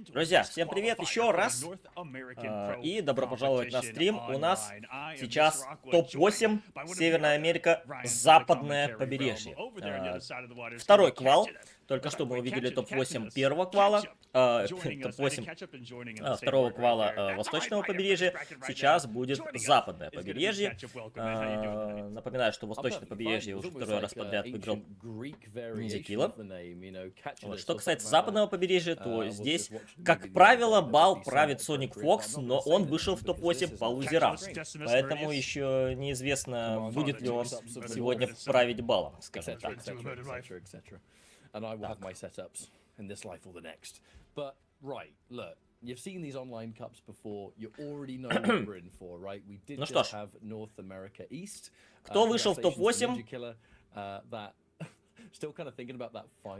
Друзья, всем привет еще раз. И добро пожаловать на стрим. У нас сейчас топ-8 Северная Америка, западное побережье. Второй квал. Только что мы увидели топ-8 первого квала, топ-8 второго квала восточного побережья. Сейчас будет западное побережье. Напоминаю, что восточное побережье уже второй раз подряд выиграл Низикила. Что касается западного побережья, то здесь, как правило, бал правит Sonic Fox, но он вышел в топ-8 по лузерам. Поэтому еще неизвестно, будет ли он сегодня править балом, скажем так. And I will have my setups in this life or the next. But, right, look, you've seen these online cups before, you already know what we're in for, right? We did just have North America East. Кто вышел в топ-8?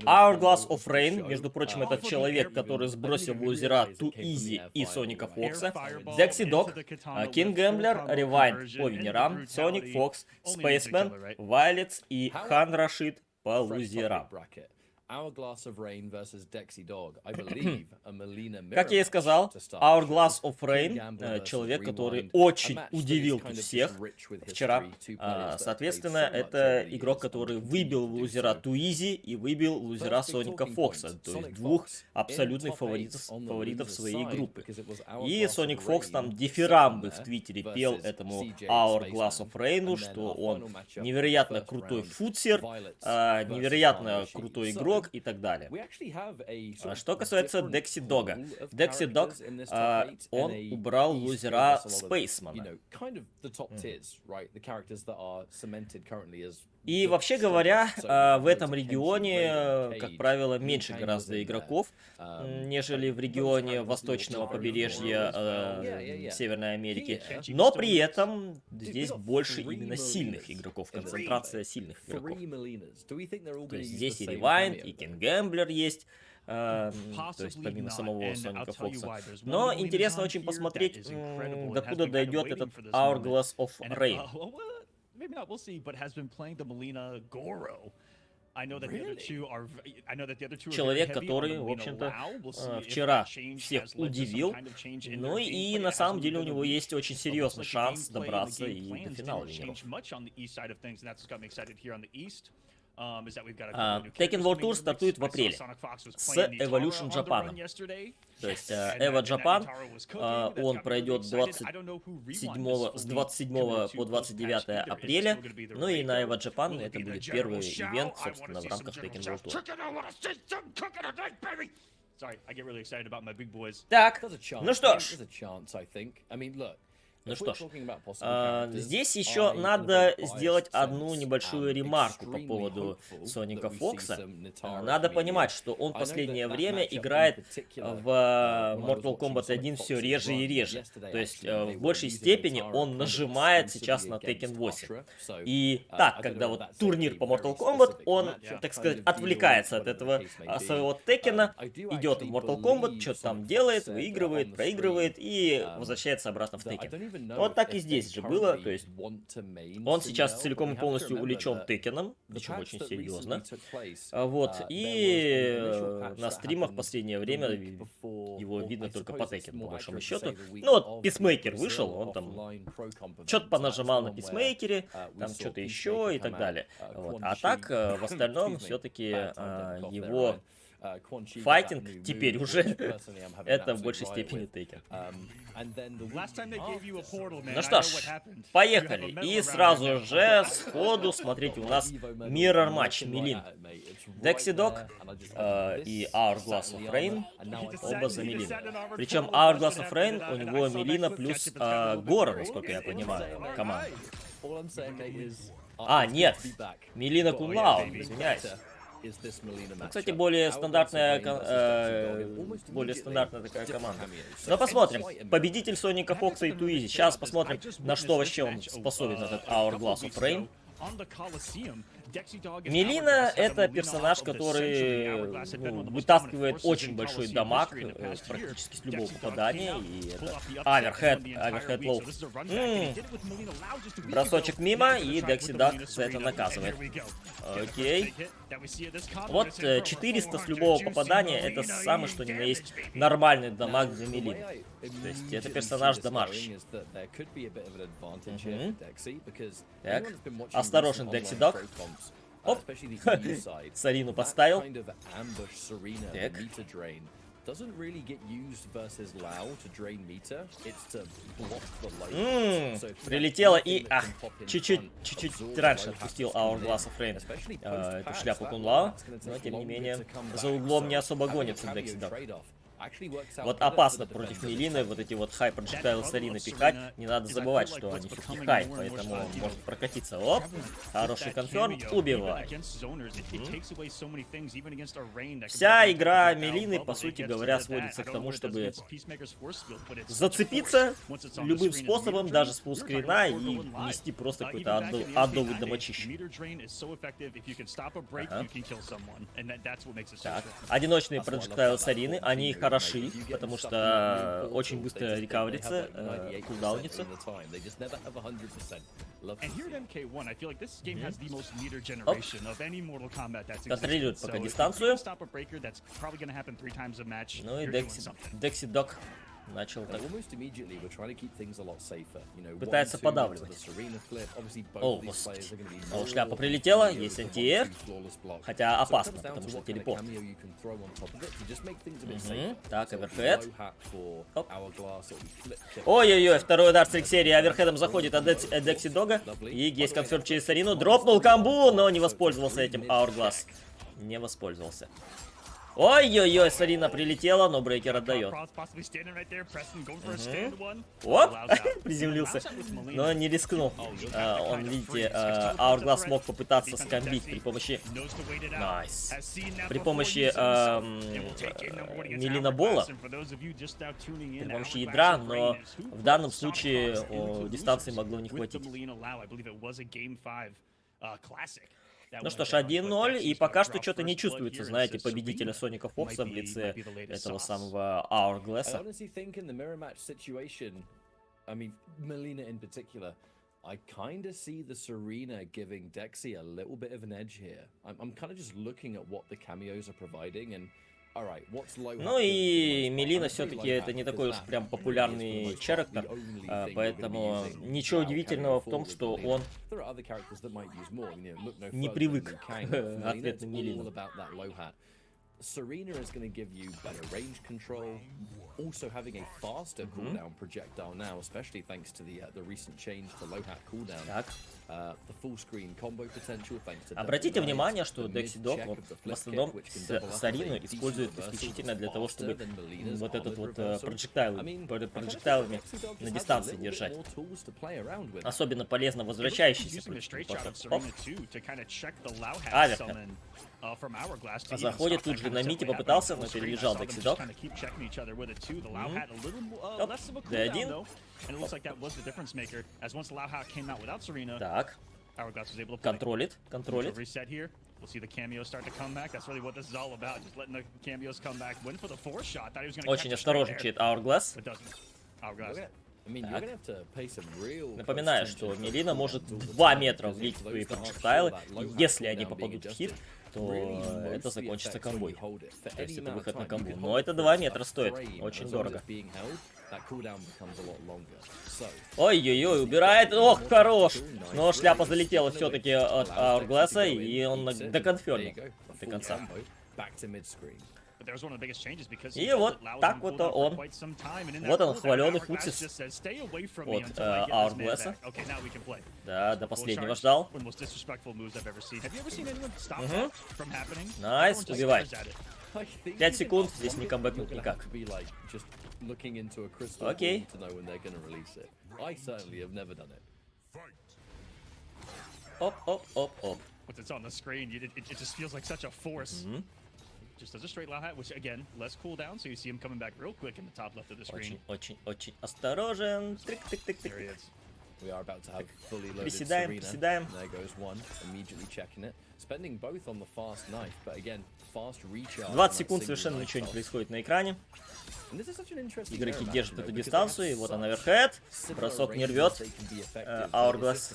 Hourglass of Rain, между прочим, это человек, который сбросил в лузера Too Easy и Соника Фокса. Dexy Dog, King Gambler, Rewind по венерам, Sonic Fox, Spaceman, Violets и Хан Rashid по лузерам. Как я и сказал, Hourglass of Rain, человек, который очень удивил тут всех вчера. Соответственно, это игрок, который выбил лузера Too Easy и выбил лузера Соника Фокса, то есть двух абсолютных фаворитов своей группы. И Sonic Fox там дифирамбы в Твиттере пел этому Hourglass of Rain, что он невероятно крутой футсер, невероятно крутой игрок и так далее. Что касается Dexy Dog'а. Dexy Dog, он убрал лузера Spaceman. И вообще говоря, в этом регионе, как правило, меньше гораздо игроков, нежели в регионе восточного побережья Северной Америки. Но при этом здесь больше именно сильных игроков, концентрация сильных игроков. То есть здесь и Rewind, и King Gambler есть. То есть помимо самого Соника Фокса. Но интересно очень посмотреть, докуда дойдет этот Hourglass of Rain. Maybe not, we'll see, but has been playing the Melina Goro. I know that the other two are человек, который, в общем-то, вчера всех удивил. Ну и на самом деле у него есть очень серьезный шанс добраться и до финала венеров. Tekken World Tour стартует в апреле с Evolution Japan. То есть Evo Japan, он пройдет с 27 по 29 апреля. Ну и на Evo Japan это будет первый ивент, собственно, в рамках Tekken World Tour. Так, ну что ж. Ну что ж, здесь еще надо сделать одну небольшую ремарку по поводу Соника Фокса. Надо понимать, что он в последнее время играет в Mortal Kombat 1 все реже и реже. То есть в большей степени он нажимает сейчас на Tekken 8. И так, когда вот турнир по Mortal Kombat, он, так сказать, отвлекается от этого своего Текена, идет в Mortal Kombat, что-то там делает, выигрывает, проигрывает и возвращается обратно в Tekken. Вот так и здесь же было, то есть он сейчас целиком и полностью увлечен Текеном, причем очень серьезно. Вот, и на стримах в последнее время его видно только по Текену, по большому счету. Ну вот, Писмейкер вышел, он там что-то понажимал на Писмейкере, там что-то еще и так далее. Вот. А так, в остальном, все-таки его файтинг теперь уже это в большей степени Тейкен. Ну что ж, поехали. И сразу же сходу, смотрите, у нас Mirror матч Милин. Dexy Dog и Hourglass of Rain оба за Милина. Причем Hourglass of Rain, у него Милина плюс Гора, насколько я понимаю, команда. А, нет, Милина Кунлау, извиняюсь. Ну, кстати, более стандартная такая команда. Но посмотрим. Победитель Соника Фокса и Too Easy. Сейчас посмотрим, на что вообще он способен, этот Hourglass of Rain. Мелина — это персонаж, который вытаскивает очень большой дамаг практически с любого попадания. И это оверхед лоу. Бросочек мимо, и Декси Дак за это наказывает. Окей. Вот 400 с любого попадания — это самый что ни на есть нормальный дамаг для Мелины. То есть это персонаж дамажащий. Так, осторожен Декси Дак. Оп, Сарину подставил. Так. Прилетело и... чуть-чуть раньше отпустил Hourglass of Rain эту шляпу Кунлао, но тем не менее за углом не особо гонится Декси Дак. Вот опасно против Мелины вот эти вот хай проджектайлы Сарины пихать. Не надо забывать, что они все-таки хай, поэтому может прокатиться. Оп, хороший конферм, убивай. Вся игра Мелины, по сути говоря, сводится к тому, чтобы зацепиться любым способом, даже с фуллскрина, и нести просто какой-то адовый дамачище. Так, одиночные проджектайлы Сарины, они хороши, потому что очень быстро рекаверится, кулдаунится. Контролирует пока дистанцию. Ну и Декси Дак начал так. Пытается подавливать. О, господи. О, шляпа прилетела, есть антиэр. Хотя опасно, потому что телепорт. Так, оверхед. Ой-ой-ой, второй удар с серии оверхедом заходит от Декси Дога. И есть конферм через Сарину. Дропнул камбу, но не воспользовался этим Hourglass. Не воспользовался. Ой-ой-ой, Сарина прилетела, но брейкер отдает. Оп, приземлился, но не рискнул. Он, видите, Hourglass смог попытаться скомбить при помощи... Найс. При помощи Мелина Бола. При помощи ядра, но в данном случае дистанции могло не хватить. Ну что ж, 1-0, и пока что что-то не чувствуется, знаете, победителя Соника Фокса в лице этого самого Hourglass. I kind of see the Serena giving Dexy a little bit of an edge here. I'm kind of just looking at what the cameos are providing and ну и Мелина все-таки это не такой уж прям популярный характер, поэтому ничего удивительного в том, что он не привык к ответным Мелинам. Serena is going to give you better range control, also having a faster cooldown projectile now, especially thanks to the recent change to low hat cooldown. The full screen combo potential thanks to. Обратите внимание, что Декси Дог в основном Сарину использует исключительно для того, чтобы вот этот вот проджектайлами на дистанции держать. Особенно полезно возвращающийся проджектайл. Аверхед. Заходит тут же на мите, попытался, но перележал Декси Дог. D1. Так. Контролит. Очень осторожничает Hourglass. Напоминаю, что Мелина может 2 метра влить в твои проджектайлы, и если они попадут в хит, то это закончится комбой. То есть это выход на комбу. Но это 2 метра стоит. Очень дорого. Ой-ой-ой, убирает. Ох, хорош! Но шляпа залетела все-таки от Hourglass, и он доконфермил до конца. И вот так вот он. Вот он, хваленый футсис от Hourglass. Да, до последнего ждал. Найс, убивай. 5 секунд, здесь не камбэкнуть никак. Окей. Оп-оп-оп-оп. Just does a straight low hat, which again, less cooldown, so you see him coming back real quick in the top left of the screen. Очень осторожен. Трик-тик-тик-тик. Приседаем, приседаем. 20 секунд совершенно ничего не происходит на экране. Игроки держат эту дистанцию, и вот она оверхед. Бросок не рвет. Hourglass.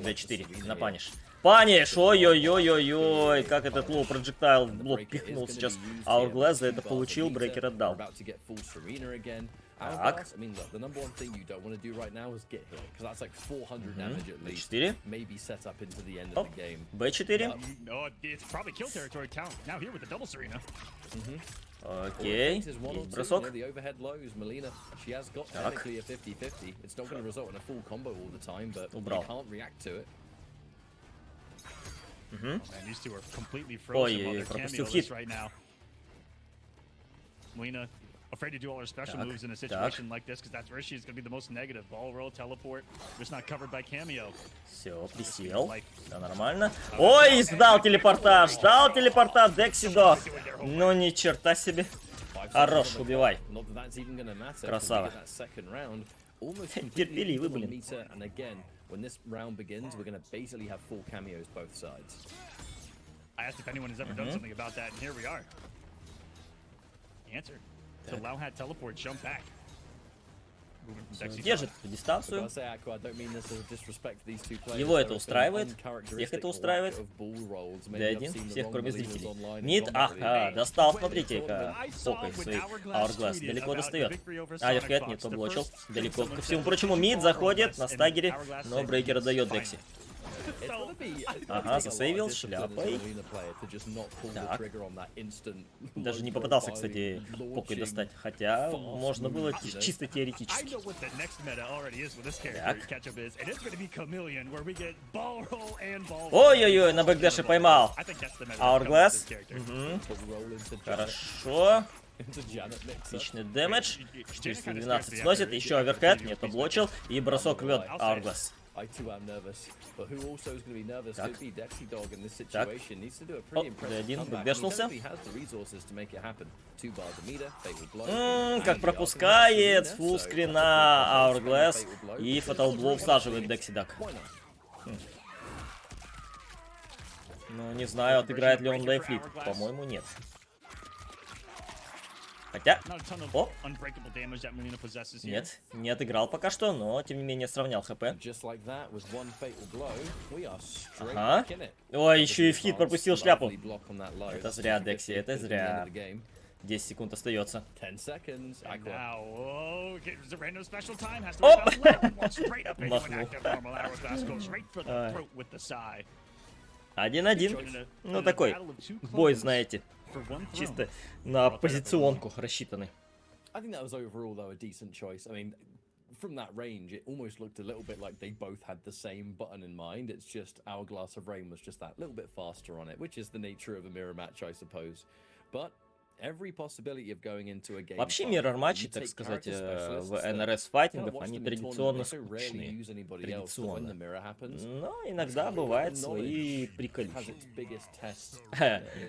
D4 на паниш. Паниш! Ой-ой-ой-ой-ой! Как этот лоу проджектайл в блок пихнул сейчас. Hourglass за это получил, брейкер отдал. Так. B4. Оп. B4. Окей. Есть бросок. Так. Убрал. Ой, пропустил хит. Afraid to do all her special moves in a situation like this, because that's where she's going to be the most negative. Ball roll, teleport, just not covered by cameo. Все, присел. Все нормально. Ой, сдал телепортаж, Дексидо. Ну ни черта себе. Хорош, убивай. Красава. Терпеливый, блин. I asked if anyone has ever done something about that, and here we are. Answer. So Lau had teleport, jump back. Держит дистанцию. Его это устраивает. Всех это устраивает. D1, всех кроме зрителей. Мид, ага, достал, смотрите-ка. Покой свой Hourglass. Далеко достает. Аверхед не то блочил. Далеко. Ко всему прочему, мид заходит на стагере, но брейкер отдает Декси. Ага, засейвил шляпой. Так. Даже не попытался, кстати, покой достать. Хотя, можно было чисто теоретически. Так. Ой-ой-ой, на бэкдэше поймал. Hourglass. Хорошо. Отличный дэмэдж. 412 сносит. Еще оверхед. Нет, облочил. И бросок рвет Hourglass. Так. Так. О, D1 бэкдэшнулся. Как пропускает. Фуллскрина Hourglass. И фаталблоу всаживает Дексидак. Ну, не знаю, отыграет ли он лейфлит. По-моему, нет. Хотя... О! Нет, не отыграл пока что, но, тем не менее, сравнял хп. Ага. Ой, еще и в хит пропустил шляпу. Это зря, Декси, это зря. 10 секунд остается. Оп! Махнул. 1-1. Ну, такой бой, знаете. Чисто на позиционку рассчитанный. From that range, it almost looked a little bit like they both had the same button in mind. It's just Hourglass of Rain was just that little bit faster on it, which is the nature of a mirror match, I suppose. But every possibility of going into a game. Вообще миррор-матчи, так сказать, в НРС-файтингах, они традиционно скучные. Традиционно. Но иногда бывают свои приколища.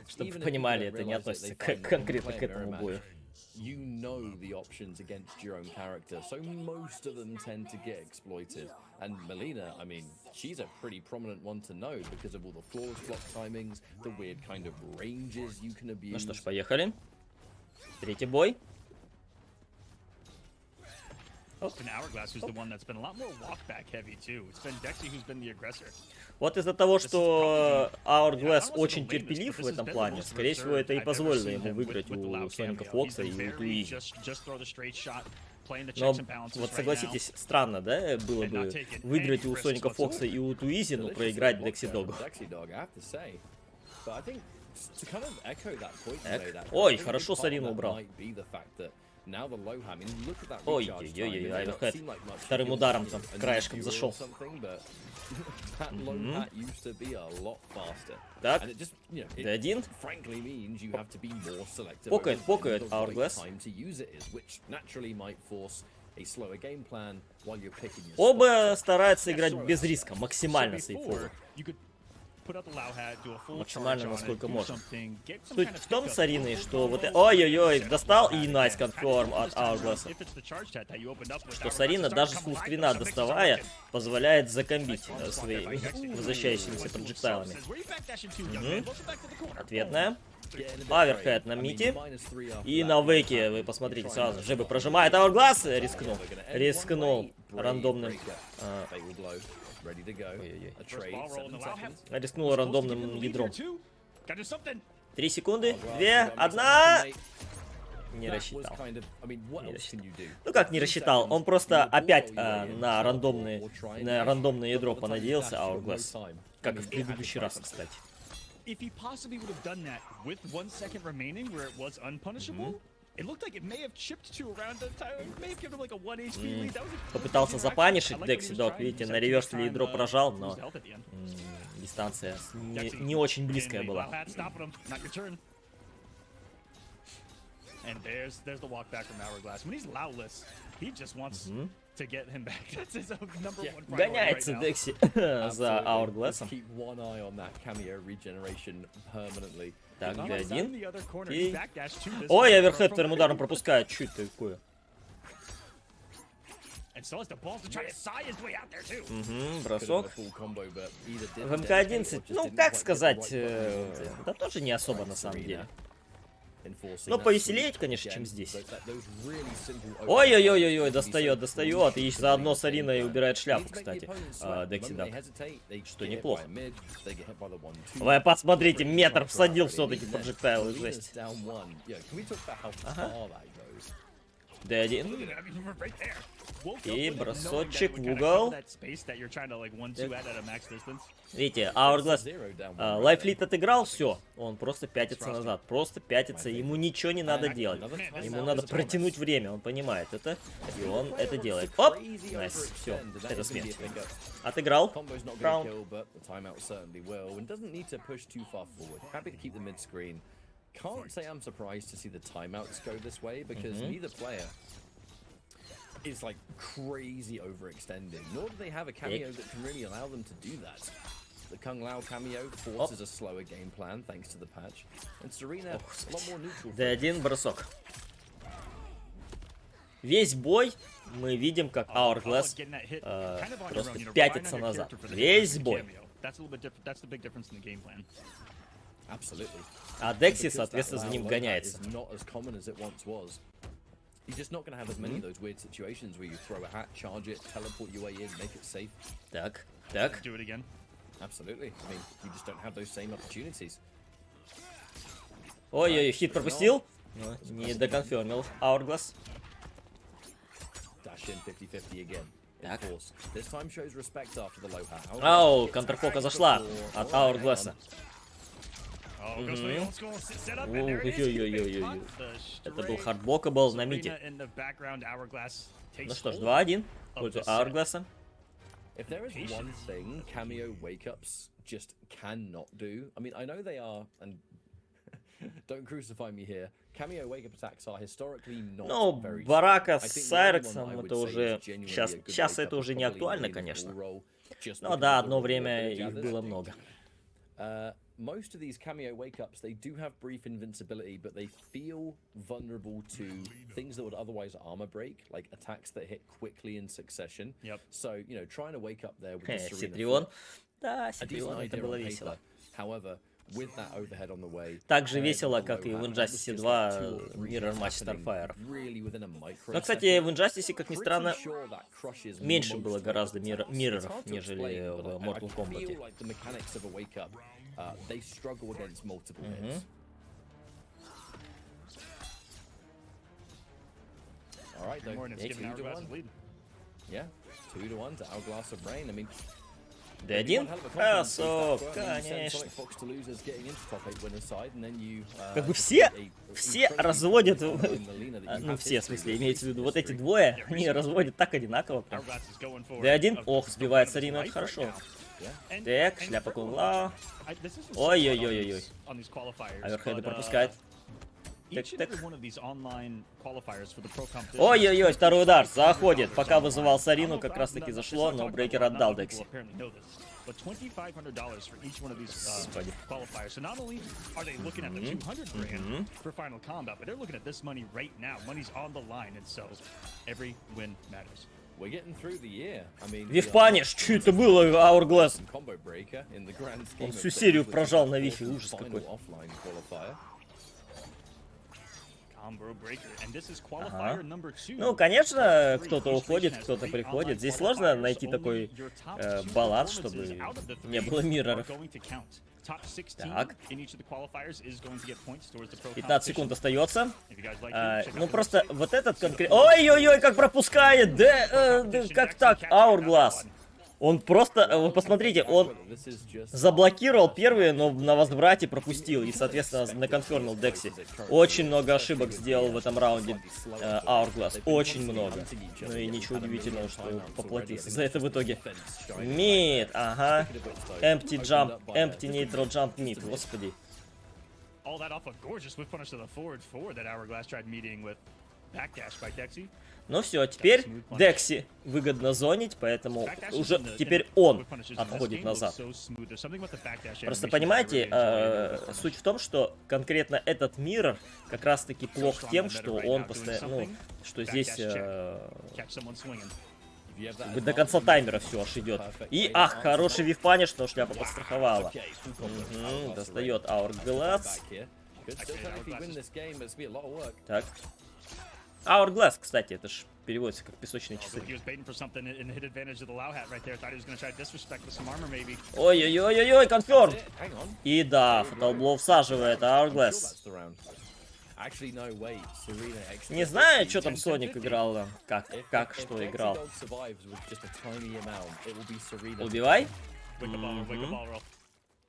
Чтобы вы понимали, это не относится конкретно к этому бою. You know the options against your own character, so most of them tend to get exploited. And Melina, I mean, she's a pretty prominent one to know because of all the flaws, block timings, the weird kind of ranges you can abuse. Ну что ж, поехали. Третий бой. Вот из-за того, что Hourglass очень терпелив в этом плане, скорее всего, это и позволило ему выиграть у Соника Фокса и у Туизи. Но вот согласитесь, странно, да, было бы выиграть у Соника Фокса и у Туизи, но проиграть Дексидогу. Ой, хорошо Сарину убрал. Ой-ой-ой, Айверхед вторым ударом там краешком зашел. Так, D1. Покает Hourglass. Оба стараются играть без риска, максимально сейфово. максимально, насколько можно. Суть в том с Ариной, что вот... Ой-ой-ой, достал и nice confirm от Hourglass. Что Сарина даже с фуллскрина доставая, позволяет закомбить своими возвращающимися проджектайлами. Ответная. Аверхед на мите. И на вейке, вы посмотрите, сразу же прожимает Hourglass. Рискнул рандомным... Рискнул рандомным ядром. 3 секунды. 2, 1. Не рассчитал. Ну как не рассчитал? Он просто опять на рандомное ядро понадеялся, Hourglass. Как и в предыдущий раз, кстати. Попытался запанишить Декси Дог, видите, на реверсле ядро прожал, но дистанция не очень близкая была. Гоняется Декси за Hourglass'ом. Так, G1. И... Ой, оверхед вторым ударом пропускает. Чуть такое. Бросок. В МК-11, ну, как сказать, да тоже не особо на самом деле. Но повеселее, конечно, чем здесь. Ой-ой-ой-ой, достает. И заодно с Ариной убирает шляпу, кстати. Декси Даг. Что неплохо. Вы посмотрите, метр всадил все-таки проджектайл, жесть. Ага. D1. И бросочек в угол. Видите, Hourglass лайфлит отыграл, все. Он просто пятится назад. Просто пятится. Ему ничего не надо делать. Ему надо протянуть время. Он понимает это. И он это делает. Оп! Найс. Все. Это смерть. Отыграл. Раунд. Can't say I'm surprised to see the timeouts go this way because neither player is like crazy overextending, nor do they have a cameo that can really allow them to do that. The Kung Lao cameo forces a slower game plan thanks to the patch, and Serena a lot more neutral. D1 бросок. Весь бой мы видим, как Hourglass просто пятится назад. Весь бой. А Декси, соответственно, за ним гоняется. Так, так. Ой-ой-ой, хит пропустил. Не доконфермил Hourglass. Так. Ау, контрфока зашла от Hourglass. Ой-ой-ой-ой-ой. Это был хардбокабл на мите. Ну что ж, 2-1 в пользу Hourglass. If there is one thing cameo wake-ups just cannot do, I mean, I know they are, and don't crucify me here, cameo wake-up attacks are historically not very strong. Барака с Сайрексом это уже... Сейчас это уже не актуально, конечно. Но да, одно время их было много. Most of these cameo wake-ups, they do have brief invincibility, but they feel vulnerable to things that would otherwise armor break, like attacks that hit quickly in succession. So, you know, trying to wake up there with the Serena. Да, Ситрион, это было весело. However, with that overhead on the way, так же весело, как и в Injustice 2 Mirror Match Starfire. Но, кстати, в Injustice, как ни странно, меньше было гораздо мирроров, нежели в Mortal Kombat. They struggle against multiple hits. All right, though. 2-1. Yeah, 2-1 to Hourglass of Rain. I mean, D1? Бросок, конечно. Как бы все разводят, ну все, в смысле, имеется в виду, вот эти двое, они разводят так одинаково. D1, ох, сбивает Сарину, это хорошо. Так, шляпа Кунглау. Ой-ой-ой-ой-ой. Оверхеды пропускает. Так. Ой-ой-ой, второй удар, заходит. Пока вызывал Сарину, как раз таки зашло, но брейкер отдал Декси. but $2,500 for each one of these qualifiers. So not only are they looking at the 200 grand for Final Combat, but they're looking at this money right now. Money's on the line, and so every win matters. Вифпаниш, что это было, Hourglass? Он всю серию прожал на вифе, ужас какой. Ага. Ну, конечно, кто-то уходит, кто-то приходит. Здесь сложно найти такой баланс, чтобы не было мирроров. Так. 15 секунд остается. Ну, просто вот этот конкретно... Ой-ой-ой, как пропускает! Да, как так? Hourglass. Он просто, вы посмотрите, он заблокировал первые, но на возврате пропустил и, соответственно, наконфермил Декси. Очень много ошибок сделал в этом раунде Hourglass. Очень много. Ну и ничего удивительного, что поплатился за это в итоге. Мид, ага. Empty jump, empty neutral jump mid, господи. Ну все, теперь Декси выгодно зонить, поэтому уже теперь он отходит назад. Просто понимаете, суть в том, что конкретно этот миррор как раз таки плох тем, что он постоянно, ну, что здесь до конца таймера все аж идет. И, ах, хороший вифпаниш, что шляпа подстраховала. Достает Hourglass. Так. Hourglass, кстати, это ж переводится как песочные часы. Ой-ой-ой-ой-ой, конферм! И да, фаталблоу всаживает Hourglass. Не знаю, что там Соник играл, как что играл. Убивай.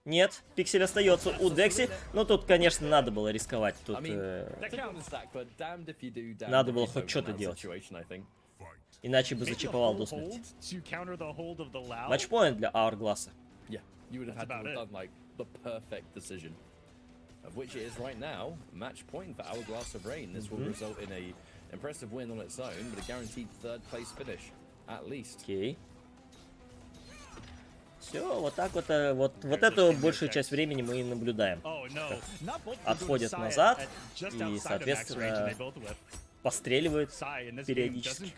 Нет, пиксель остается у Декси. Но тут, конечно, надо было рисковать. Тут надо было хоть что-то делать. Иначе бы зачиповал до смерти. Матчпоинт для Hourglass. Окей. Все, вот так вот, вот эту большую часть времени мы и наблюдаем. Отходят назад и, соответственно, постреливают периодически.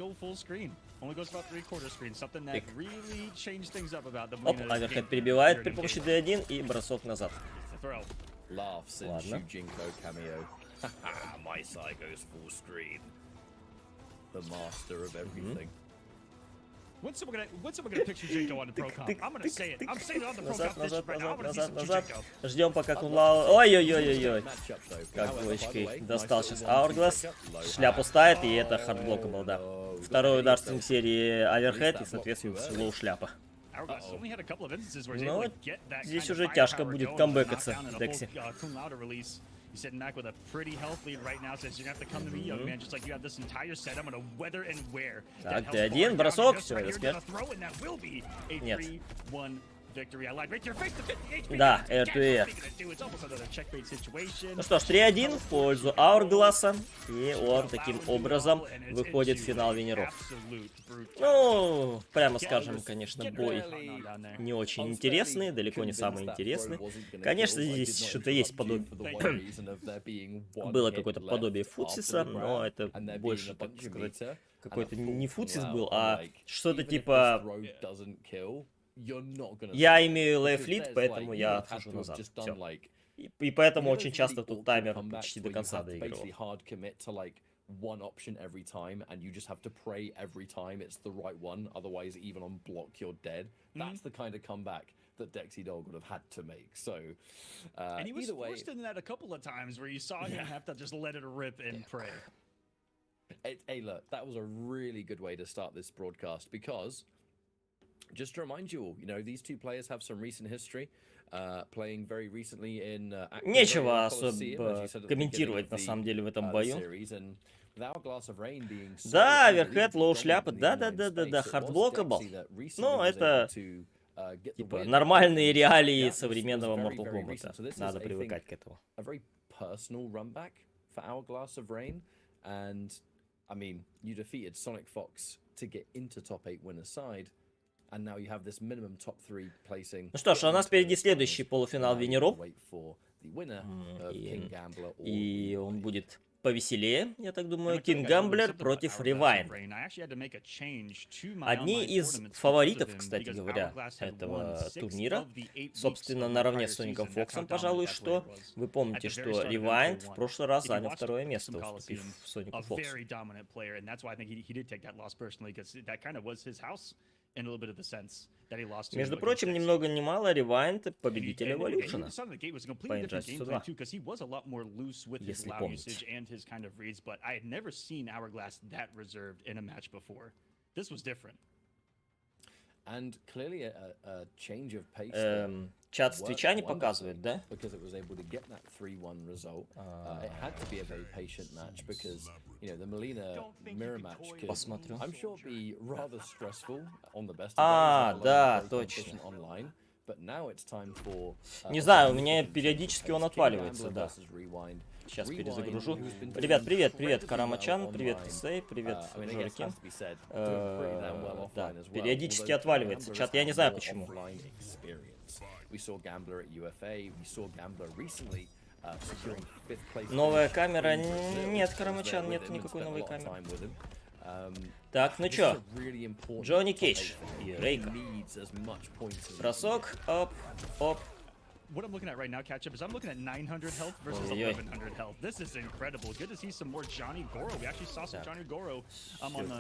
Оп, оверхед перебивает при помощи D1 и бросок назад. Ладно. When's someone gonna picture Jinko on the Pro Comp? I'm gonna say it. I'm saying it on the Pro Comp. Назад. Ждем, пока Кунлау... Ой-ой-ой-ой-ой. Как двоечкой достал сейчас Hourglass. Шляпу ставит, и это хардблока был, да. Второй удар с серии оверхед, и, соответственно, слоу шляпа. Ну, здесь уже тяжко будет камбэкаться Декси. He's sitting back with a pretty health lead right now. Says you're gonna have to come to me, young man, just like you have this entire set. I'm gonna weather and wear. Так, Д1, бросок, все, респект. Нет. Да, Да, R2E. Ну что ж, 3-1 в пользу Hourglass. И он таким образом выходит в финал винеров. Ну, прямо скажем, конечно, бой не очень интересный, далеко не самый интересный. Конечно, здесь что-то есть подобие. Было какое-то подобие футсиса, но это больше, так сказать, какой-то не футсис был, а что-то типа... Я имею лейфлит, поэтому я отхожу назад. Все. И поэтому очень часто тут таймер почти до конца доигрывал. One option every time, and you just have to pray every time it's the right one. Otherwise, even on block, you're dead. That's the kind of comeback that Dexy Dog would have had to make. So, and he was forced into that a couple of times where you saw him have to just let it rip and pray. Hey, look, that was a really good way to start this broadcast because, just to remind you all, you know, these two players have some recent history. Нечего особо комментировать на самом деле в этом бою. Да, оверхед, лоу шляпа, да, хардблокабл. Но это типа нормальные реалии современного Mortal Kombat. Надо привыкать к этому. Ну что ж, у нас впереди следующий полуфинал Венеров. И он будет повеселее, я так думаю. King Gambler против Rewind. Одни из фаворитов, кстати говоря, этого турнира. Собственно, наравне с Соником Фоксом, пожалуй, что. Вы помните, что Rewind в прошлый раз занял второе место, уступив Сонику Фоксу. Между прочим, ни много ни мало, Rewind победитель Evolution по Injustice 2, если помните. Чат с Твича не показывает, да? Посмотрю. Да, точно. Не знаю, у меня периодически он отваливается, да. Сейчас перезагружу. Ребят, привет, Карамачан, привет, Кисей, привет, Жорики. Да, периодически отваливается чат, я не знаю почему. Новая камера? Нет, Карамачан, нет никакой новой камеры. Так, ну чё? Джонни Кейдж и Рейка. Бросок, оп, оп. What I'm looking at right now, Catch-Up, is I'm looking at 900 health versus 1100 health. This is incredible. Good to see some more Johnny Goro. We actually saw some Johnny Goro on the east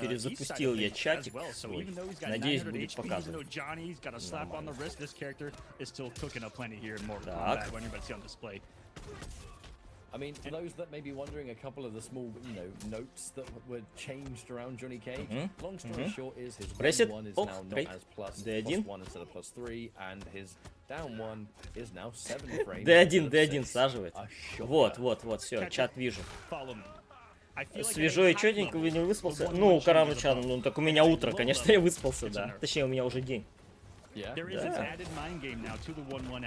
side of things as well. So even though he's got 900 HP, even though Johnny's got a slap on the wrist, this character is still cooking up plenty here in Mortal Kombat when you're about to see on display. I mean, for those that may be wondering, a couple of the small, notes that were changed around Johnny Cage. Long story short is his win one is now not as plus 1 instead of plus 3, and his down one is now 7 frames. D1 саживает. Вот, все, чат вижу. Свежо и четенько, вы не выспался? Ну, Карамачан, ну так у меня утро, конечно, я выспался, да. Точнее, у меня уже день.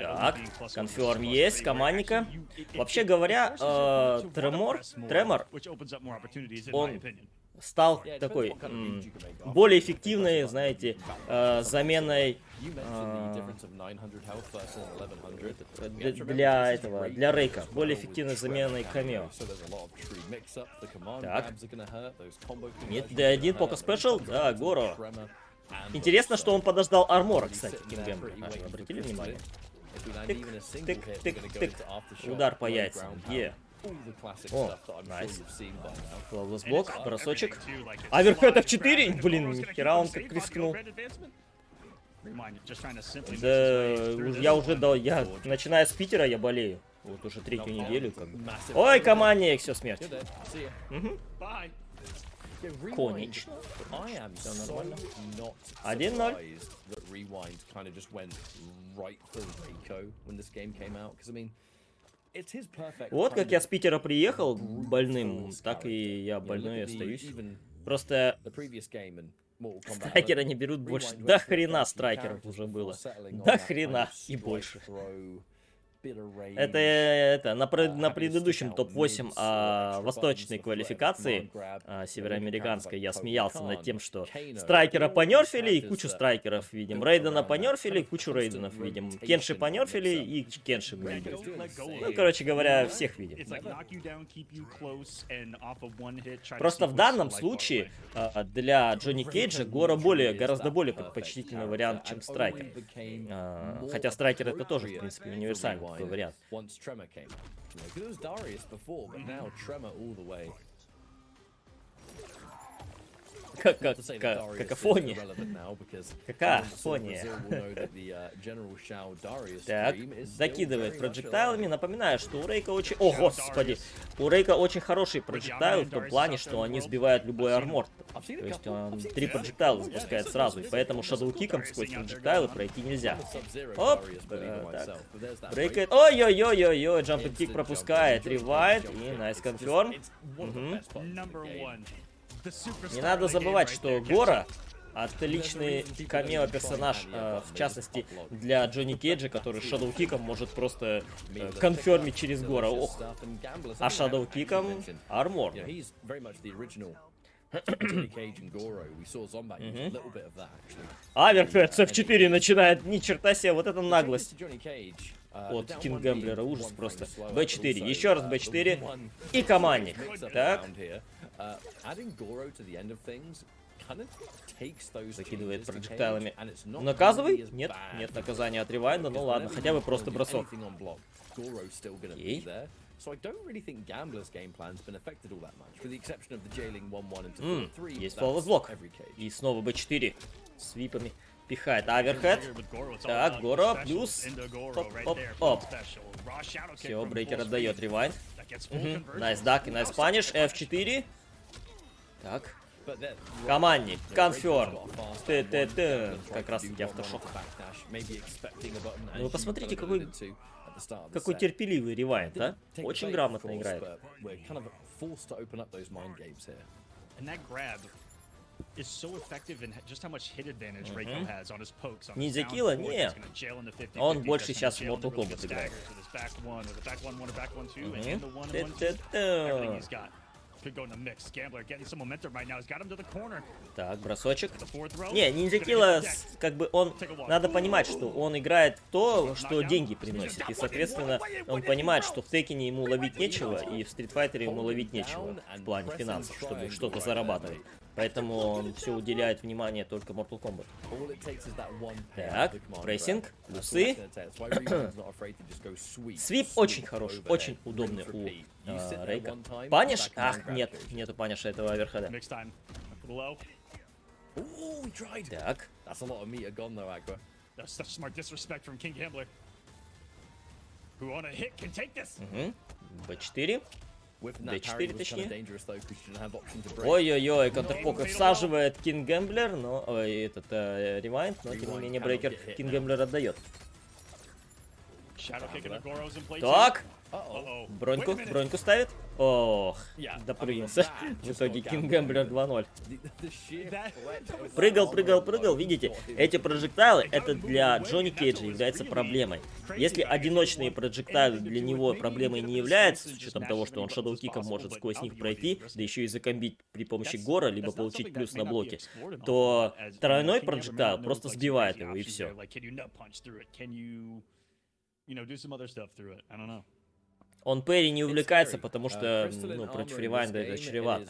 Так, конферм есть, командника. Вообще говоря, Тремор, он стал такой более эффективной, знаете, заменой для Рейка, более эффективной заменой камео. Так, нет, D1, пока спешл, да, Горо. Интересно, что он подождал армора, кстати, King Gambler. Обратили внимание? Тык. Удар по яйцам. О, найс. Флawless блок, бросочек. Аверхэт F4? Блин, нихера он как рискнул. Да, я начиная с Питера, я болею. Вот уже третью неделю как бы. Ой, командник, все, смерть. Конечно. Все нормально. 1-0. Вот как я с Питера приехал больным, так и я больной остаюсь. Просто страйкеры не берут больше. До хрена страйкеров уже было. До хрена и больше. Это на предыдущем топ-8 восточной квалификации, североамериканской, я смеялся над тем, что страйкера понерфили и кучу страйкеров видим. Рейдена понерфили и кучу рейденов видим. Кенши понерфили и Кенши мы видим. Ну, короче говоря, всех видим. Просто в данном случае для Джонни Кейджа Горо гораздо более предпочтительный вариант, чем страйкер. Хотя страйкер это тоже, в принципе, универсальный такой вариант. Какофония. Какофония. Так, закидывает проджектайлами. Напоминаю, что у Рейка очень... О, господи! У Рейка очень хороший проджектайл в том плане, что они сбивают любой армор. То есть он 3 проджектайла запускает сразу, и поэтому шадоу-киком сквозь проджектайлы пройти нельзя. Оп! Так. Брейкает. Ой-ой-ой-ой-ой, джамп-кик пропускает. Ревайд и найс конферм. Не надо забывать, что Горо отличный камео-персонаж, в частности, для Джонни Кейджа, который шадоу-киком может просто конфермить через Горо. Ох. А шадоу-киком армор. Аверхед с F4 начинает. Ни черта себе, вот это наглость. От Кингэмблера, ужас просто. B4, еще раз B4 и командник. Так. Закидывает проджектайлами. Наказывай? Нет, нет наказания от ревайнда, ну ладно, хотя бы просто бросок. Окей. Есть фоллоус-блок. И снова B4 с випами. Пихает аверхед. Так, Горо плюс. Оп-оп-оп. Все, брейкер отдает ревайнд. Найс дак и найс паниш. F4. Так. Командник. Конферм. Как раз таки автошок. Ну вы посмотрите, какой терпеливый ревайнд, а? Очень грамотно играет. Ниндзя-килла? Нет. Он больше сейчас в Mortal Kombat играет. Так, бросочек. Не, ниндзя-килла, как бы он... Надо понимать, что он играет то, что деньги приносит. И, соответственно, он понимает, что в Текине ему ловить нечего, и в Стритфайтере ему ловить нечего в плане финансов, чтобы что-то зарабатывать. Поэтому он все уделяет внимание только Mortal Kombat. Так, прессинг, плюсы. Свип очень хороший, очень удобный у Рейка. Паниш? Ах, нет, нету паниша этого оверхеда. Так. B4. D4 точнее. Ой-ой-ой, контрпока всаживает Кингэмблер, но... Ой, этот ревайнд, но тем не менее брейкер Кингэмблер отдает. Так. Броньку ставит. Ох, допрыгнулся. В итоге Кингэмблер 2-0. Прыгал. Видите, эти проджектайлы, это для Джонни Кейджа является проблемой. Если одиночные проджектайлы для него проблемой не являются, с учетом того, что он шадоу-киком может сквозь них пройти, да еще и закомбить при помощи гора, либо получить плюс на блоке, то тройной проджектайл просто сбивает его, и все. Он Перри не увлекается, потому что против ревайнда это чревато.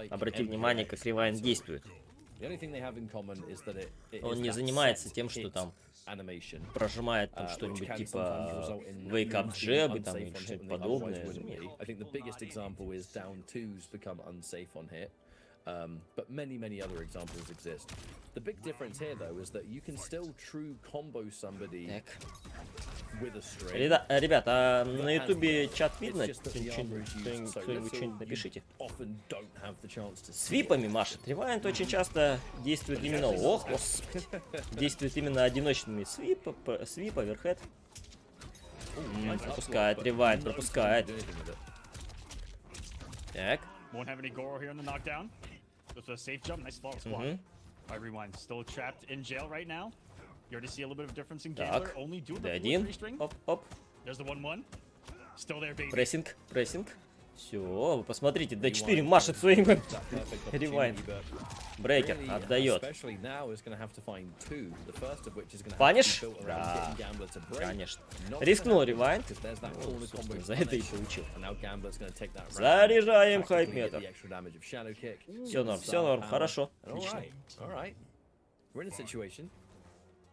Обрати внимание, как ревайнд действует. Он не занимается тем, что там прожимает там что-нибудь типа Wake Up Jab и там что-нибудь подобное. But many other examples exist. The big difference here, though, is that you can still true combo somebody with a string. Ребята, на ютубе чат видно? Кто-нибудь что-нибудь напишите. С випами машет. Ревайнд очень часто действует именно... Ох, господи. Действует именно одиночными свип, оверхед. Пропускает, ревайнд, пропускает. Так. Won't have any Goro here in the knockdown. Just a safe jump, nice fall squat. Alright, Rewind still trapped in jail right now. You already see a little bit of difference in Gambler. Only doing the full string. Оп. There's the 1-1. Still there, baby. Прессинг. Все, вы посмотрите, D4 машет своим ревайнд. Брейкер отдает. Паниш? Да, конечно. Рискнул ревайнд. За это и получил. Заряжаем хайп-метр. Все норм, хорошо. Отлично.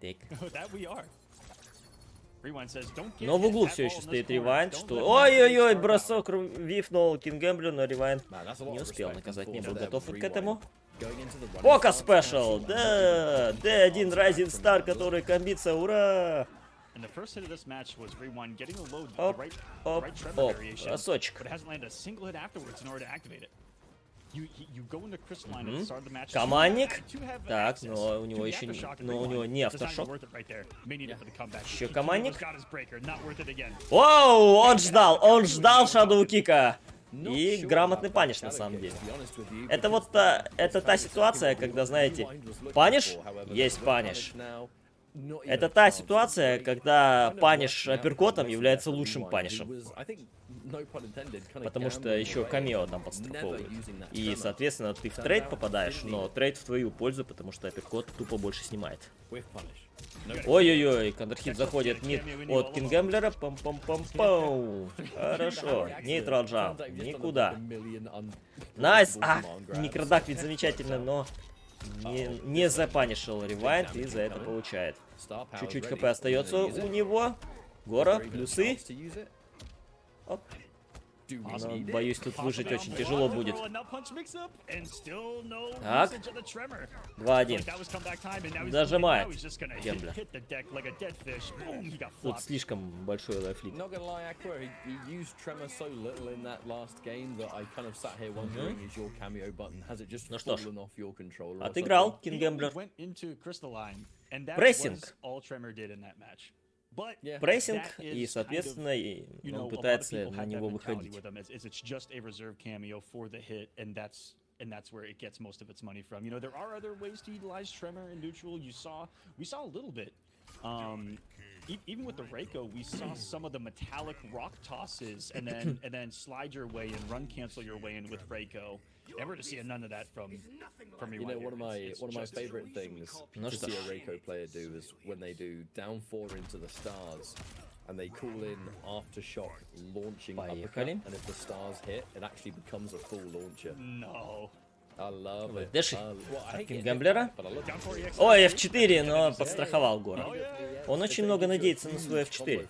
Так. Но в углу все еще стоит ревайнд, что... Ой-ой-ой, бросок вифнул Кингэмблер, но ревайнд не успел наказать, не был готов к этому. Пока спешл, да, D1 Rising Star, который комбится, ура! Оп, бросочек. Командник. Так, но у него еще не автошок. Еще командник. Вау, он ждал шадоу-кика. И грамотный паниш на самом деле. Это вот это та ситуация, когда, знаете, паниш, есть паниш. Это та ситуация, когда паниш апперкотом является лучшим панишем. Потому что еще камео там подстраховывает. И, соответственно, ты в трейд попадаешь, но трейд в твою пользу, потому что апперкот тупо больше снимает. Ой-ой-ой, кондерхит заходит мид от Кингэмблера. Пам-пам-пам-пау. Хорошо. Нейтрал джамп. Никуда. Найс. А, микродак ведь замечательно, но не запанишил ревайнд и за это получает. Чуть-чуть хп остается у него. Гора, плюсы. Оп. Но, боюсь, тут выжить очень тяжело будет. Так. 2-1. Дожимает Гемблер. Тут слишком большой лайфлит. Ну что ж. Отыграл Кингэмблер. Прессинг. Прессинг, и, соответственно, он пытается на него выходить. And that's where it gets most of its money from. You know, there are other ways to utilize Tremor in neutral. We saw a little bit. Even with the Reiko, we saw some of the metallic rock tosses, and then slide your way and run cancel your way in with Reiko. Ever to see none of that from you know, one of my favorite things to see a Reiko player do is when they do down 4 into the stars. And they call in aftershock launching uppercut, and if the stars hit, it actually becomes a full launcher. No. I love it. Дэши от Кингэмблера. Ой, F4, но подстраховал Гора. Он очень много надеется на свой F4.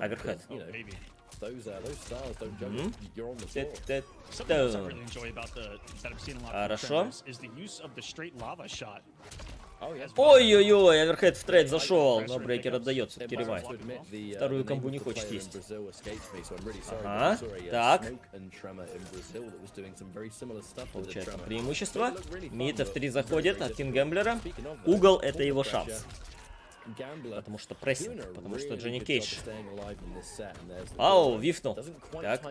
Оверхед. Хорошо. Ой-ой-ой, оверхед в трейд зашел, но брейкер отдается, киревай. Вторую комбу не хочет есть. Ага, так. Получается преимущество. Мид F3 заходит от Кингэмблера. Угол — это его шанс. Потому что прессинг, потому что Джонни Кейдж. Ау, вифнул. Так,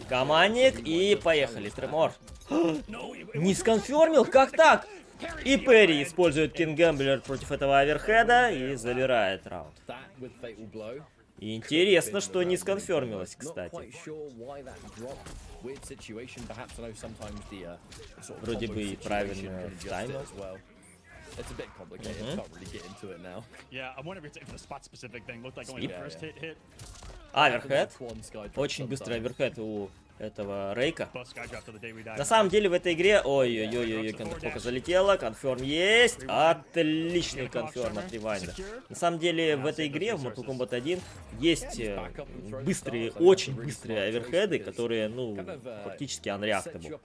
командник и поехали, Тремор. Не сконфермил? Как так? И Перри использует Кингэмблер против этого оверхеда и забирает раунд. И интересно, что не сконфермилось, кстати. Вроде бы и правильно таймил. It's a bit complicated. Can't really get into it now. Yeah, I'm wondering if it's a spot specific thing. Looked like only the first hit. Аверхед. Очень быстрый оверхед у этого Рейка. На самом деле в этой игре... Ой-ой-ой, конферм залетела. Конферм есть. Отличный конферм от Ревайнда. На самом деле в этой игре, в Mortal Kombat 1, есть быстрые, очень быстрые оверхеды, которые, ну, фактически unreactable.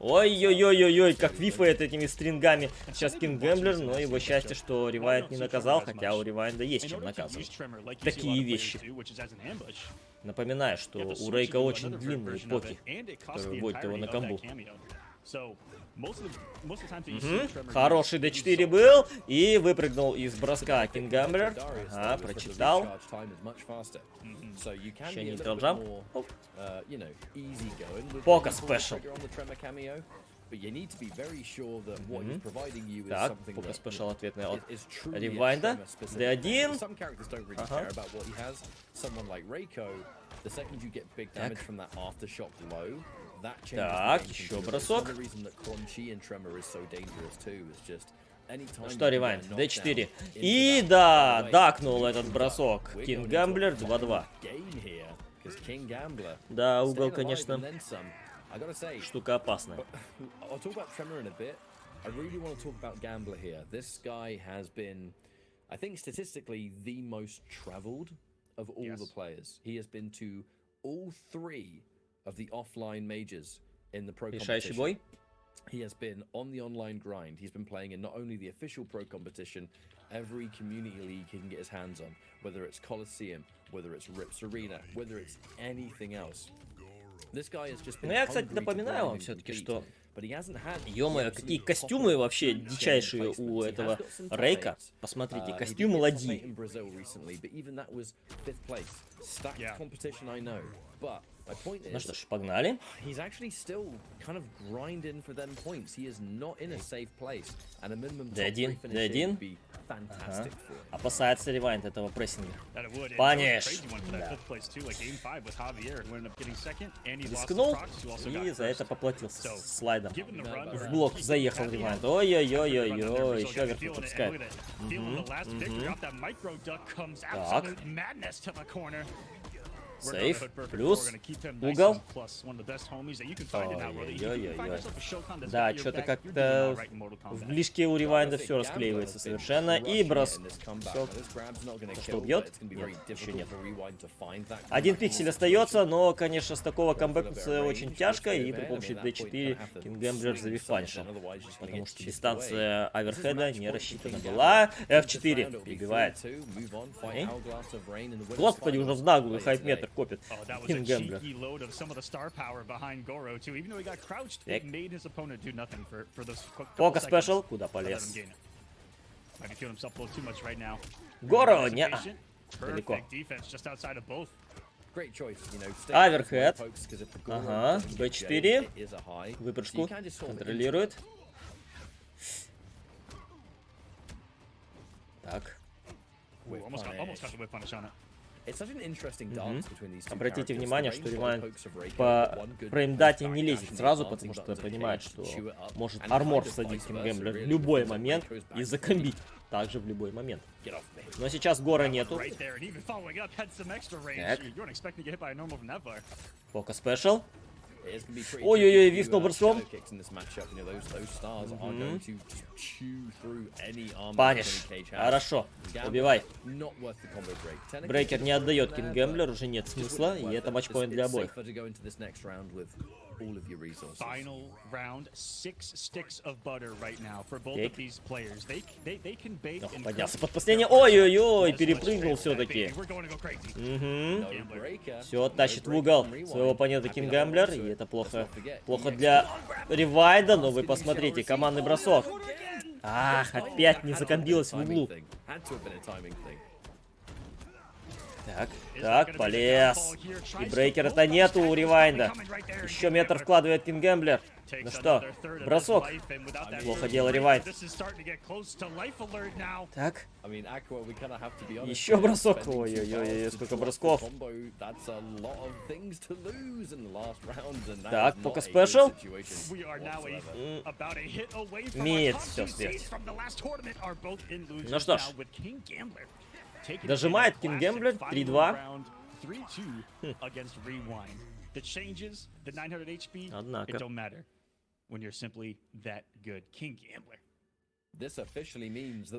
Ой-ой-ой-ой-ой, как вифает этими стрингами сейчас Кингэмблер, но его счастье, что Ревайнд не наказал, хотя у Ревайнда есть чем наказывать такие вещи. Напоминаю, что у Рейка очень длинные поки, которые вводят его на комбу. Хороший D4 был, и выпрыгнул из броска Кингэмблер. Ага, прочитал. Еще нейтрал джамп. Пока спешл. Так, пока спешл ответный от Ревайнда. D1. Ага. Так, еще бросок. Ну что, Ревайнд, D4. И да, дакнул этот бросок. Кингэмблер 2-2. Да, угол, конечно, штука опасная. Of the offline majors in the pro Решающий бой. He has been on the online grind. He's been playing in not only the official pro competition, every community league he can get his hands on, whether it's Coliseum, whether it's Rips Arena, whether it's anything else. This guy has just been. Ну я, кстати, напоминаю вам все-таки, что ё-моё, какие костюмы вообще дичайшие у этого Рейка. Посмотрите, костюмы ладьи. Ну что ж, погнали. D1, D1. Ага. Опасается ревайнд этого прессинга. Паниш! Да. Рискнул и за это поплатился слайдом. В блок заехал ревайнд. Ой-ой-ой-ой-ой, еще вверху пропускает. Так. Сейф, плюс, угол. Ой-ой-ой-ой. Да, что-то как-то в ближке у ревайнда все расклеивается совершенно. И брос. Все. Что, убьет? Нет, еще нет. Один пиксель остается, но, конечно, с такого камбэкнуться очень тяжко. И при помощи D4 Кингэмблер завифаншил. Потому что дистанция оверхеда не рассчитана была. F4 перебивает. Господи, уже в наглую хайп-метр копит. Кингэмблер. Пока спешл. Куда полез? Горо, не. Далеко. Аверхед. Ага. B4. Выпрыжку. Контролирует. Так. Обратите внимание, что ревайн по фреймдате не лезет сразу, потому что понимает, что может армор всадить Кингэмблер в любой момент и закомбить также в любой момент. Но сейчас Гора нету. Так. Пока спешл. Ой-ой-ой, вифнул броском. Паниш. Хорошо. Убивай. Брейкер не отдает Кингэмблер, уже нет смысла, и это матчпоинт для обоих. Поднялся под последнее. Ой-ой-ой, перепрыгнул все-таки. Все, тащит в угол своего оппонента Кингэмблер, и это плохо. Плохо для ревайда, но вы посмотрите, командный бросок. Ах, опять не закомбилась в углу. Так, так, полез. И брейкера-то нету у ревайнда. Еще метр вкладывает Кингэмблер. Ну что, бросок. Плохо дело ревайнд. Так. Еще бросок. Ой-ой-ой, сколько бросков. Так, пока спешл. Мид, все, смерть. Ну что ж. Дожимает Кингэмблер 3-2. Однако.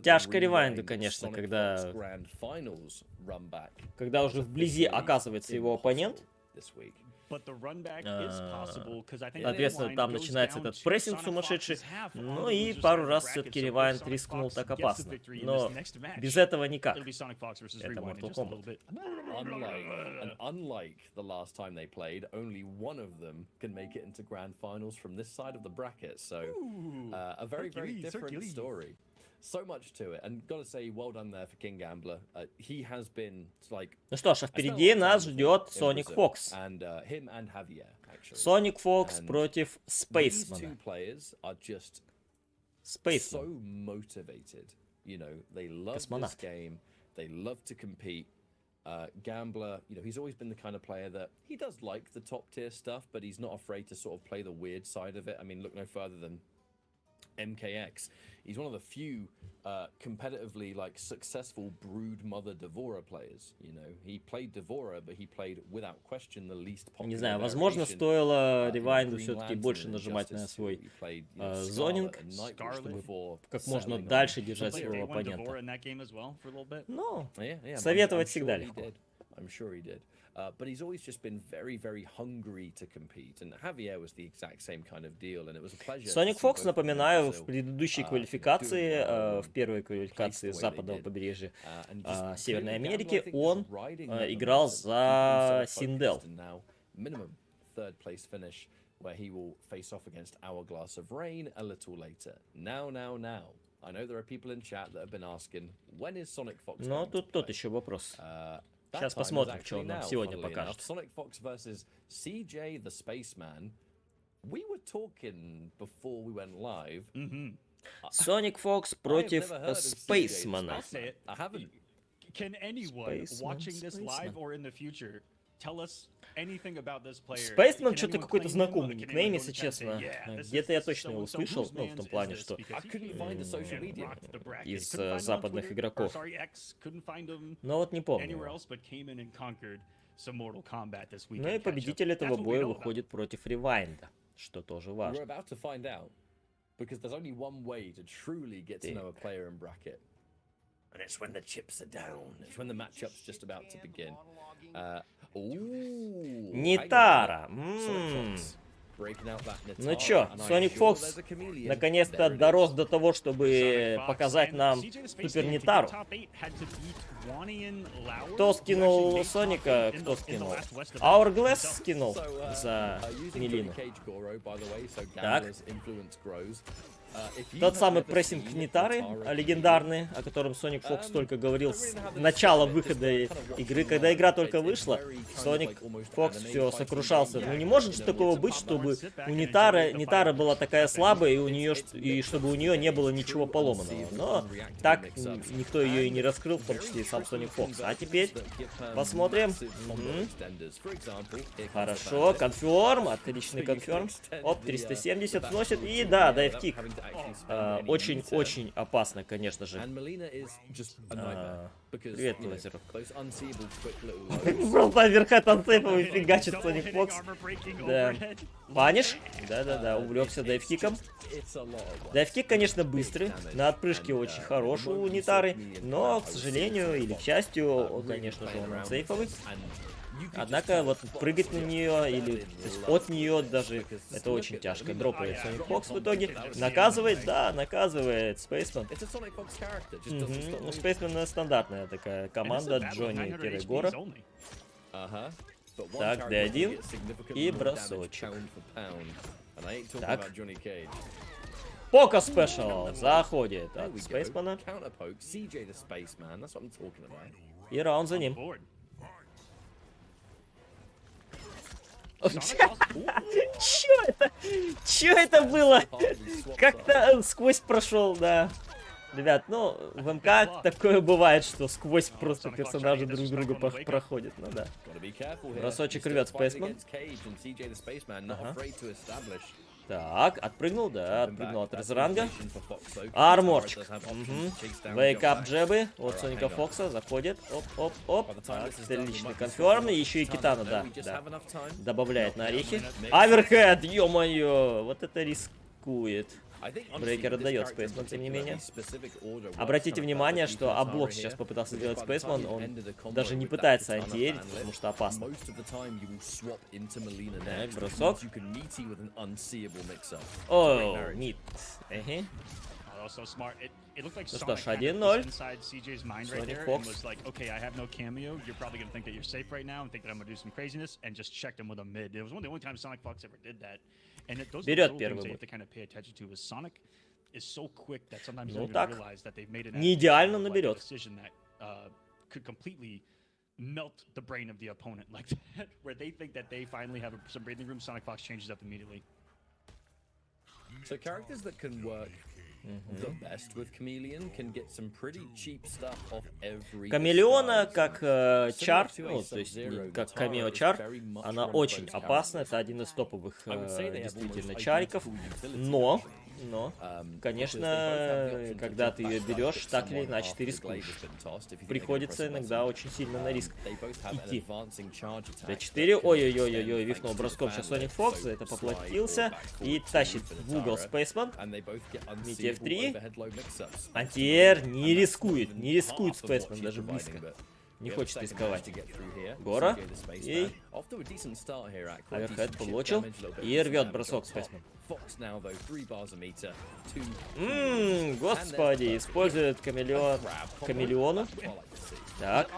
Тяжко ревайнду, конечно, когда уже вблизи оказывается его оппонент. Соответственно, там начинается этот прессинг сумасшедший. Ну и пару раз все-таки ревайнд рискнул так опасно. Но без этого никак. Это Mortal Kombat. Unlike the last time they played, only one of them can make it into grand finals from this side of the bracket. So, a very, very different story. So much to it, and gotta say, well done there for King Gambler. He has been like. Ну что ж, а впереди нас ждет Sonic Fox. Sonic Fox против Spaceman. So motivated, you know, they love this game, they love to compete. Gambler, you know, he's always been the kind of player that he does like the top tier stuff, but he's not afraid to sort of play the weird side of it. I mean, look no further than MKX. He's one of the few competitively like successful brood mother Devora players. You know, he played Devora, but he played without question the least popular. Не знаю, возможно, стоило ревайнду все-таки больше нажимать на свой зонинг, чтобы как можно дальше держать своего оппонента. Ну, советовать всегда легко. But he's always just been very, very hungry to compete, and Javier was the exact same kind of deal, and it was a pleasure. Sonic Fox, напоминаю, в предыдущей квалификации, в первой квалификации западного побережья Северной Америки, он играл за Синдел. Where he will face off against Hourglass of Rain a little later. Now. I know there are people in chat that have been asking, when is Sonic Fox? Но тут тот еще вопрос. Сейчас посмотрим, что он нам сегодня покажет. Sonic Fox versus CJ the Spaceman. We were talking before we went live. Sonic Fox против Спейсмана. Can anyone watching this live or in the future tell us anything about this player? Спейсман что-то какой-то знакомый никнейм, если честно. Где-то я точно его услышал, ну, в том плане, что из западных игроков. Но вот не помню. Ну и победитель этого боя выходит против Ревайнда, что тоже важно. And it's when the chips are down. It's when the matchup's just about to begin. Нитара. Ну чё, Sonic Fox наконец-то дорос до того, чтобы показать нам Супер Нитару. Кто скинул Соника? Кто скинул? Hourglass скинул за Милину. Так. Тот самый прессинг Нитары, легендарный, о котором Sonic Fox только говорил с начала выхода игры. Когда игра только вышла, Sonic Fox все сокрушался. Ну не может же такого быть, чтобы у Нитара была такая слабая, и чтобы у нее не было ничего поломанного. Но так никто ее и не раскрыл, в том числе и сам Sonic Fox. А теперь посмотрим. Хорошо, конферм, отличный конферм. Оп, 370 сносит, и да, дайв-кик. Очень-очень опасно, конечно же. Привет, лазеров. Просто оверхед ансейфовый фигачит Sonic Fox. Да. Паниш? Да-да-да, увлекся дайвкиком. Дайвкик, конечно, быстрый. На отпрыжке очень хороший у Нитары. Но, к сожалению, или к счастью, конечно же, он ансейфовый. Однако вот прыгать на нее или от нее даже это очень тяжко. Дропает Sonic Fox в итоге. Наказывает, да, наказывает Спейсман. Ну, Спейсман стандартная такая команда Джонни-Гора. Так, D1 и бросочек. Так. Пока спешл заходит от Спейсмана. И раунд за ним. Чё это? Чё это было? Как-то сквозь прошел, да. Ребят, ну, в МК такое бывает, что сквозь просто персонажи друг друга проходят, ну да. Бросочек рвет Спейсман. Ага. Так, отпрыгнул, да, отпрыгнул от резранга. Арморчик. Вейкап джебы от Соника Фокса, заходит. Оп-оп-оп. Отличный конферм. Еще и Китана, да. Добавляет на орехи. Аверхед, ё-моё, вот это рискует. Брейкер отдает Спейсман, тем не менее. Обратите внимание, что облок сейчас попытался сделать Спейсман, он даже не пытается антиэрить, потому что опасно. Так, бросок. О, мид. Ну что ж, 1-0. Sonic Fox. Берет первый бой. Ну так. Не идеально, но берет. Melt the brain of the opponent like that, where they think that they finally have some breathing room. Sonic Fox changes up immediately. So characters that can work the best with Chameleon can get some pretty cheap stuff off every. Камелеона как чар, ну то есть как камео чар, она очень опасна. Это один из топовых действительно чариков, но конечно, когда ты ее берешь, так или иначе ты рискуешь. Приходится иногда очень сильно на риск идти. D4, ой-ой-ой-ой, вифнул броском сейчас Sonic Fox, за это поплатился. И тащит в угол Спейсман. Мити F3. Антиэр не рискует Спейсман даже близко. Не хочет рисковать. Гора. И оверхед получил. И рвет бросок Спейсман. Господи, использует камелеону. Так.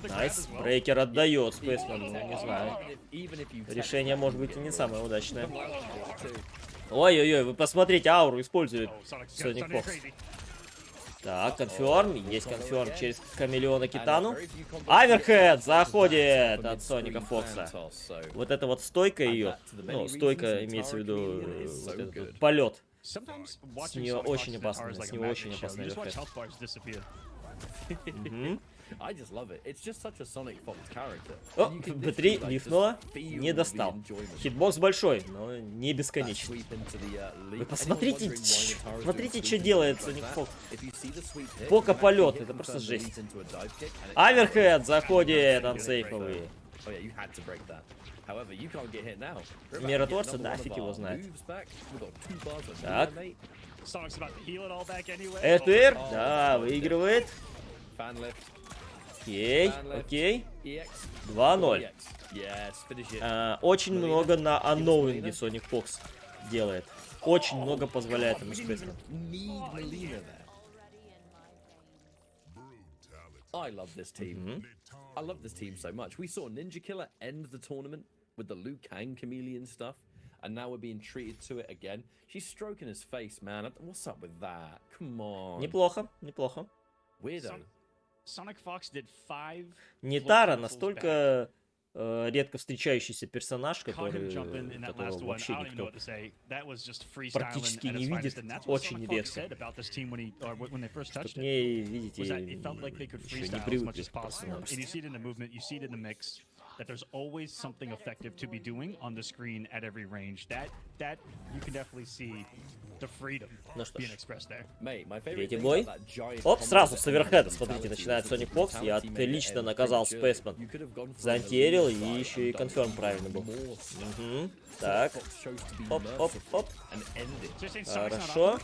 Найс. Брейкер отдает Спейсману, не знаю. Решение может быть и не самое удачное. Ой-ой-ой, вы посмотрите, ауру использует Sonic Fox. Так, конферм. Есть конферм через Камелеона Китану. Аверхед заходит от Соника Фокса. Вот это вот стойка ее. Ну, стойка имеется в виду вот этот вот полет. С нее очень опасно. С него очень опасный Аверхед. О, Б3 лифнула, не достал. Хитбокс большой, но не бесконечный. Вы посмотрите, смотрите, что делает Соник Фокс. Пока полет, это просто жесть. Аверхед заходит, ансейфовый. Миротворца, да, фиг его знает. Так. РТР, да, выигрывает. Окей, окей. 2-0. Очень много на анноуинге Соник Фокс делает. Очень много позволяет ему Спейсман. I love this team. I love this team so much. We saw Ninja Killer end the tournament with the Liu Kang chameleon stuff, and now we're being treated to it again. She's stroking his face, man. What's up with that? Come on. Неплохо, неплохо. Weirdo. Sonic Fox did 5. Нитара настолько редко встречающийся персонаж, которого вообще никто практически не видит, очень редко. Что к ней, видите, еще не привыкли просто-напросто. That there's always something effective to be doing on the screen at every range. That you can definitely see the freedom being expressed there. Третий бой. Оп, сразу с оверхеда, смотрите, начинает Соник Фокс. Я отлично наказал Спейсман. Заантиерил, и еще и конферм правильно был. Угу. Так. Оп. Хорошо.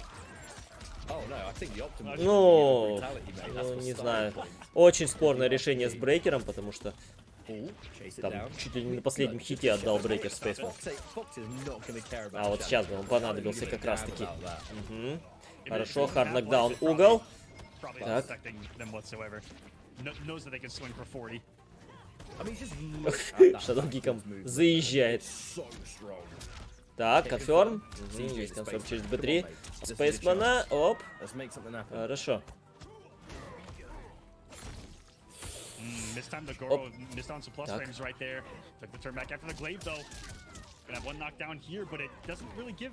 Ну, не знаю. Очень спорное решение с брейкером, потому что там чуть ли не на последнем хите отдал брейкер Спейсман. А вот сейчас бы он понадобился как раз таки. Угу. Хорошо, хард нокдаун, угол. Так. Шадоу-киком заезжает. Так, конферм. Есть конферм через Б3. Спейсмана. Оп. Хорошо. Missed time to Goro, missed on some plus frames right there. Took the turn back after the glaive though. Gonna have one knockdown here, but it doesn't really give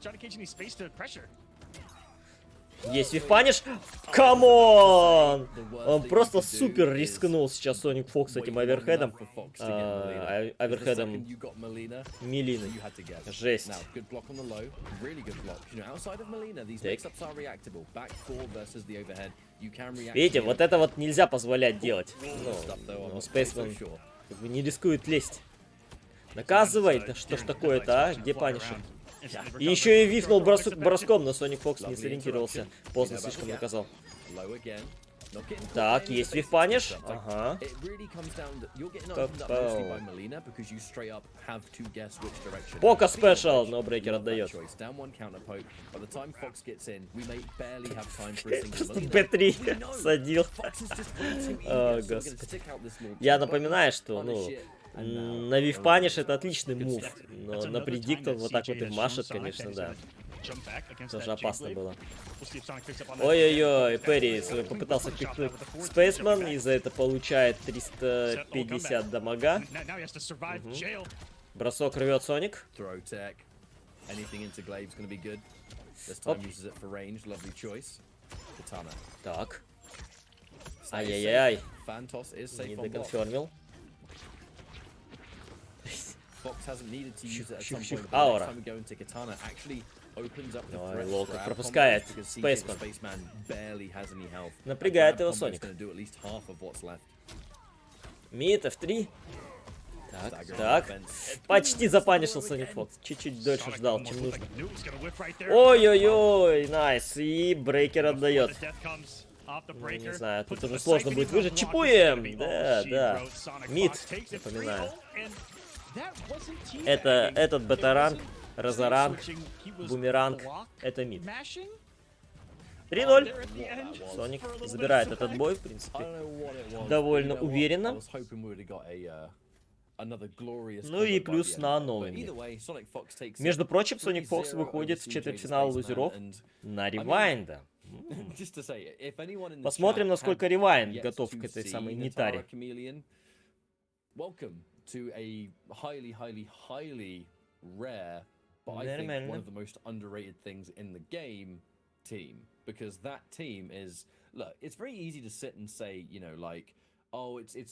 Johnny Cage any space to pressure. Есть вивпаниш. Камон! Он просто супер рискнул сейчас Соник Фокс с этим оверхедом. Оверхедом Мелины. Жесть. Видите, вот это вот нельзя позволять делать. Ну, Спейсман как бы не рискует лезть. Наказывай, да что ж такое-то, а? Где панишер? И еще и вихнул броском, но Соник Фокс не сориентировался. Поздно слишком наказал. Так, есть вифпаниш. Ага. Пока спешл, но брейкер отдает. Просто Б3 садил. О, господи. Я напоминаю, что, ну, на вифпаниш это отличный мув, но на предикт он вот так вот и машет, конечно, да. Тоже опасно было. Ой-ой-ой, Перри попытался пикнуть Спейсман, и за это получает 350 дамага. Угу. Бросок рвет Соник. Оп. Так. Ай-яй-яй. Не доконфермил. Щух-щух, аура. Ой, лол, как пропускает Спейсман. Напрягает его Соник. Мид, F3. Так. Почти запанишил Соник Фокс. Чуть-чуть дольше ждал, чем нужно. Ой-ой-ой, найс. И брейкер отдает. Ну, не знаю, тут уже сложно будет выжить. Чипуем! Да. Мид, напоминаю. Это этот бета-ранг, разоранг, бумеранг, это мид. 3-0. Соник забирает этот бой, в принципе, довольно уверенно. Ну и плюс на новенький. Между прочим, Соник Фокс выходит в четвертьфинал лузеров на ревайнда. Посмотрим, насколько Ревайн готов к этой самой Нитаре. Welcome to a highly rare, but I think one of the most underrated things in the game team, because that team is, look, it's very easy to sit and say, you know, like, oh, it's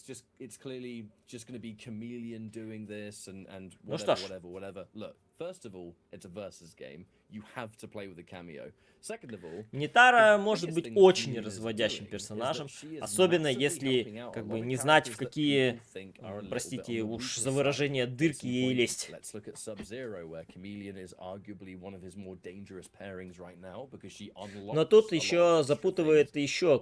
clearly just going to be Chameleon doing this and whatever. Look, first of all, it's a versus game. You have to play with a cameo. Second of all, Нитара может быть очень разводящим персонажем, особенно если как бы не знать, в какие, простите уж за выражение, дырки ей лезть. Но тут еще запутывает еще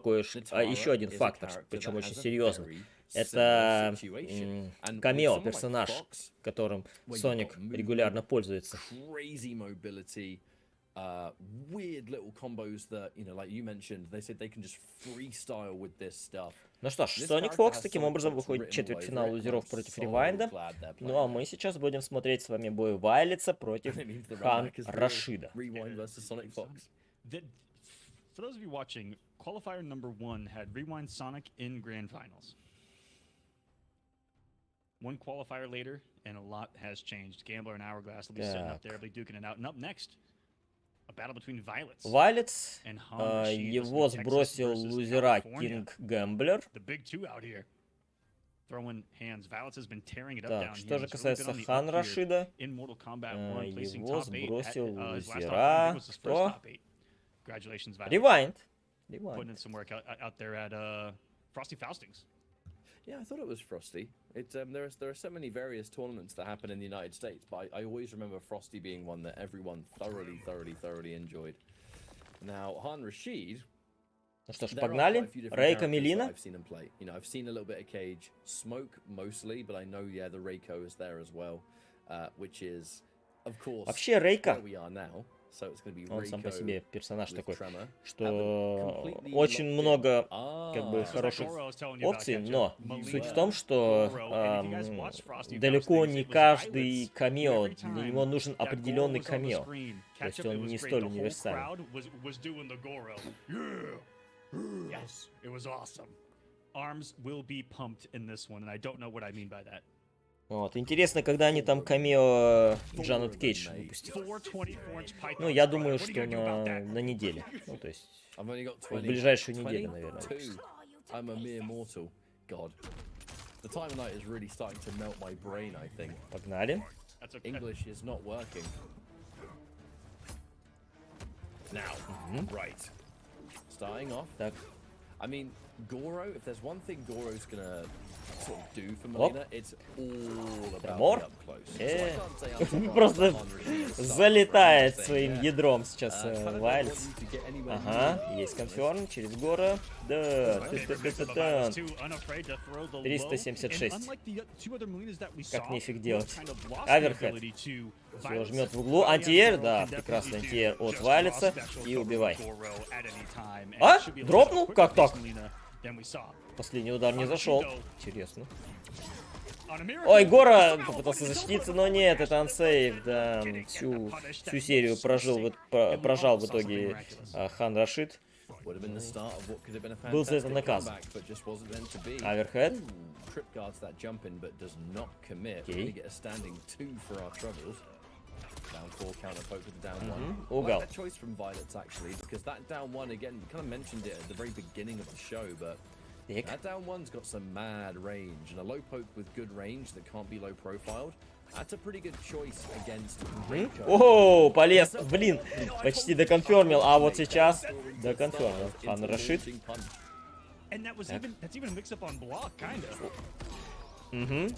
один фактор, причем очень серьезный. Это камео-персонаж, которым Соник регулярно пользуется. Weird little combos that, you know, like you mentioned, they said they can just freestyle with this stuff. Ну что ж, Sonic Fox таким образом выходит в четвертьфинал лузеров против Ревайнда. Ну а мы сейчас будем смотреть с вами бой Вайлетса против Рашида. For those of you watching, Qualifier #1 had Rewind Sonic in Grand Finals. One qualifier later, and a lot has changed. Gambler and Hourglass will be sitting up there, they'll be duking it out. And up next, a battle between Violets. Вайлетс, его сбросил лузера Кинг Гэмблер. The big two out here. Throwing hands. Violets has been tearing it up Так, down что here. же касается Хан Рашида, его сбросил лузера. Кто? Congratulations, Violets. Ревайнд. Putting in some work out there at Frosty Faustings. Yeah, I thought it was Frosty. There are so many various tournaments that happen in the United States, but I always remember Frosty being one that everyone thoroughly enjoyed. Now, Han Rashid. Ну что ж, погнали. Рейко Мелина. You know, I've seen a little bit of Cage, Smoke mostly, but I know, yeah, the Reiko is there as well, which is, of course, вообще Рейко, where we are now. он сам по себе персонаж такой, что очень много как бы хороших опций, но суть в том, что далеко не каждый камео, для него нужен определенный камео, то есть он не столь универсальный. Вот, интересно, когда они там камео Джанет Кейдж выпустят. Ну, я думаю, что на неделе. Ну, то есть в ближайшую неделю, наверное. Погнали. Так. Goro, if there's one thing Goro's gonna sort of do for Melina, it's all about up close. Просто залетает своим ядром сейчас Вайлетс. Ага, есть конферм через Гора. Да, 376. Как нефиг делать. Аверхед. Все, жмет в углу. Антиэр, да, прекрасный антиэр от Вайлетса. И убивай. А? Дропнул? Как так? Последний удар не зашел. Интересно. Ой, Гора попытался защититься, но нет, это ансейв, да. Всю серию прожал в итоге Хан Рашид. Был за это наказан. Аверхед. Окей. Угол. That down one's got some mad range, and a low poke with good range that can't be low profiled. That's a pretty good choice against Rico. О, полез, блин, почти доконфермил, а вот сейчас доконфермил. Хан Рашид.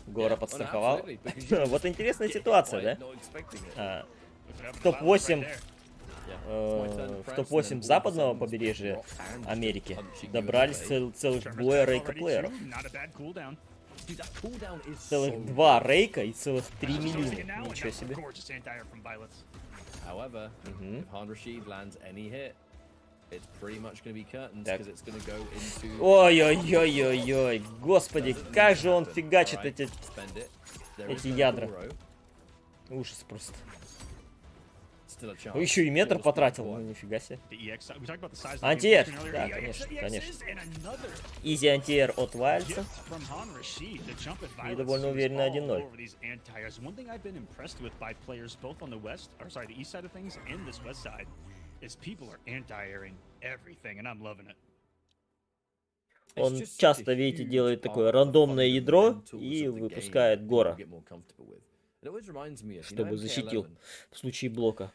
Гора подстраховал. Вот интересная ситуация, да? В топ-8 в топ-8 западного побережья Америки добрались целых двое рейка-плееров. Целых 2 рейка и целых 3 Мелины. Ничего себе. Ой-ой-ой-ой-ой. Господи, как же он фигачит эти ядра. Ужас просто. Еще и метр потратил, ну нифига себе. Антиэр, да, конечно, конечно. Изи антиэр от Вайльца. И довольно уверенно 1-0. Он часто, видите, делает такое рандомное ядро и выпускает Гора, чтобы защитил в случае блока.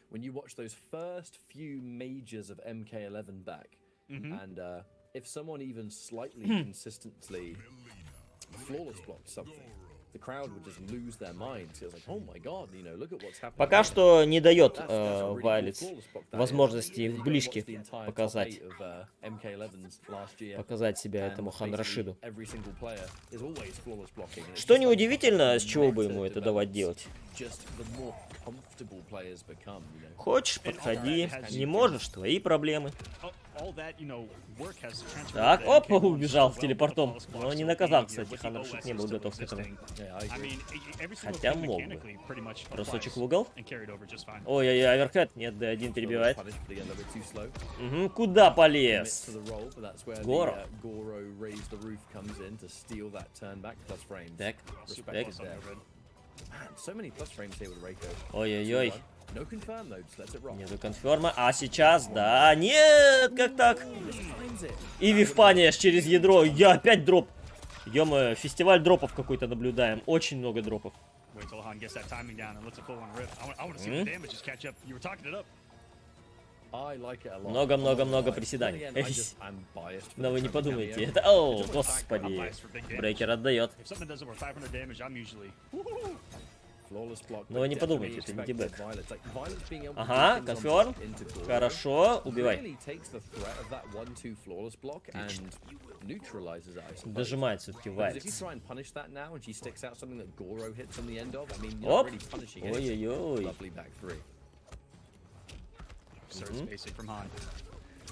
Пока что не дает Вайлец возможности в ближке показать себя этому Хан Рашиду. Что неудивительно, с чего бы ему это давать делать. Хочешь, подходи. Не можешь, твои проблемы. Так, опа, убежал в телепортом. Но не наказал, кстати, Хан Рашид не был готов к этому. Хотя мог бы. Бросочек в угол. Ой-ой-ой, оверхед. Нет, D1 перебивает. Угу, куда полез? Горо. Так, так. Ой-ой-ой. Нету конферма. А сейчас, да. Нет, как так? И вивпаниаш через ядро. Я опять дроп. Ё-моё, фестиваль дропов какой-то наблюдаем. Очень много дропов. Много-много-много приседаний. Но вы не подумайте. Это... О, господи. Брейкер отдает. Но вы не подумайте, это не дебэк. Ага, конферм. Хорошо, убивай. Дожимает все-таки Вайлец. Оп. Ой-ой-ой.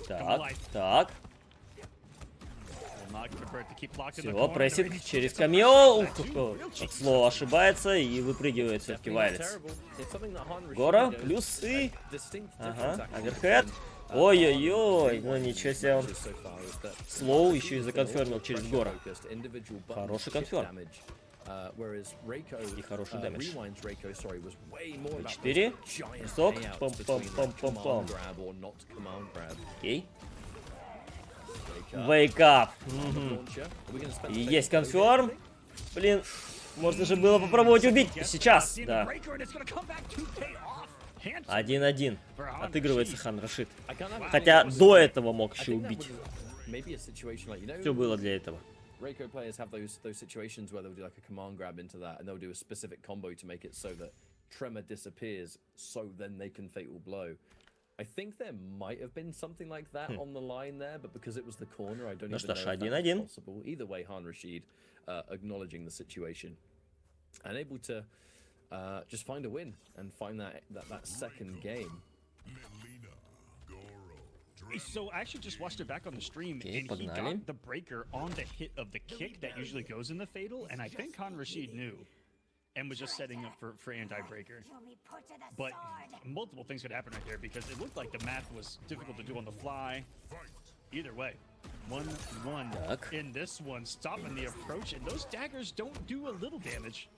Так, так. Все, прессинг через камео. Слово ошибается и выпрыгивает все-таки Вайлец. Гора, плюсы. Ага, оверхед. Ой-ой-ой, ну ничего себе он. Слоу еще и законфермил через Гора. Хороший конферм. И хороший дэмэдж. 4. Высок. Пам-пам-пам-пам-пам. Окей. Wake up. И есть конферм. Блин, можно же было попробовать убить. Сейчас, да. 1-1. Отыгрывается Хан Рашид. Хотя до этого мог еще убить. Все было для этого. Reiko players have those situations where they'll do like a command grab into that, and they'll do a specific combo to make it so that Tremor disappears, so then they can fatal blow. I think there might have been something like that on the line there, but because it was the corner, I don't even know if that was possible. Either way, Han Rashid acknowledging the situation and able to just find a win and find that second game. So I actually just watched it back on the stream, and he got the breaker on the hit of the kick that usually goes in the fatal, and I think Han Rashid knew and was just setting up for anti-breaker. But multiple things could happen right there because it looked like the math was difficult to do on the fly. Either way, 1-1 in this one, stopping the approach, and those daggers don't do a little damage.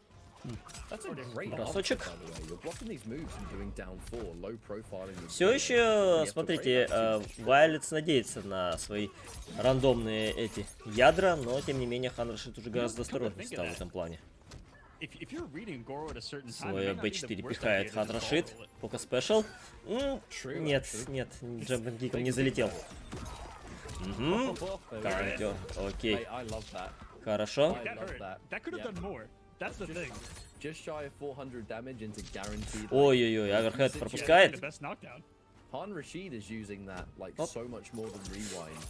Бросочек. Все еще, смотрите, Вайлец надеется на свои рандомные эти ядра, но тем не менее Хан Рашид уже гораздо осторожнее стал в этом плане. Свой B4 пихает Хан Рашид. Пока спешл. Нет, нет, джампинг киком не залетел. Каунтер, окей. Хорошо. Ой-ой-ой, оверхед пропускает.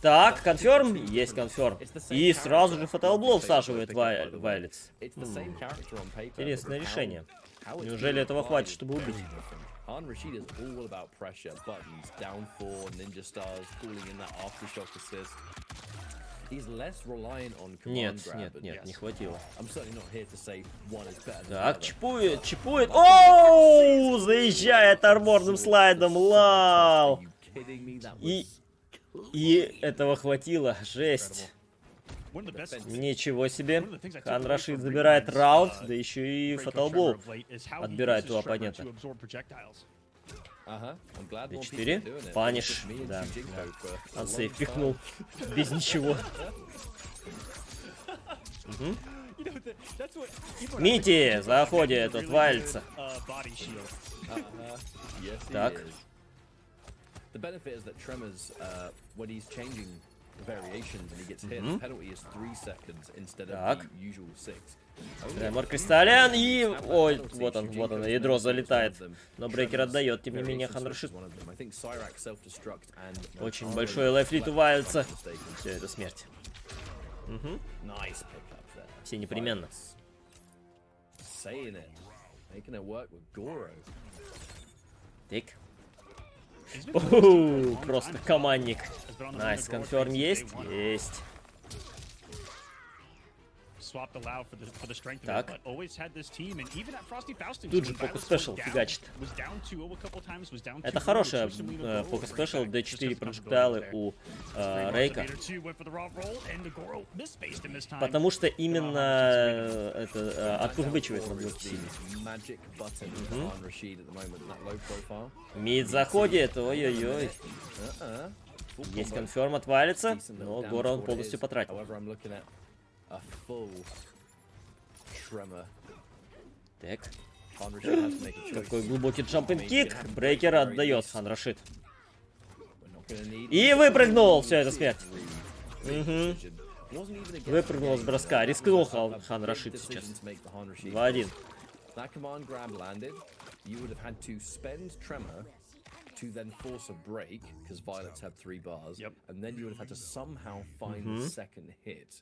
Так, конферм. Есть конферм. И сразу же фаталблоу всаживает Вайлец. Интересное решение. Неужели этого хватит, чтобы убить? Нет, не хватило. I'm certainly not here to say one is better than the Так, other. чипует. Оу, заезжает арморным слайдом, лау. Are you kidding me? That И was этого хватило, жесть. One of the best Ничего себе. Хан Рашид забирает раунд, да еще и фаталблоу отбирает у оппонента. I'm glad more people are 4. doing it. Паниш, Me and да. Jinko for a Он long сейф time. пихнул без ничего. Мити, заходит, отвалится. Yes, he Так. is. The benefit is that Tremors, when he's changing variations and he gets hit, the penalty is 3 seconds instead of Так. the usual 6. Тремор Кристаллиан и... Ой, вот он, ядро залетает. Но брейкер отдает, тем не менее, Хан Рашид. Очень большой лайфлит увалится. Все, это смерть. Все непременно. Так. Просто командник. Найс, конферм есть? Есть. Так. Тут же поку спешл фигачит. Это хорошая поку спешл, D4 проджектайлы у Рейка. Потому что именно это отпухбычивает на блоке сильно. Мид заходит, ой-ой-ой. Есть конферм, отвалится, но Гора он полностью потратил. Так. Какой глубокий джампинг кик. Брейкер отдает Хан Рашид. И выпрыгнул. Все, это смерть. Выпрыгнул с броска. Рискнул Хан Рашид сейчас. 2-1. To then force a break because Violet's had 3 bars, and then you would have had to somehow find the second hit.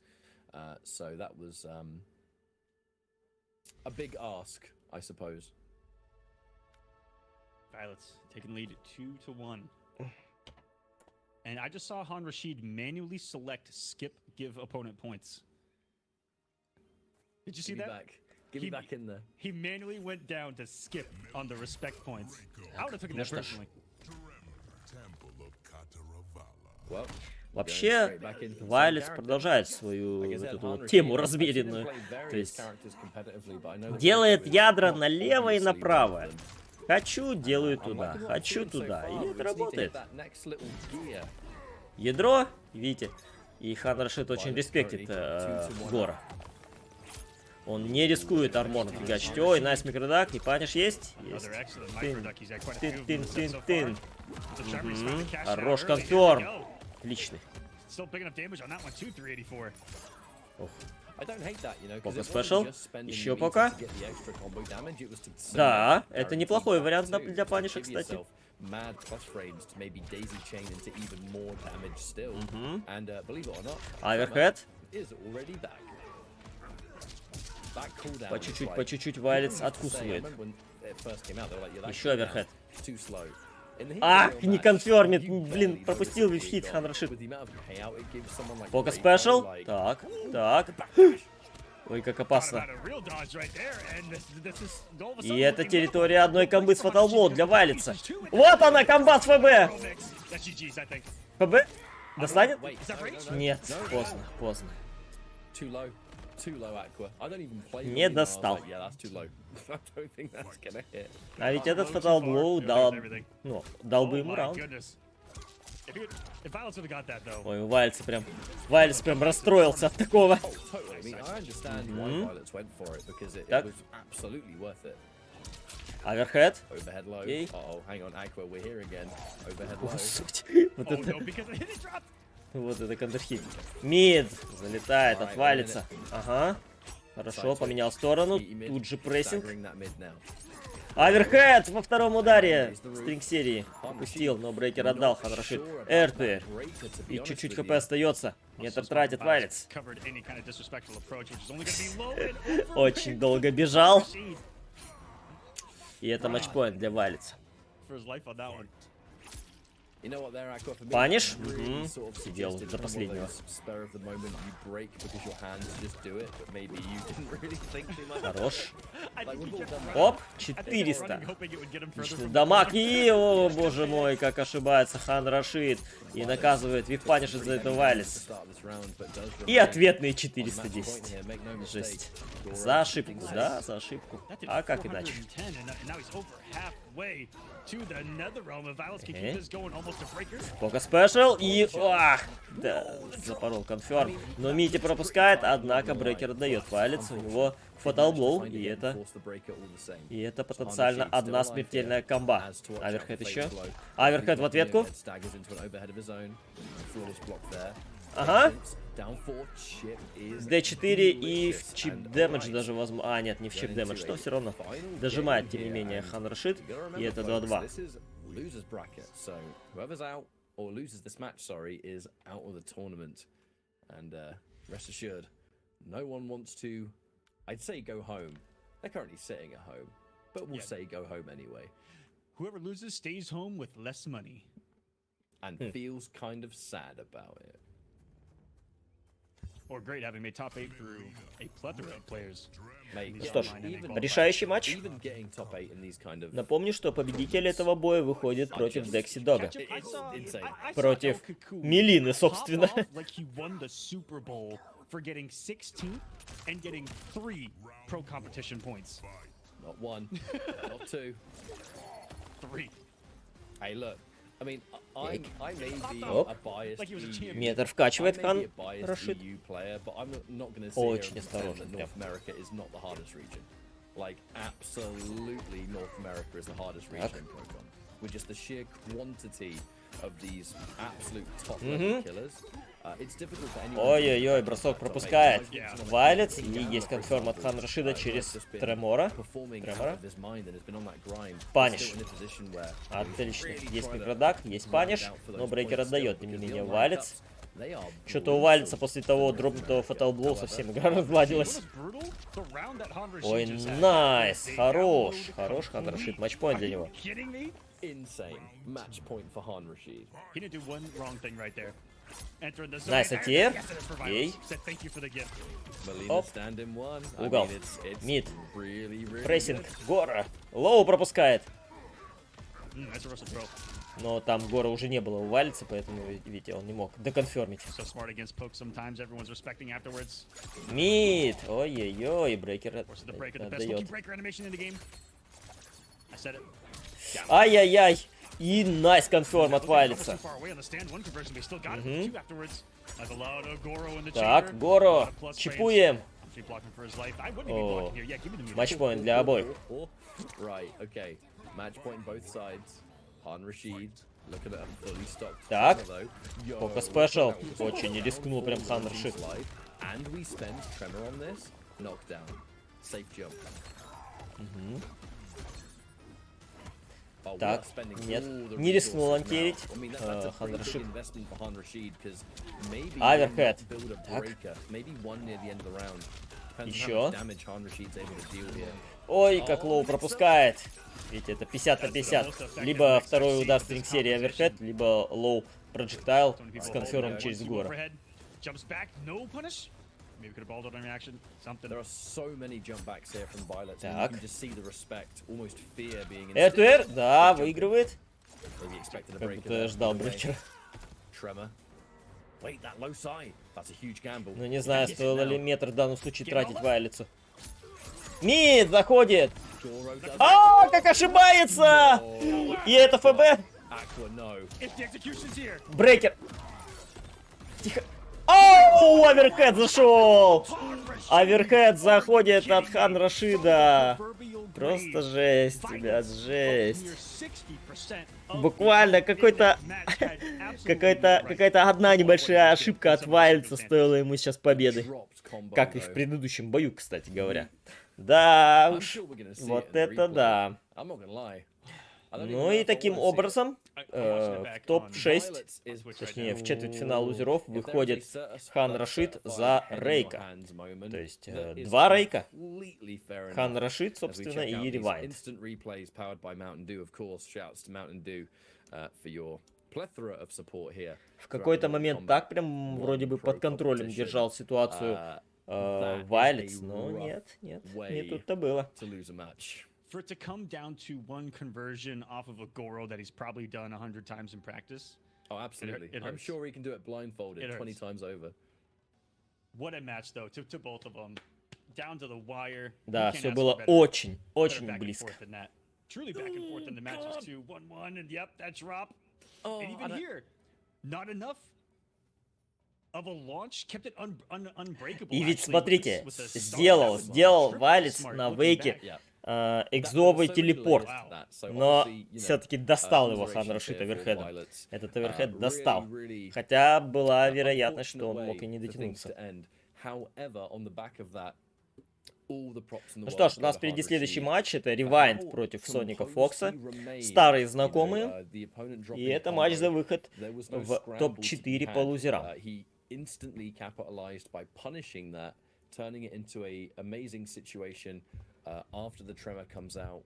So that was a big ask, I suppose. Violet's taking lead 2-1. And I just saw Han Rashid manually select skip, give opponent points. Did you see that? Give me back in there. He manually went down to skip on the respect points. I would have taken that personally. Well, вообще, Вайлетс продолжает свою вот эту вот тему размеренную. То есть делает ядра налево и направо. Хочу, делаю туда. Хочу туда. И это работает. Ядро, видите, и Хан Рашид очень респектит Гора. Он не рискует арморно фигачить. Ой, найс микродак, и паниш есть? Есть. Тын. Хорош конферм. Отличный. Ох. Пока спешл. Еще пока. Да, это неплохой вариант для паниша, кстати. Аверхед. По чуть-чуть Вайлетс откусывает. Еще оверхед. Не конфермит. Блин, пропустил хит Хан Рашид. Пока спешл. Так. Ой, как опасно. И это территория одной комбы с фаталблоу для Вайлетса. Вот она, комба с ФБ. ФБ? Достанет? Нет, поздно. Не достал. А ведь этот фаталблоу дал бы ему раунд. Ой, Вайлетс прям расстроился от такого. Так. Аверхед. Вот это кондерхит. Мид залетает, отвалится. Ага. Хорошо, поменял сторону. Тут же прессинг. Аверхед во втором ударе. Стринг серии. Упустил, но брейкер отдал. Хан Рашид. РТ. И чуть-чуть хп остается. Метр тратит Вайлетс. Очень долго бежал. И это матчпоинт для Вайлетса. Паниш. Сидел до последнего. Хорош. Оп, 400. Отличный дамаг. И, о боже мой, как ошибается хан Рашид. И наказывает, випанишит за это Вайлис. И ответные 410. Жесть. За ошибку, да, за ошибку. А как иначе? Пока спешл и... Ах, да, запорол конферм. Но Мити пропускает, однако брейкер отдает Вайлец. У него фаталблоу, и это потенциально одна смертельная комба. Аверхед еще. Аверхед в ответку. Ага. D4 и в чип дэмэдж даже возможно. А, нет, не в чип дэмэдж, но все равно дожимает, тем не менее, хан Рашид. И это 2-2. I'd say go home. They're currently sitting at home, but we'll say go home anyway. Whoever loses stays home with less money. And feels kind of sad about it. Or great, having made top 8 through a plethora of players. Что ж, решающий матч. Напомню, что победитель этого боя выходит против Декси Дога. Против Мелины, собственно. For getting 16th and getting 3 pro competition points. Not 1, not 2, 3. Hey, look. I mean, I may be a biased Метр вкачивает хан Рашид. Очень осторожно. North America is not the hardest region. Like, absolutely North America is the hardest region in Procon. With just the sheer quantity of these absolute top-level killers. Ой-ой-ой, бросок пропускает Вайлец. И есть конферм от хан Рашида через Тремора. Паниш. Отлично. Есть микродак, есть паниш. Но брейкер отдает, тем не менее, Вайлец. Что-то у Вайлица после того дропнутого фаталблоу совсем игра разгладилась. Ой, найс. Хорош. Хорош хан Рашид. Матчпоинт для него. Insane match point for Han Rashid. He didn't do one wrong thing right there. Найс, АТР. Ей. Оп. Угол. Мид. Прессинг. Гора. Лоу пропускает. Но там Гора уже не было у Вайлица, поэтому, видите, он не мог доконфермить. Мид. Ой-ой-ой, брейкер отдает. Ай-яй-яй. И найс конферм от Вайлица. Так, Горо. Чипуем. О, матчпоинт для обоих. Так, пока спешл. Очень не рискнул прям хан Рашид. Так, нет, не рискнул анкерить хан Рашид. Аверхед. Так. Еще. Ой, как Лоу пропускает. Видите, это 50 на 50. Либо второй удар стринг серии Аверхед, либо Лоу проджектайл с конфермом через Гора. Maybe could have balled out on reaction. Something. There are so many jump backs here from Violet. Так. You can just see the respect, almost fear being in. РТР, да, выигрывает. Как будто ждал брейкера. Tremor. Wait, that low side. That's a huge gamble. Ну не знаю, стоило ли метр в данном случае тратить Вайлицу. Мид заходит. А, как ошибается! И это ФБ. Брейкер. Тихо. Оу, Аверхед зашел! Аверхед заходит от хан Рашида. Просто жесть, ребят, жесть. Буквально какая-то одна небольшая ошибка от Вайльца стоила ему сейчас победы. Как и в предыдущем бою, кстати говоря. Да уж, вот это да. Ну и таким образом в топ-6, точнее в четвертьфинал лузеров выходит хан Рашид за Рейка. То есть 2 Рейка. Хан Рашид, собственно, и Ревайнд. В какой-то момент так прям вроде бы под контролем держал ситуацию Вайлетс, но нет, не тут-то было. For it to come down to one conversion off of a Goro that he's probably done 100 times in practice. Oh, absolutely. I'm sure he can do it blindfolded 20 times over. What a match, though, to both of them. Down to the wire. Да, все было очень близко. Truly back and forth in the matches too. 1-1, and yep, that drop. And even here, not enough of a launch, kept it unbreakable. И ведь смотрите, сделал Вайлетс на вейке экзовый телепорт, но все-таки достал его хан Рашид оверхедом. Этот оверхед достал, хотя была вероятность, что он мог и не дотянуться. Ну что ж, у нас впереди следующий матч, это Rewind против Соника Фокса, старые знакомые, и это матч за выход в топ-4 по лузерам. Turning it into a amazing situation after the tremor comes out,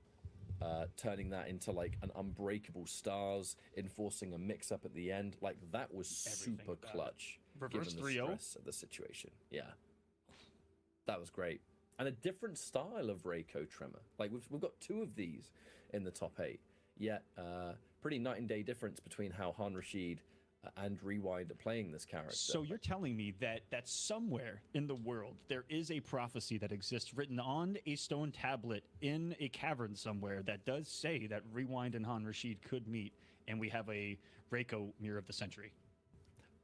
turning that into like an unbreakable stars, enforcing a mix-up at the end. Like that was super clutch. Reverse given the stress of the situation. Yeah, that was great. And a different style of Reiko tremor. Like we've got two of these in the top 8. Yet pretty night and day difference between how Han Rashid and Rewind are playing this character. So you're telling me that somewhere in the world there is a prophecy that exists written on a stone tablet in a cavern somewhere that does say that Rewind and Han Rashid could meet, and we have a Reiko Mirror of the Century?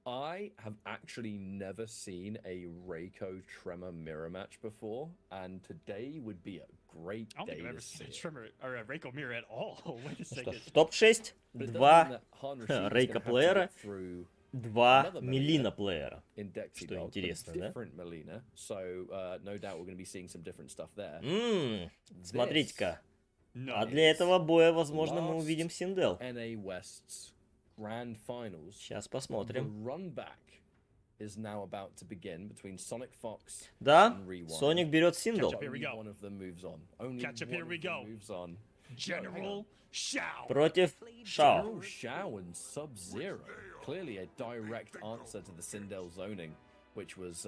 I have actually never seen a Reiko Tremor mirror match before, and today would be a great day to see. I don't think I've ever seen a Tremor or a Reiko mirror at all. Wait a second. В топ-6 два Рейка плеера, два Мелина плеера. Что интересно, да? Смотрите-ка. А для этого боя, возможно, мы увидим Синдел. Сейчас посмотрим. Да, Соник берет Синдел. Против Шао. Clearly a direct answer to the Sindel zoning, which was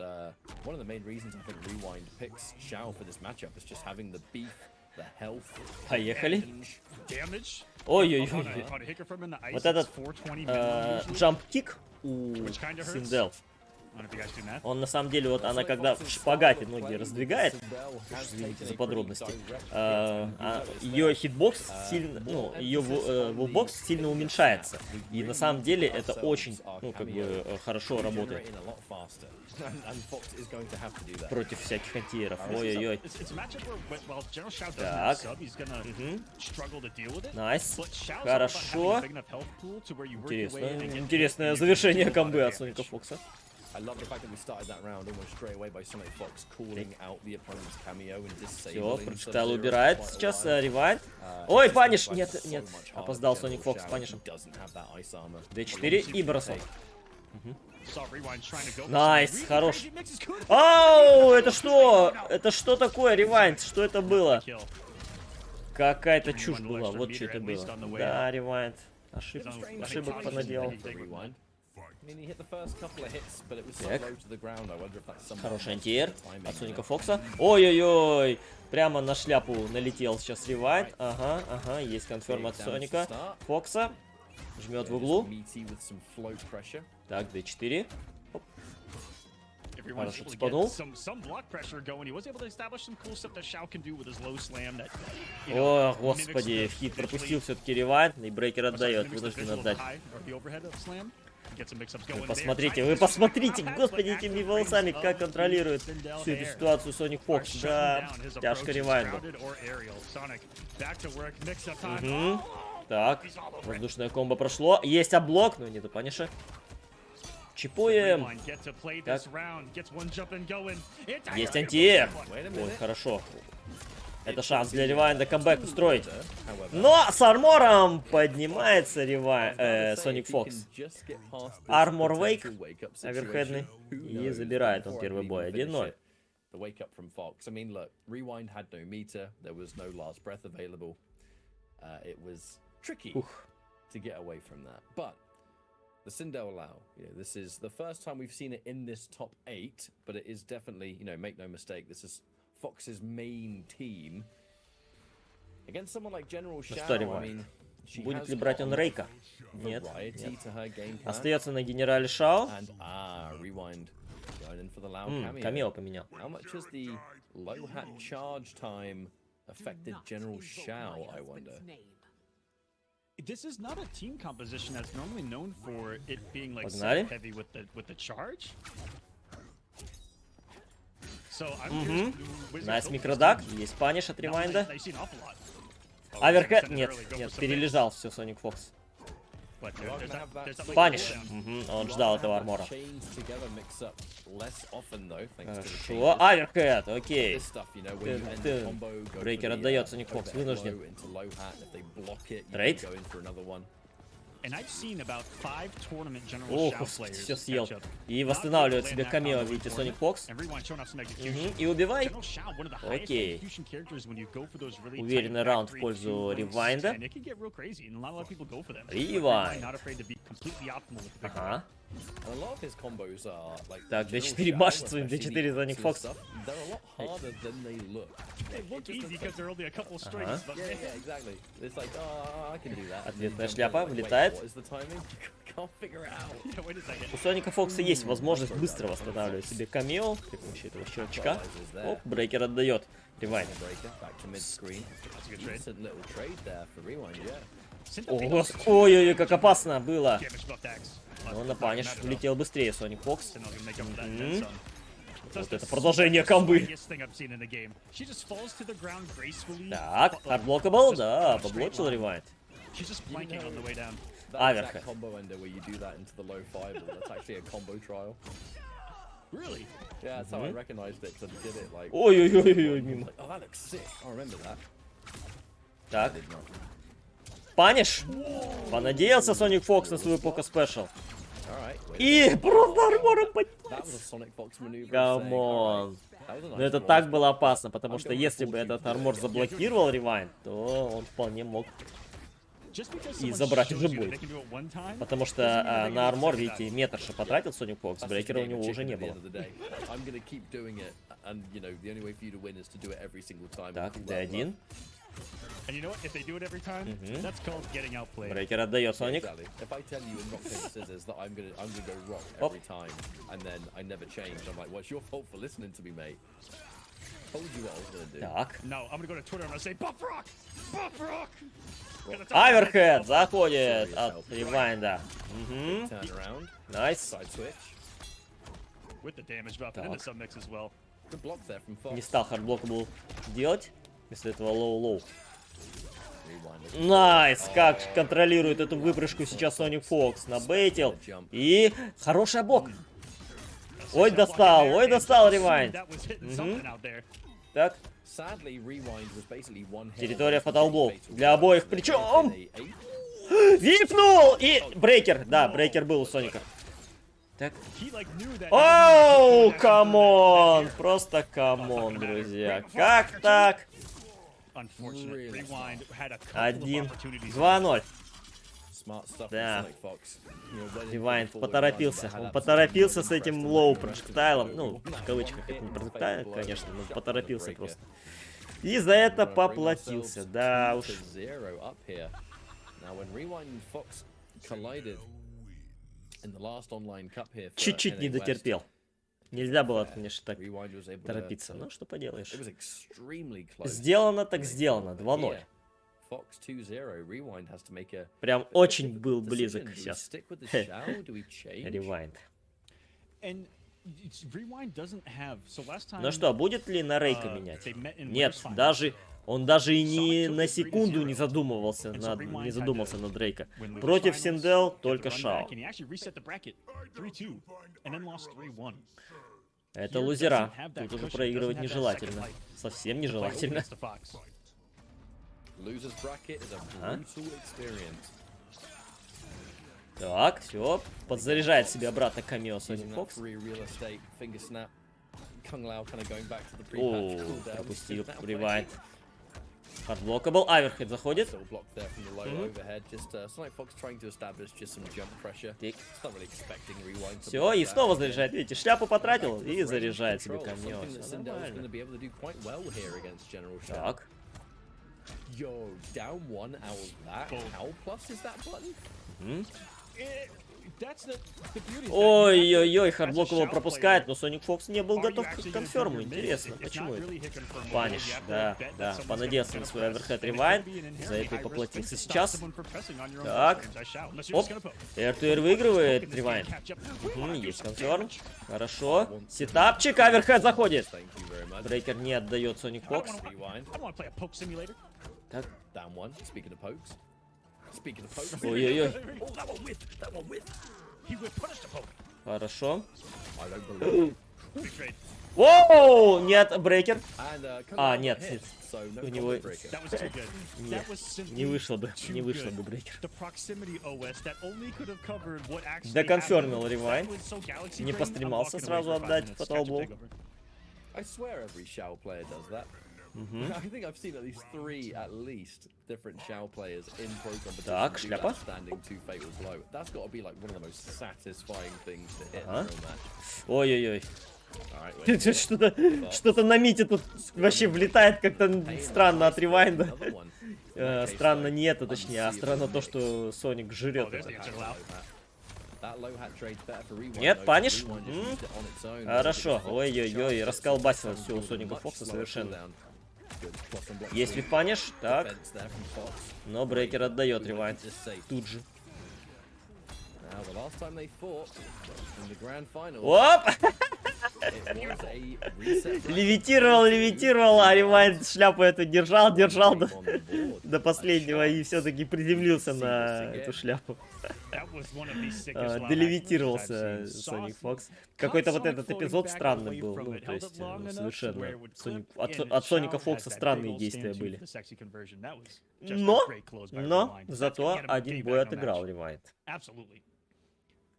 one of the main reasons I think Rewind picks Shao for this matchup, is just having the beef, the health. Поехали. Ой-ой-ой. Вот этот джамп-кик у Синдел. Он на самом деле, вот она когда в шпагате ноги раздвигает, извините за подробности, ее хитбокс сильно, ну, ее вулбокс сильно уменьшается. И на самом деле это очень, ну, как бы, хорошо работает против всяких антиеров. Ой-ой-ой. Так. Найс. Хорошо. Интересное завершение комбы от Соника Фокса. Все, проджектайл убирает сейчас Ревайнд. Ой, паниш! Нет, нет, опоздал Соник Фокс с панишем. D4 и бросок. Найс, хорош. Ау, это что? Это что такое, Ревайнд? Что это было? Какая-то чушь была, вот что это было. Да, Ревайнд. Ошибок понаделал. Так. Хороший антиэр от Соника Фокса. Ой-ой-ой. Прямо на шляпу налетел сейчас Ревайнд. Ага, есть конферм от Соника Фокса. Жмет в углу. Так, D4. Хорошо цепанул. О, господи, хит пропустил все-таки Ревайнд. И брейкер отдает, вынужден отдать. Вы посмотрите, господи, этими волосами, как контролирует всю эту ситуацию Соник Фокс. Да, тяжко Ревайнду. Так, воздушная комбо прошло. Есть облок, но не до паниша. Чипуем. Так. Есть антиэр. Ой, хорошо. Это шанс для Ревайнда камбэк устроить. Но с армором поднимается Соник Фокс. Армор вейк. Оверхедный. И забирает он первый бой. 1-0. The Sindel Lao. Yeah, this is the first time we've seen it in this top 8, but it is definitely, you know, make no mistake, this is Fox's main team. Against someone like General Shao, I mean, будет ли брать он Рейка? Нет. Остается на генерале Шао. Rewind. Камео поменял. How much has the low hat charge time affected General Shao, I wonder? This is not a team composition that's normally known for it being like so heavy with the charge. So Найс микродак, есть паниш от ревайнда. Аверхэт, нет, перележал все Sonic Fox. Паниш. Он ждал этого армора. Хорошо. Аверхэт, окей. Брейкер отдает, Sonic Fox вынужден. Трейд. Ох, все съел. И восстанавливает себе камео, видите, Sonic Fox. И убивай. Окей. Уверенный раунд в пользу ревайнда. Ревайнд. Ага. Так, D4 машет своим D4 Sonic Fox. Ответная шляпа влетает. У Соника Фокса есть возможность быстро восстанавливать себе камео при помощи этого щелчка. Оп, брейкер отдает. Ревайнд. Ой-ой-ой, как опасно было. Но на паниш влетел быстрее Sonic Fox. Вот это продолжение комбы. Так, hardblockable, да, поблочил ревайнд. Аверхэт. Ой-ой-ой, мимо. Так. Паниш. Понадеялся Sonic Fox на свою Пока Спешл. И просто армором поднялся. Камон. Но это так было опасно, потому что если бы этот армор заблокировал ревайнд, то он вполне мог и забрать уже бой. Потому что на армор, видите, метрша потратил Sonic Fox, брейкера у него уже не было. Так, D1. Брейкер отдает Соник. Оп. Так. Аверхэт заходит от ревайнда. Найс. Не стал хардблокабл делать. Вместо этого лоу-лоу. Найс! Как контролирует эту выпрыжку сейчас Sonic Fox. Набейтил. И хороший блок. Ой, достал ревайнд. Так. Территория фаталблоу. Для обоих. Причем... Випнул! И брейкер. Да, брейкер был у Соника. Так. Оу, камон! Просто камон, друзья. Как так? 1-2-0. Да. Ревайнд поторопился. Он поторопился с этим лоу проджектайлом. Ну, в кавычках, это не проджектайл, конечно, но поторопился просто. И за это поплатился. Да уж. Чуть-чуть не дотерпел. Нельзя было, конечно, так торопиться. Ну, что поделаешь. Сделано так сделано. 2-0. Прям очень был близок сейчас. Ревайнд. Ну что, будет ли на Рейка менять? Нет, он даже и ни на секунду не задумывался над Рейка. Против Синдел только Шао. Это лузера. Тут уже проигрывать нежелательно. Совсем нежелательно. Так, все. Подзаряжает себе обратно камео Sonic Fox. О, пропустил ревайнд. Hardblockable. Аверхед заходит. Все, и снова заряжает. Видите, шляпу потратил и заряжает себе камнем. Так. Ой-ой-ой, Hardblock его пропускает, но Sonic Fox не был готов к конферму. Интересно, почему это? Паниш, да, понадеялся на свой оверхед ревайн, за это и поплатился сейчас. Так, оп, R2R выигрывает ревайн. Есть конферм, хорошо. Сетапчик, оверхед заходит. Брейкер не отдает Sonic Fox. Так. Ой-ой-ой. Хорошо. Воу! Нет, брейкер. А, нет. У него... Нет, не вышло бы брейкер. Доконфермил ревайн. Не постремался сразу отдать фаталблоу. Так, шляпа. Ой-ой-ой. Что-то на мите тут вообще влетает как-то странно от ревайнда. Странно не это, точнее, а странно то, что Соник жрет. Нет, паниш. Хорошо. Ой-ой-ой, расколбасил все у Соника Фокса совершенно. Есть ли паниш? Так. Но брейкер отдает ревайнд. Тут же. Оп! Левитировал, а ревайнд шляпу эту держал до последнего и все-таки приземлился на эту шляпу. Делевитировался Sonic Fox. Какой-то вот этот эпизод странный был. Ну, то есть, совершенно. От Соника Фокса странные действия были. Но зато один бой отыграл ревайнд.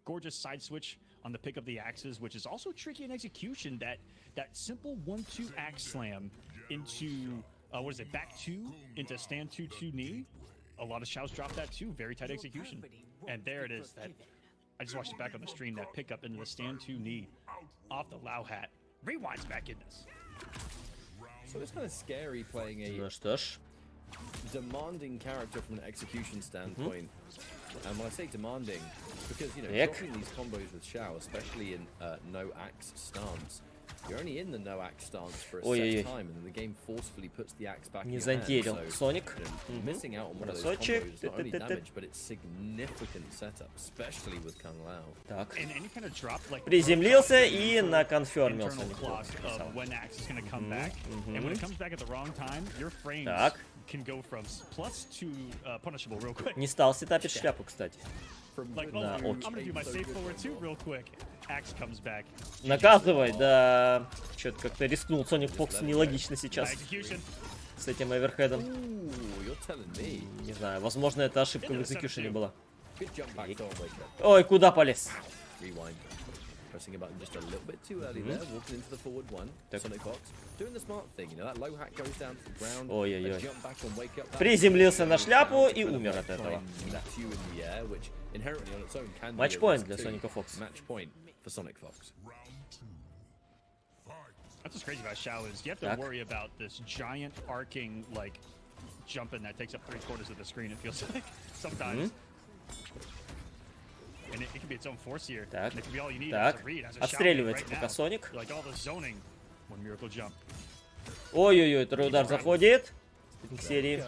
Gorgeous side switch on the pick of the axes, which is also tricky in execution. That simple 1-2 axe slam into what is it, back 2 into stand 2-2 knee. A lot of shouts drop that too. Very tight execution. And there it is. That I just watched it back on the stream. That pickup into the stand 2 knee off the Lao hat. Rewinds back in this. So it's kind of scary playing a demanding character from an execution standpoint. And when I say demanding, because, you know, dropping these combos with Shao, especially in no axe stance, you're only in the no axe stance for a set time, and then the game forcefully puts the axe back in your hand. So, missing out on one of those combos, not only damage, but it's significant setup, especially with Kung Lao. Так. Приземлился и наконфермился. Так. Не стал сетапить шляпу, кстати. Да, наказывай, да. Что-то как-то рискнул Sonic Fox нелогично сейчас. С этим оверхедом. Не знаю, возможно, это ошибка в экзекьюшене была. Ой, куда полез? Ой-ой-ой. Приземлился на шляпу и умер от этого. Да. Матчпоинт для Соника Фокса. That's what's crazy about Shao is you have to worry about this giant arcing like jumping that takes up 3/4 of the screen. It feels like sometimes. And it can be its own force here. Так, and it can be all you need так. as a read, as a Отстреливается пока Соник. like all the zoning when Miracle jump. Ой-ой-ой, второй удар заходит. В серии.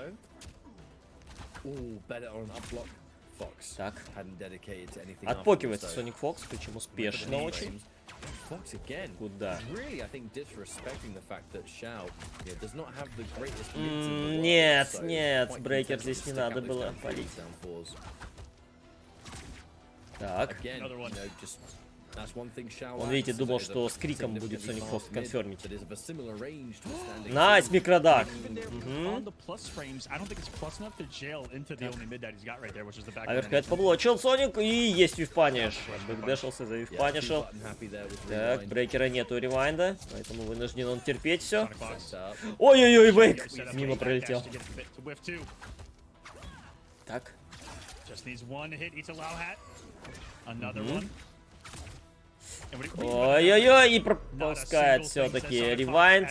Так. Отпокивается Sonic Fox, причем успешно очень. Куда? Нет, нет, брейкер здесь не надо было палить. Так. Он, видите, думал, что с криком будет Соник Фокс конфермить. Найс, микродак. Аверхед поблочил Соник, и есть вивпаниш. Бэкдэшился, за вивпанишил. Так, брейкера нету ревайнда, поэтому вынужден он терпеть все. Ой-ой-ой, вейк! Мимо пролетел. Так. Ой-ой-ой, и пропускает все-таки ревайнд.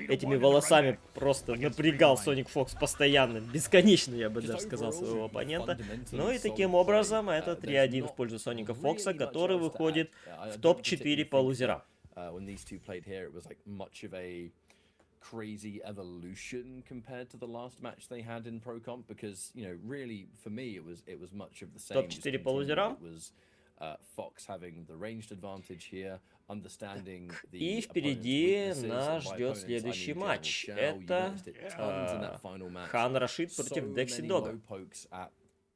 Этими волосами просто напрягал Соник Фокс постоянно, бесконечно, я бы даже сказал, своего оппонента. Ну и таким образом это 3-1 в пользу Соника Фокса, который выходит в топ-4 по лузерам. Crazy evolution compared to the last match they had in Pro Comp, because, you know, really for me it was much of the same. Топ-4 по лузерам. Fox having the ranged advantage here, understanding the. И впереди нас ждет следующий матч. Это Хан Рашид против Декси Дога.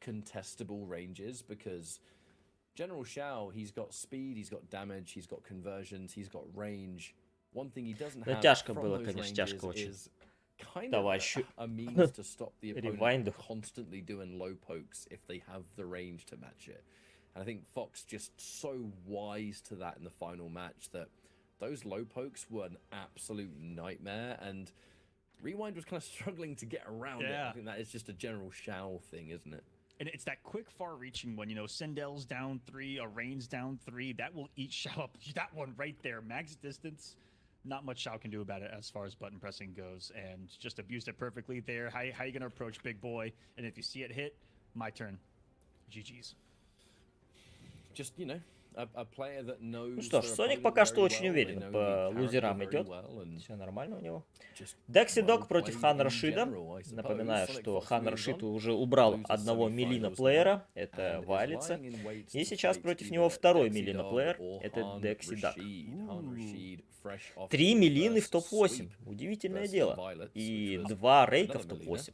Contestable ranges, because General Shao, he's got speed, he's got damage, he's got conversions, he's got range. One thing he doesn't have тяжко было, конечно, тяжко очень. Товарищу. Ревайнду. Constantly doing low pokes if they have the range to match it. And I think Fox just so wise to that in the final match that those low pokes were an absolute nightmare, and Rewind was kind of struggling to get around it. I think that is just a General Shao thing, isn't it? And it's that quick far-reaching one, you know, Sindel's down 3, Arraigns down 3, that will eat Shao up. That one right there, max distance. Not much Shao can do about it as far as button pressing goes, and just abused it perfectly there. How you gonna approach Big Boy? And if you see it hit, my turn. GG's. Just, you know, a player that knows. Ну что ж, Соник пока что очень уверенно по лузерам идет. Все нормально у него. Декси Дог против Хан Рашида. Напоминаю, что Хан Рашид уже убрал одного милина плеера, это Вайлица. И сейчас против него второй милина плеер, это Декси Дог. 3 милины в топ-8. Удивительное дело. И 2 рейка в топ-8.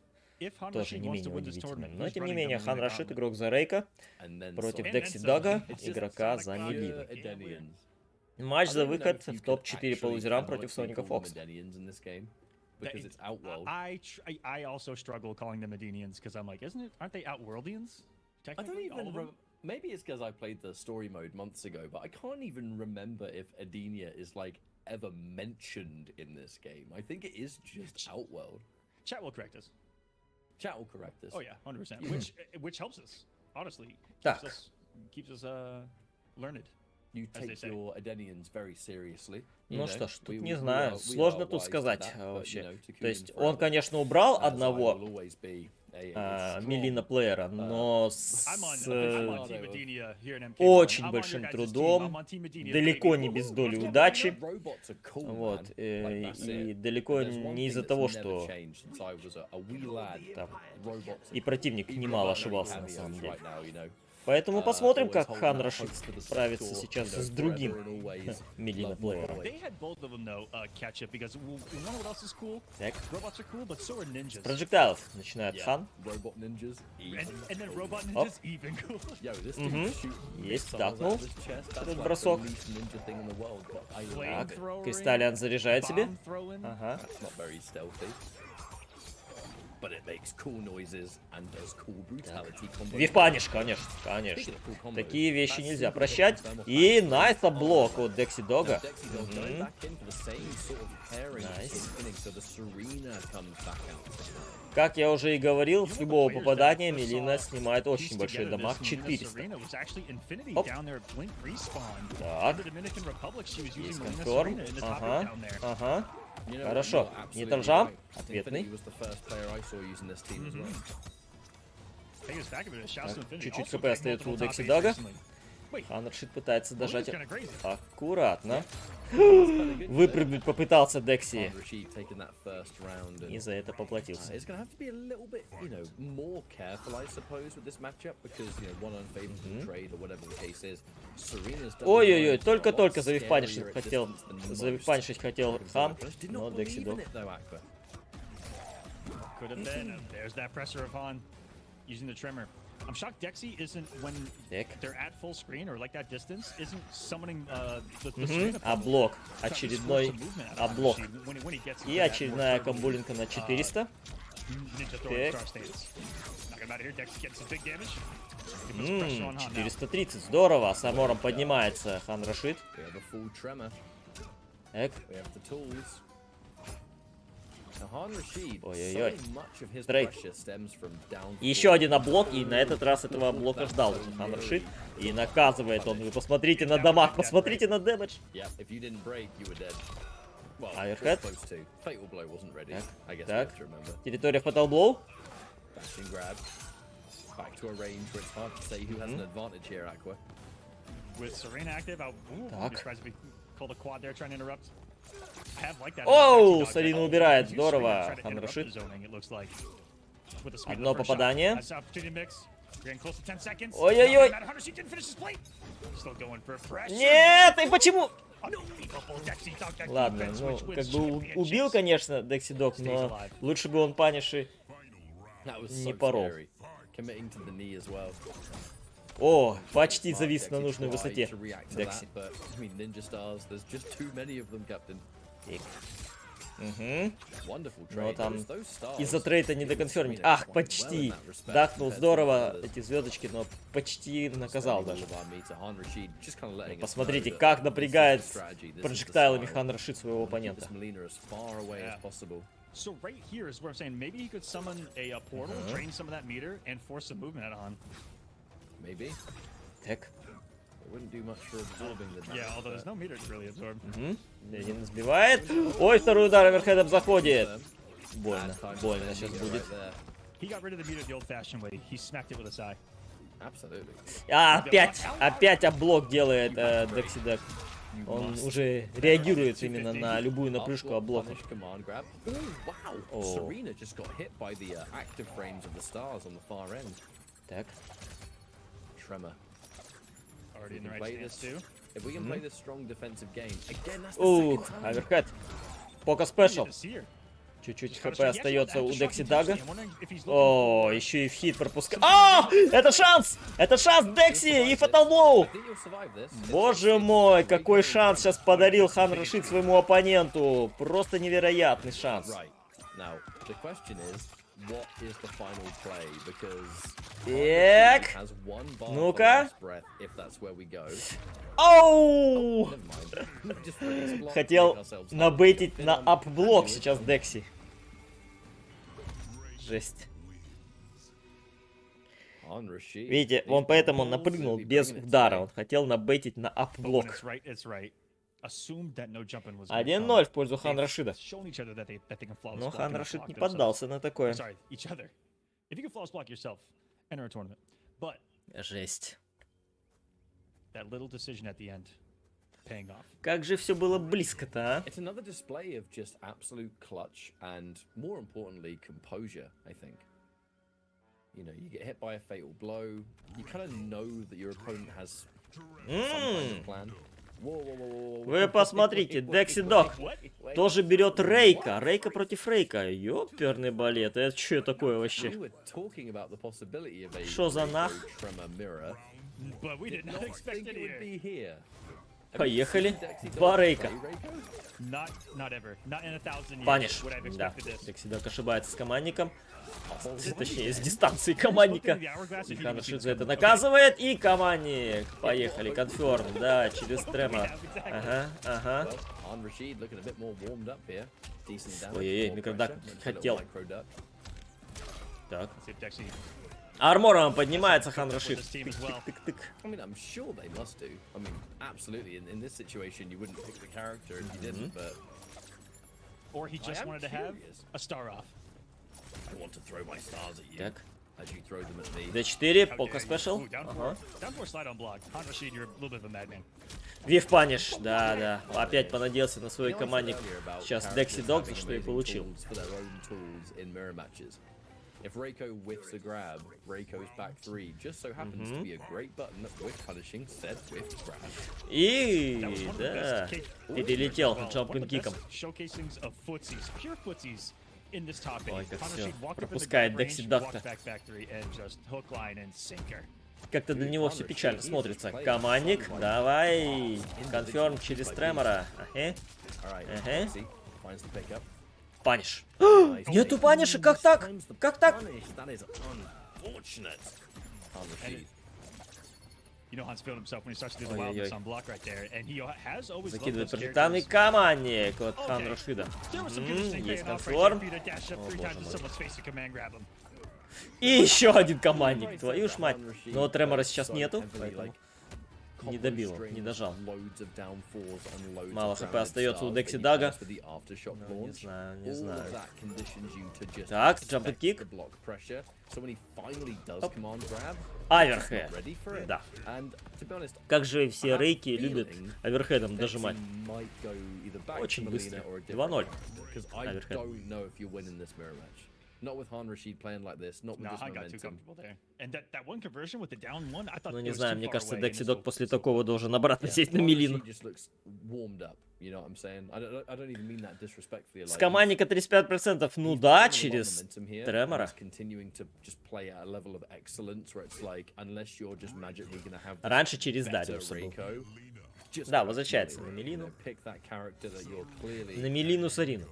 Тоже не менее удивительно. Но, тем не менее, Хан Рашид, игрок за рейка, против Декси Дога, игрока за милину. Матч за выход в топ-4 по лузерам против Соника Фокса. I also struggle calling them Edenians, because I'm like, aren't they Outworldians? I don't even maybe it's because I played the story mode months ago, but I can't even remember if Edenia is like ever mentioned in this game. I think it is just Outworld. Chat will correct us. Chat will correct us. Oh yeah, 100%. Which helps us, honestly. Keeps us learned. You take your Edenians very seriously. Ну что ж, тут не знаю, сложно тут сказать вообще. То есть он, конечно, убрал одного милина плеера, но с очень большим трудом, далеко не без доли удачи. Вот. И далеко не из-за того, что там и противник немало ошибался на самом деле. Поэтому посмотрим, как Хан Рашид справится сейчас с другим милина плеером. Так. С проджектайлов начинает Хан. Оп. Есть, дакнул этот бросок. Так, Кристаллиан заряжает себе. Ага. Вивпаниш, конечно, конечно. Такие вещи нельзя прощать. И найс блок от Декси Дога. Найс. Как я уже и говорил, с любого попадания Мелина снимает очень большой дамаг, 400. Оп. Так. Есть конферм. Ага, ага. Хорошо. Нейтрал-джамп. Ответный. Чуть-чуть хп остается у Декси Дога. Хан Рашид пытается дожать аккуратно. Выпрыгнуть попытался Декси. И за это поплатился. Ой-ой-ой, только-только завивпанишить хотел Хан, но Декси Дог. I'm shocked Dexy isn't when they're at full screen or like that distance isn't summoning the screen. Облог. Очередной облог. И очередная комбулинка на 400. Так. 430. Здорово. С армором поднимается хан Рашид. Так. Ой-ой-ой. Стрейт. Еще один облог, и на этот раз этого облока ждал уже хан Рашид. И наказывает он. Вы посмотрите на дамаг, посмотрите на дэмэдж. Аверхед. Так. Территория Fatal Blow. Оу, Сарина убирает. Здорово. Хан Рашид. Одно попадание. Ой-ой-ой. Нет, и почему? Ладно, ну, как бы убил, конечно, Декси Дог, но лучше бы он паниши не порол. О, почти завис на нужной высоте. Декси. Угу. Но там из-за трейта не доконфермить. Ах, почти. Дахнул здорово эти звездочки, но почти наказал даже. Посмотрите, как напрягает проджектайлами хан Рашид своего оппонента. So right here is where I'm saying maybe he could summon a portal, drain some of that meter, and force some movement at on. Maybe. Так. Wouldn't do much for absorbing the damage. Yeah, although there's no meter to really absorb. Один сбивает. Ой, второй удар оверхедом заходит. Больно, больно сейчас будет. He got rid of the meter the old-fashioned way. He smacked it with a sigh. Absolutely. Опять облог делает Декси Дог. Он уже реагирует именно на любую напрыжку облока. Так. Ух, оверхед. Пока спешл. Чуть-чуть хп остается у Декси Дага. О, еще и в хит пропускает. А! Это шанс! Это шанс Декси и Fatal Blow! Боже мой, какой шанс сейчас подарил хан Рашид своему оппоненту. Просто невероятный шанс. Так. Ну-ка. Оу! Хотел набейтить на апблок сейчас Декси. Жесть. Видите, он поэтому напрыгнул без удара. Он хотел набейтить на апблок. 1-0 в пользу хан Рашида. Но хан Рашид не поддался на такое. Жесть. Как же все было близко-то, а? You know, you get hit by a fatal blow. You kind of know that your opponent has some kind of plan. Вы посмотрите, Декси Дог тоже берет Рейка. Рейка против Рейка. Ёперный балет. Это что такое вообще? Что за нах? Поехали. Два Рейка. Паниш. Да. Декси Дог ошибается с командником. Точнее, с дистанции командника. И хан Рашид за это наказывает. И командник. Поехали. Конферм. Да, через трема. Ага, ага. Ой-ой-ой, микродак хотел. Так. Армором поднимается хан Рашид. Тык-тык-тык. Так. D4, пока спешл. Ага. Вив паниш, да. Опять понадеялся на свой командник. Сейчас Декси Дог, за что и получил. If Reiko whiffs a grab, Reiko's back 3 just so happens to be a great button that whiff punishing said whiff grab. И да, перелетел джампинг киком. in this top Ой, eight. как Han всё. Rashid walked up in the Пропускает gun Декси range, Дак-то. walked back factory, and just hook, line, and sinker. Как-то для него все печально смотрится. Командник, давай. Конферм через Тремора. Ага. Ага. Паниш. Нету паниша, как так? Как так? You know Hans failed himself when he starts to do the wildness on block right there, and he has always loved Закидывает those прожитанный characters. командник от Хан Рашида. There was some conditioning Есть paying off right конформ. there for you to dash up 3 times in someone's face to command grab him. И еще один командник. Твою ж мать. Но Тремора сейчас нету, поэтому не добил, не дожал. Мало хп остается у Декси Дага. Ну, не знаю, не знаю. Так, джамп кик. Аверхед. Да. Как же все рейки любят аверхедом дожимать. Очень быстро. 2-0. Аверхед. Not with Han Rashid playing like this, not with this Han got too momentum. comfortable there. And that one conversion with the down one, I thought Ну, it не was знаю, too мне far кажется, away, and Декси this Дог will- после такого должен обратно сесть на Han Мелину. Rashid just looks warmed up, you know what I'm saying? I don't even mean that disrespectfully. С Like, командника 35%. Ну да, через Тремора. Раньше через Дариуса был. Да, возвращается на Мелину. На Мелину Сарину.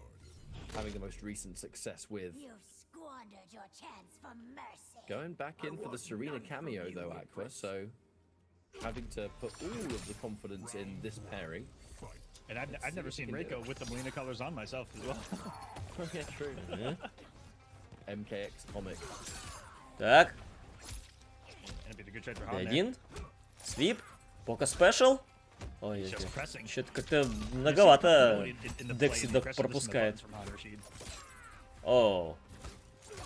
Having the most recent success with. You've squandered your chance for mercy. Going back in for the Serena cameo though, Aqua, so having to put all of the confidence in this pairing. And I've never seen Reiko with the Molina colors on myself as well. Yeah, true. MKX comic. Так, It'd be a good trade for Han there. один. Свип. Пока спешл. Ой, Just pressing. что-то как-то многовато In the Декси play, Дог pressing this in the пропускает. buttons from Han Rashid. О,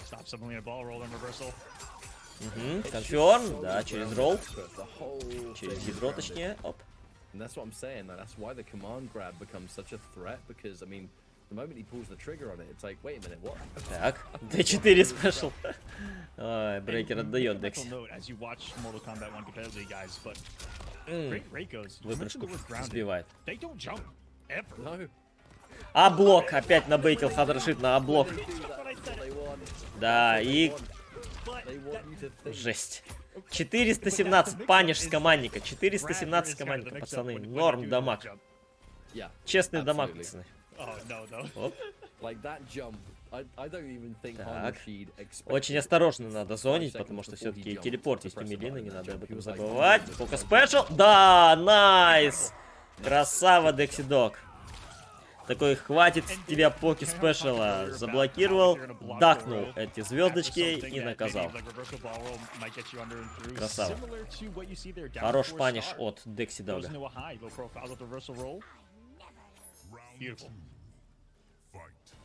Stops the Molina ball roll and reversal. конферм, да, через ролл. The whole Через thing ядро, around it. точнее. Оп. And that's what I'm saying. That's why the command grab becomes such a threat because I mean, the moment he pulls the trigger on it, it's like, wait a minute, what? Так, Д4 спешл. Ой, брейкер отдает Декси. Note as you watch Mortal Kombat 1 competitively, guys, but great Reikos. You mentioned Выпрыжку the word grounded. сбивает. They don't jump ever. No. А блок, опять набейкал Хан Рашид на блок. That's what I said. They want. Да, и But They want you to think. жесть. 417 паниш с командника. 417 с командника, пацаны. Норм дамаг. Yeah. Честный дамаг, absolutely. пацаны. oh no no. Оп. Like that jump. I don't even think Han Так. Rashid expected. Очень осторожно надо зонить, потому что все-таки телепорт есть у Мелины, не надо об этом забывать. Пока спешл. Да, найс! Красава, Декси Дог. Такой, хватит с тебя поки спешала. Заблокировал, дакнул эти звездочки и наказал. Красава. Хорош паниш от Декси Дога.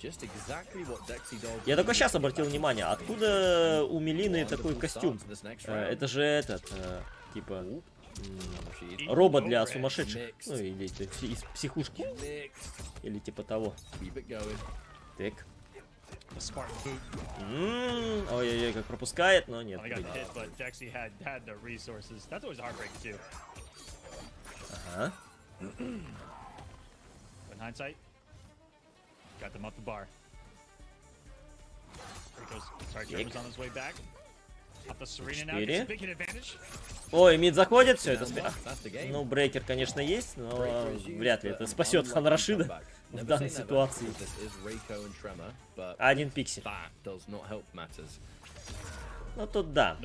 Just exactly what Dexy Dog. Я только сейчас обратил внимание, откуда у Мелины такой костюм? Это же этот, типа, робот для сумасшедших. Ну, или из психушки. Или типа того. Так. Ой-ой-ой, как пропускает, но нет. Ага. Got them up the bar. Sorry, Trevor's on his way back. Up the Serena now. Gets a big hit advantage. Ой, мид заходит, все это ну, брейкер, конечно, есть, но вряд ли это спасет Хан Рашида в данной ситуации. Один пиксель. Ну тут да.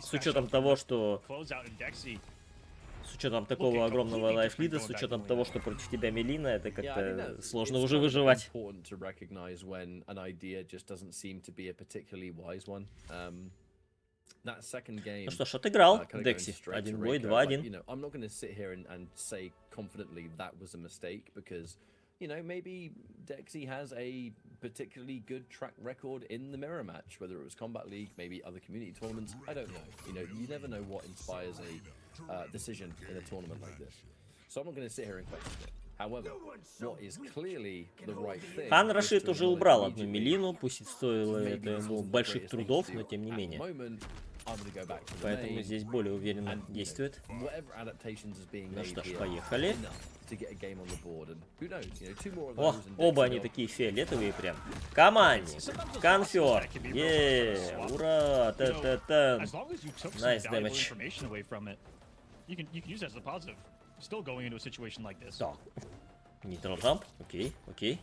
С учетом того, что... С учетом такого огромного лайфлида, с учетом того, что против тебя Мелина, это как-то сложно уже выживать. Ну что ж, отыграл Декси. Один бой, 2-1. You know, maybe Dexy has a particularly good track record in the mirror match, whether it was Combat League, maybe other community tournaments. I don't know. You know, you never know what inspires a decision in a tournament like this. So I'm not going to sit here and question it. However, what is clearly the right thing. Хан Рашид уже убрал одну Мелину, пусть и стоило это ему больших трудов, но тем не менее. Поэтому здесь более уверенно действует. Ну что ж, поехали. О, оба они такие фиолетовые прям. Командник. Конфер. Ура. Та-та-та. Найс дэмэдж. Так. Нейтрал джамп. Окей, окей.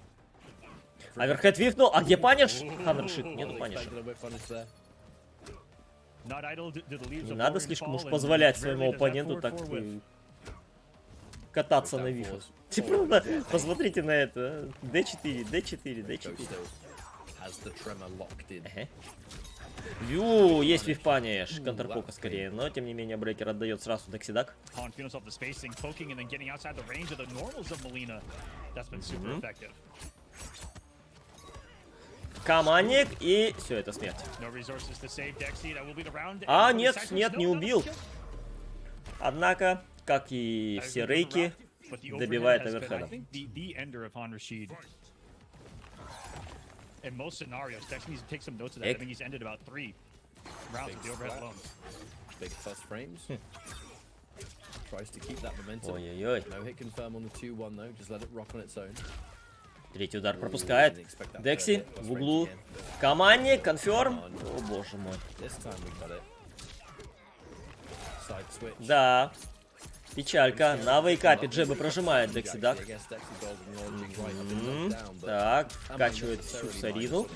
Оверхед вифнул. А где паниш? Рашид, нету паниша. Не надо слишком уж позволять своему оппоненту так кататься на вифах. Типа, посмотрите на это. D4, D4, D4. Ю, есть виф-паниш. Контрпока скорее, но тем не менее брейкер отдает сразу Дексидак. Командник, и все, это смерть. А, нет, нет, не убил. Однако, как и все рейки, добивает оверхеда. Ой-ой-ой. Третий удар пропускает. Декси в углу. Командник, конферм. О, боже мой. Да. Печалька. На вейкапе джебы прожимает Декси Дак. Так, вкачивает всю Сарину.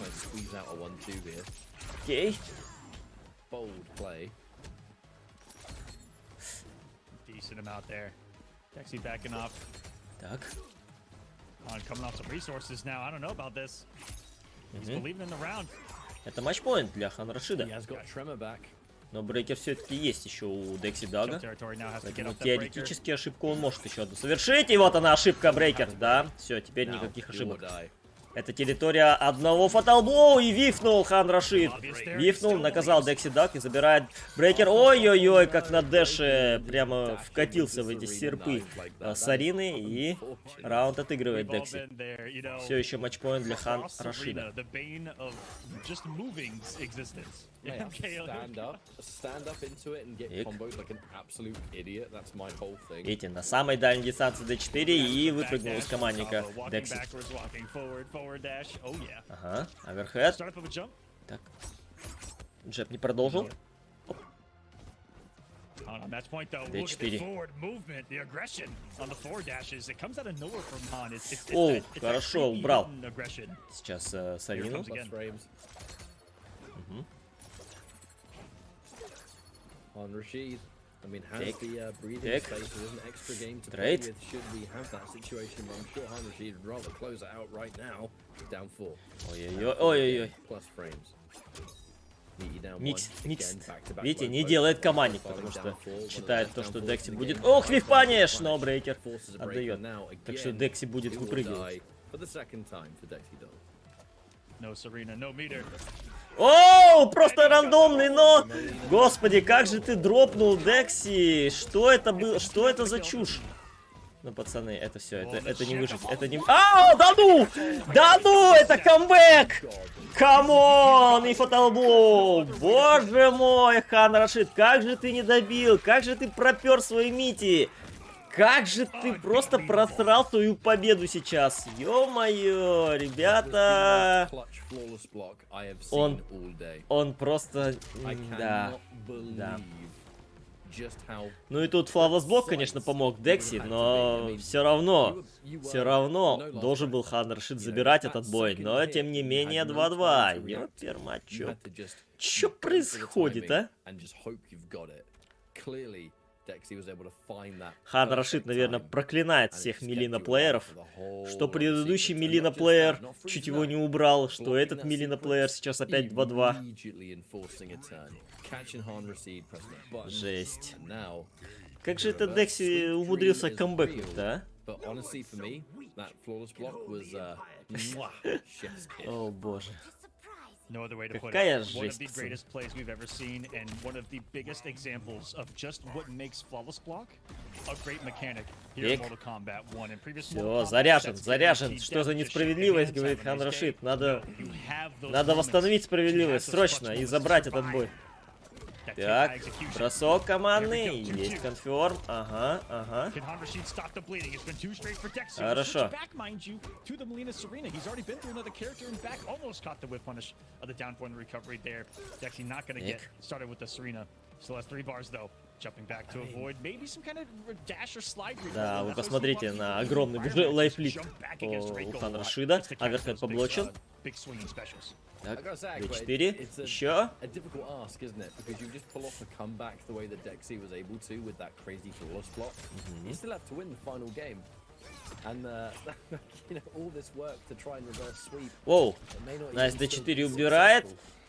Окей. Так. Это матчпоинт для Рашида. Но брейкер все-таки есть еще у Декси Дага. Поэтому теоретически ошибку он может еще одну совершить. И вот она, ошибка, брейкер. Да, все, теперь никаких ошибок. Это территория одного фаталблоу, и вифнул Рашид. Вифнул, наказал Декси Даг и забирает брейкер. Ой-ой-ой, как на дэше прямо вкатился в эти серпы Сарины, и раунд отыгрывает Декси. Все еще матчпоинт для Рашида. Видите, на самой дальней дистанции D4 и выпрыгнул из командника Декси. Ага, оверхед. Так. Джеб не продолжил. D4. О, хорошо, убрал. Сейчас Сарину. Тек. Трейд. Ой-ой-ой. Микс. Видите, не делает командник, потому что считает то, что Декси будет... Ох, виф-паниш! Но брейкер отдает. Так что Декси будет выпрыгивать. Оу, просто рандомный, но... Господи, как же ты дропнул, Декси? Что это было? Что это за чушь? Ну, пацаны, это все, это не выжить, это не... Ау, да ну! Да ну, это камбэк! Камон, и фаталблоу! Боже мой, Рашид, как же ты не добил? Как же ты пропер свои мити? Как же ты просто просрал свою победу сейчас? Ё-моё, ребята! Он просто... Да. Ну и тут флавлесс блок, конечно, помог Декси, но все равно должен был Рашид забирать этот бой. Но, тем не менее, 2-2. Ёпермачок. Чё происходит, а? Рашид, наверное, проклинает всех милина-плееров, что предыдущий милина-плеер чуть его не убрал, что этот милина-плеер сейчас опять 2-2. Жесть. Как же это Декси умудрился камбэкнуть-то, а? О боже. Какая жесть. Все, заряжен. Что за несправедливость, говорит Рашид. Надо восстановить справедливость срочно и забрать этот бой. Так, бросок командный, есть конферм, ага. Хорошо. Да, вы посмотрите на огромный лайфлит у Хан Рашида. Аверхед поблочен. Так, B4, еще. Воу, Найс D4 убирает.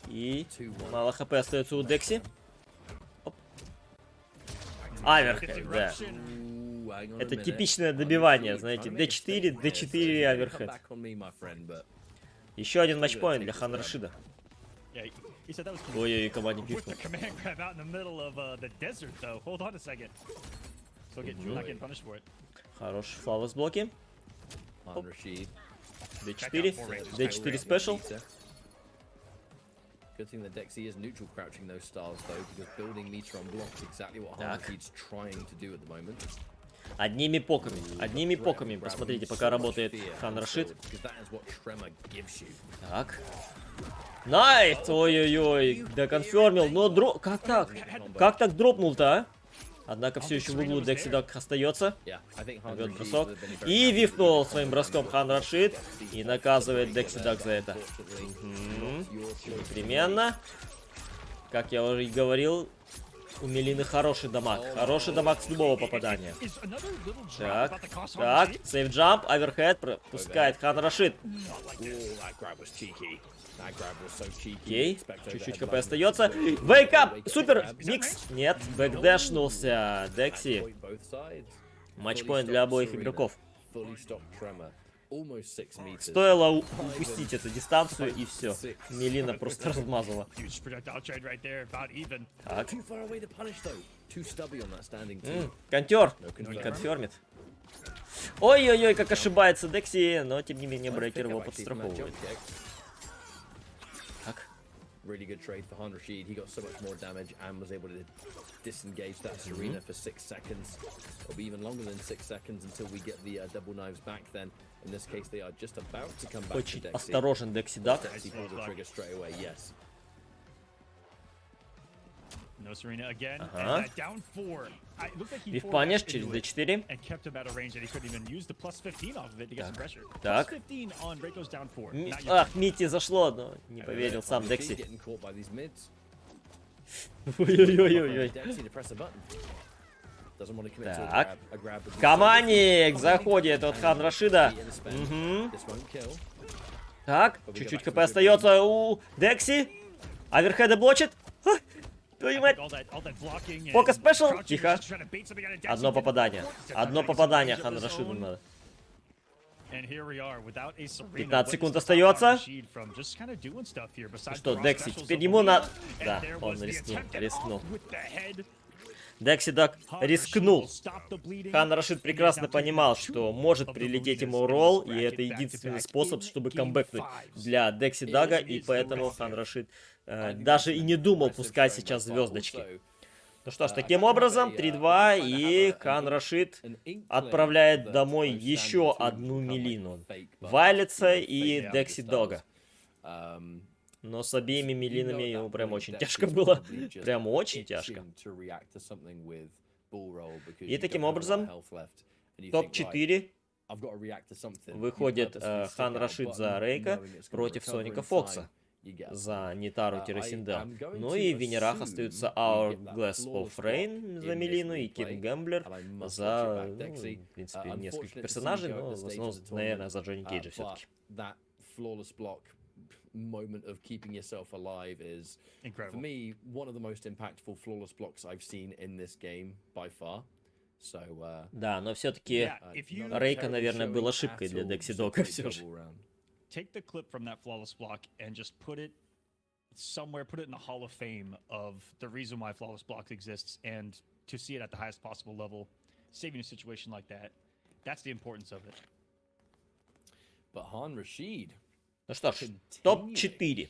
И мало хп остается у Декси. Аверхед, да. Это типичное добивание, знаете, D4, D4 аверхед. Еще один матчпоинт для Хан Рашида. Ой-ой-ой, команде пикнул. Хорош флавлес блоки. D4, D4 спешл. Good thing that Dexy is neutral crouching those stars though, because building meter on block is exactly what Rashid's trying to do at the moment. Одними поками. Посмотрите, пока работает Хан Рашид. Так. Найс! Ой-ой-ой, доконфермил. Но как так? Как так дропнул-то, а? Однако все еще в углу Декси Даг остается. Ведет бросок. И вифнул своим броском Хан Рашид. И наказывает Декси Даг за это. Непременно. Как я уже и говорил, у Мелины хороший дамаг. Хороший дамаг с любого попадания. Так, сейф джамп, аверхед, пропускает Хан Рашид. Окей, чуть-чуть хп остается. Вейкап, супер, микс. Нет, бэкдэшнулся Декси. Матчпоинт для обоих игроков. Стоило упустить эту дистанцию, и все. Мелина просто размазала. Так. Контер. Не конфермит. Ой-ой-ой, как ошибается Декси, но тем не менее брейкер его подстраховывает. Так. Really good trade for Rashid. He got so much more damage and was able to disengage that Serena for 6 seconds. It'll be even longer than 6 seconds until we get the double knives back then. In this case, they are just about to come back to Dexy. Осторожен Декси Даг. Dexy pulled the trigger straight away, yes. No Serena again. And down 4. Вифпаниш через D4. Так. Ах, Мити зашло, но не поверил сам Декси. Ой-ой-ой-ой. Так. Каманик заходит от Хан Рашида. Так, чуть-чуть хп остается у Декси. Аверхеда блочит. Твою мать! Пока спешл! Тихо. Одно попадание Хан Рашиду надо. 15 секунд остается. Что, Декси, теперь ему надо... Да, он рискнул. Декси Даг рискнул. Хан Рашид прекрасно понимал, что может прилететь ему ролл, и это единственный способ, чтобы камбэкнуть для Декси Дага, и поэтому Хан Рашид даже и не думал пускать сейчас звездочки. Ну что ж, таким образом, 3-2, и Хан Рашид отправляет домой еще одну Мелину. Вайлица и Декси Дога. Но с обеими Мелинами ему прям очень тяжко было. Прям очень тяжко. И таким образом, топ-4 выходит Хан Рашид за Рейка против Соника Фокса за Нитару-Синдел. Ну и в венерах остаются Hourglass of Rain за Мелину и Кит Гэмблер за, ну, в принципе, несколько персонажей, но в основном, наверное, за Джонни Кейджа все-таки. Moment of keeping yourself alive is, for me, one of the most impactful flawless blocks I've seen in this game by far. So, да, но все-таки Рейка, наверное, был ошибкой для Декси Дога все же. Take the clip from that flawless block and just put it somewhere, put it in the Hall of Fame of the reason why flawless blocks exists, and to see it at the highest possible level, saving a situation like that, that's the importance of it. But Хан Rashid. Ну что ж, топ-4.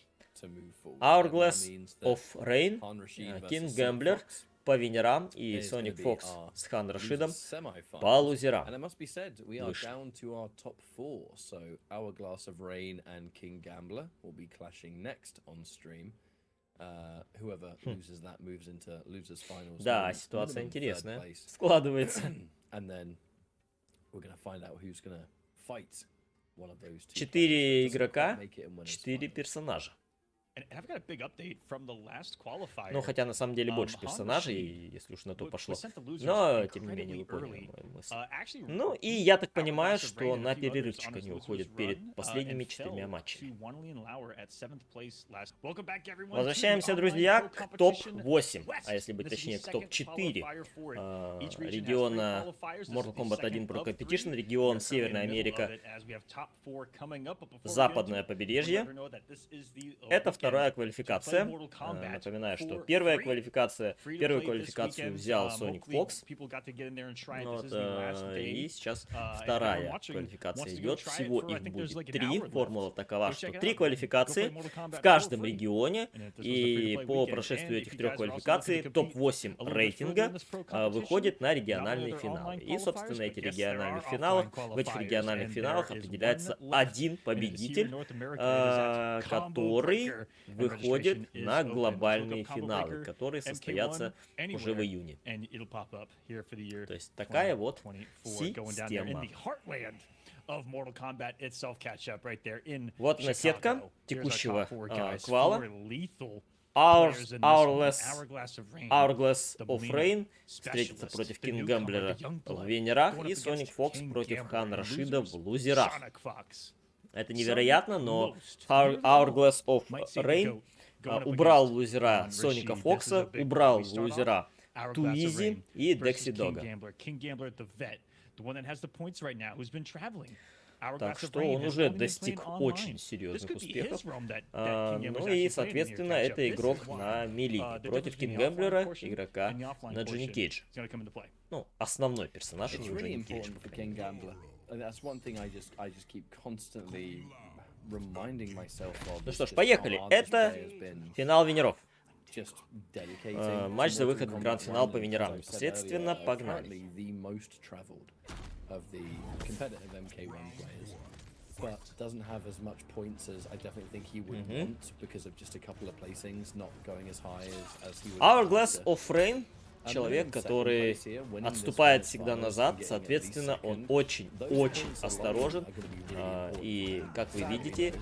Hourglass of Rain, King Gambler по винерам и Sonic Fox с Хан Рашидом по лузерам. Вышли. Да, ситуация интересная. Складывается. 4 игрока, 4 персонажа. Ну, хотя на самом деле больше персонажей, если уж на то пошло. Но, тем не менее, вы поняли мою мысль. Ну, и я так понимаю, что на перерывчик они уходят перед последними 4 матчами. Возвращаемся, друзья, к топ-8, а если быть точнее, к топ-4 региона Mortal Kombat 1 Pro Competition, регион Северная Америка, Западное побережье. Это вторая квалификация. Напоминаю, что первую квалификацию взял Sonic Fox. Вот, и сейчас вторая квалификация идет. Всего их будет 3. Формула такова, что 3 квалификации в каждом регионе. И по прошествию этих 3 квалификаций топ-8 рейтинга выходит на региональные финалы. И, собственно, в этих региональных финалах определяется один победитель, который выходит на глобальные финалы, которые состоятся уже в июне. То есть такая вот система. Вот она сетка текущего квала. Hourglass of Rain встретится против King Gambler в винерах и Sonic Fox против Хан Рашида в лузерах. Это невероятно, но Hourglass of Rain убрал лузера Соника Фокса, убрал лузера Туизи и Декси Дога. Так что он уже достиг очень серьезных успехов. Ну и, соответственно, это игрок на мили против Кингэмблера, игрока на Джонни Кейдж. Ну, основной персонаж у него Джонни Кейдж. Ну что ж, поехали. Это финал винеров. Матч за выход в гранд-финал по винерам. Непосредственно погнали. Hourglass of Rain. Человек, который отступает всегда назад, соответственно, он очень-очень осторожен. И, как вы видите,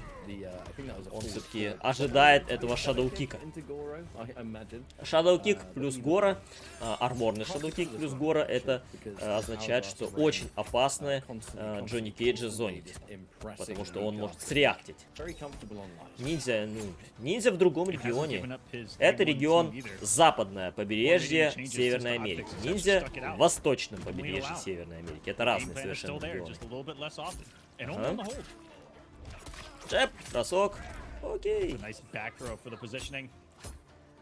он все-таки ожидает этого Shadow Kick'а. Shadow Kick плюс Гора, арморный Shadow Kick плюс Гора, это означает, что очень опасная Джонни Кейджа зонит. Потому что он может среактить. Ниндзя в другом регионе. Это регион западное побережье Северной Америки. Ниндзя в восточном побережье Северной Америки. Это разные совершенно регионы. Ага. Джеб, бросок. Окей.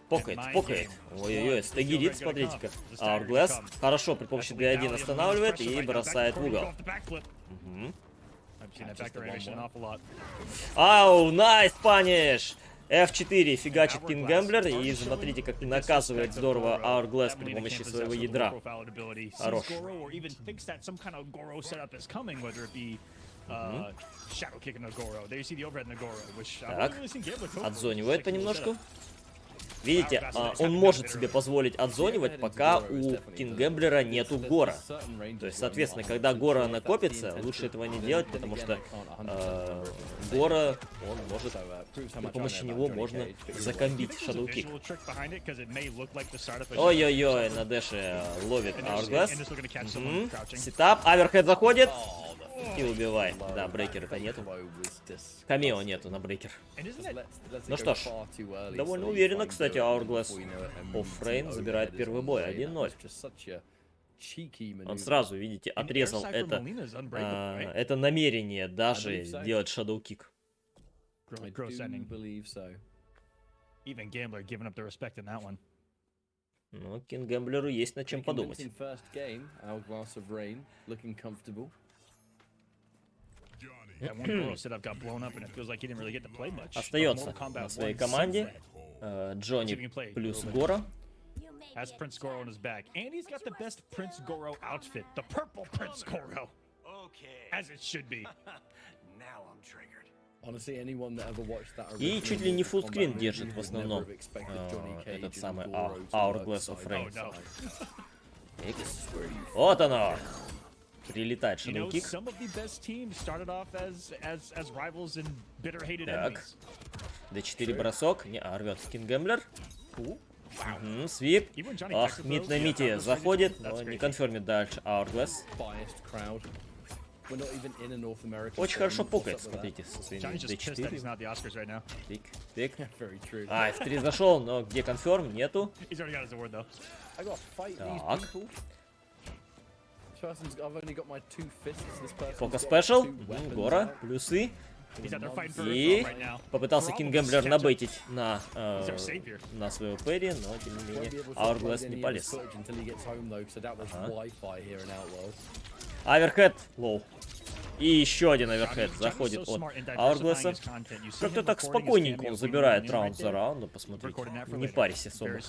Покает. Ой-ой-ой, стагирит, смотрите-ка. Hourglass хорошо при помощи D1 останавливает и бросает в угол. Ау, найс паниш! F4 фигачит King Gambler, и смотрите, как наказывает здорово Hourglass при помощи своего ядра. Хорош. Так, отзонивает понемножку. Видите, он может себе позволить отзонивать, пока у Кингэмблера нету Гора. То есть, соответственно, когда Гора накопится, лучше этого не делать, потому что Гора, он может, при помощи него можно закомбить Shadow Kick. Ой-ой-ой, на дэше ловит Hourglass. Сетап, аверхед заходит. И убивай. Да, брейкера-то нету. Камео нету на брейкер. Ну что ж, довольно уверенно, кстати, Hourglass of Rain забирает первый бой. 1-0. Он сразу, видите, отрезал это намерение даже делать Shadow Kick. Ну, Кингэмблеру есть над чем подумать. Остается на своей команде Джонни плюс Гора. Has Prince Goro on his back, and he's got the best Prince Goro outfit, the purple Prince Goro. Okay. As it should be. Now I'm triggered. Honestly, anyone that ever watched that. И чуть ли не фуллскрин держит в основном этот самый Hourglass of Rain. Вот оно! Прилетает шадоу-кик. Так. D4 бросок. Не, рвет Кингемблер. Свип. Ах, мид на мите заходит, но не конфермит дальше Hourglass. Очень хорошо пукает, смотрите, со своими D4. Тик, тик. F3 зашел, но где конферм? Нету. Так. Пока спешл. Гора, плюсы. И попытался Кингемблер набейтить на своего Перри, но тем не менее Hourglass не полез. Аверхед, лоу. И еще один аверхед заходит от Hourglass. Как-то так спокойненько он забирает раунд за раундом, посмотрите. Не парься особо.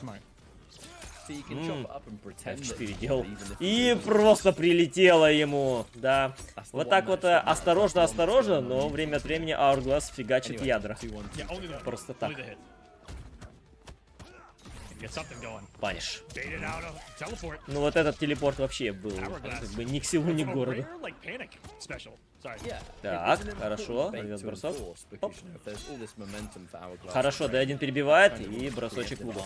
F4 делал. И просто прилетело ему. Да. Вот так вот осторожно, но время от времени Hourglass фигачит ядра. Просто так. Паниш. Ну вот этот телепорт вообще был как бы ни к селу, ни к городу. Так, хорошо, рвет бросок. Оп. Хорошо, D1 перебивает и бросочек в угол.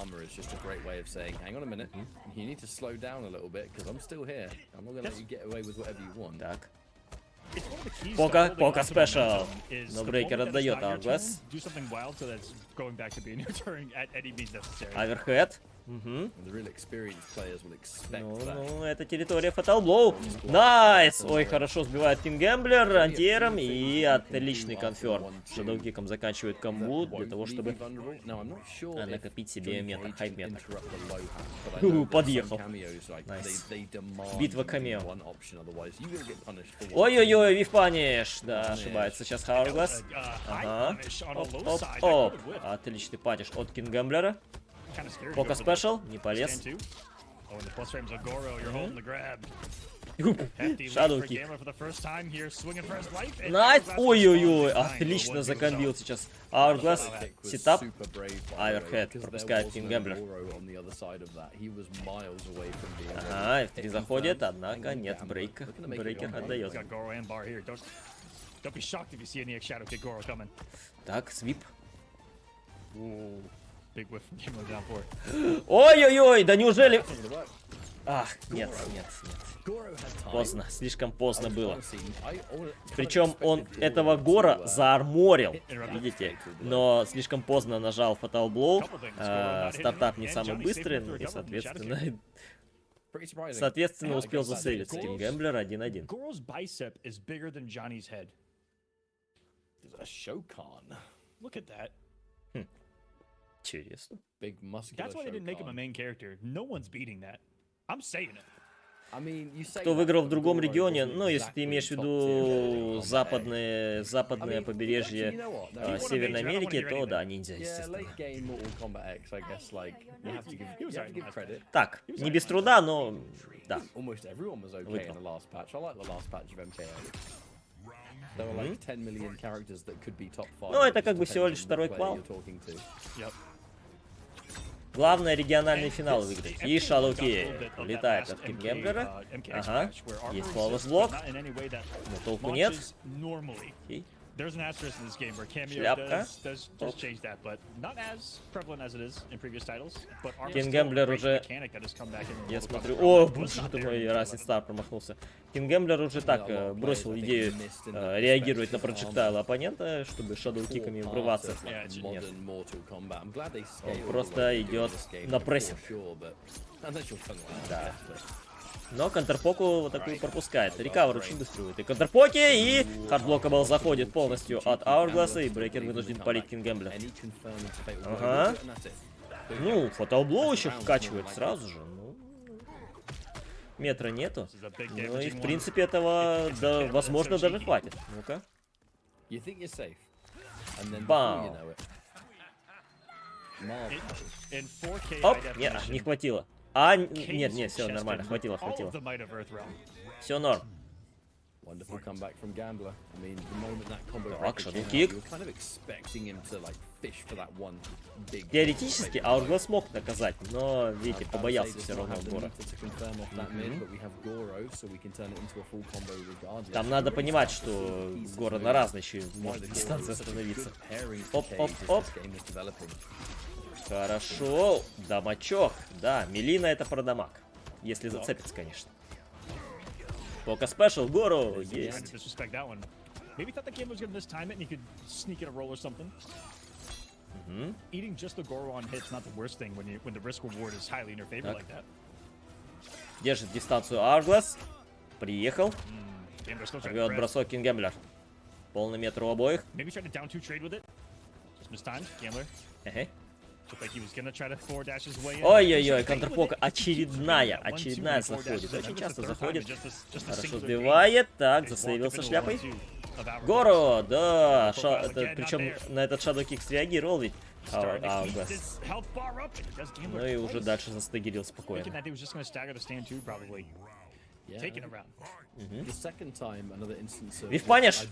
Так. Пока спешл. Но брейкер отдает Hourglass. Аверхед. Ну, это территория Fatal Blow. Найс! Ой, хорошо сбивает Кингемблер антиэром и отличный конферм. Шадоу-киком заканчивает комбу для того, чтобы накопить себе метр, хайп-метр. Подъехал. Найс. Битва камео. Ой-ой-ой, вифпаниш. Да, ошибается сейчас Hourglass. Ага. Оп-оп-оп. Отличный паниш от Кингемблера. Пока спешл, не полез. Шадоу-кик. Найс! Ой-ой-ой, отлично закомбил сейчас Hourglass. Сетап. Аверхед пропускает Кингемблер. Ага, F3 заходит, однако нет брейка. Брейкер отдает. Так, свип. Ой-ой-ой, да неужели... Ах, нет. Поздно, слишком поздно было. Причем он этого Гора заарморил, видите? Но слишком поздно нажал Fatal Blow. Стартап не самый быстрый, ну и соответственно успел засейвиться. Кингемблер 1-1. Интересно. Кто выиграл в другом регионе, ну, если ты имеешь в виду западное побережье Северной Америки, то да, ниндзя, естественно. Так, не без труда, но да. Выиграл. Ну, это как бы всего лишь второй квал. Главное региональные финалы выиграть. И Шадоу-кик летает от Кингемблера. Ага. Есть флawless блок. Но толку нет. Окей. Шляпка. Кингемблер уже... Я смотрю... О, боже ты мой, Rashid Star промахнулся. Кингемблер уже так бросил идею реагировать на проджектайл оппонента, чтобы шадоу-киками врываться. Нет. Он просто идет на прессинг. Да. Но контрпоку вот такую пропускает. Рекавер очень быстро будет. И контрпоки, и хардблокабл заходит полностью от Hourglass, и брейкер вынужден палить Кингемблер. Ага. Ну, Fatal Blow еще вкачивает сразу же. Ну, метра нету. Ну и в принципе этого, да, возможно, даже хватит. Ну-ка. Бам. Оп, не хватило. Нет, все нормально, хватило. Все норм. Так, шадл-кик. Теоретически Hourglass смог наказать, но, видите, побоялся все равно Гора. Там надо понимать, что Гора на разной еще может дистанции остановиться. Оп. Хорошо, дамачок. Да, Мелина это про дамаг. Если зацепится, конечно. Пока спешл, Гору есть. Maybe thought the game was gonna mistime it and he could sneak in a roll or something. Eating just the Goro on hit's not the worst thing when the risk reward is highly in your favor like that. Держит дистанцию Hourglass. Приехал. Рвет бросок Кингемблер. Полный метр у обоих. Maybe tried to down two trade with it. Just mistimed. Gambler. Looked like he was gonna try to forward dash his way in. Ой-ой-ой, контрпока очередная заходит. Очень часто заходит. Хорошо сбивает. Так, засейвился шляпой. Горо, да, причем на этот шадоу-кик среагировал ведь Hourglass. Ну и уже дальше застагерил спокойно. Вифпаниш!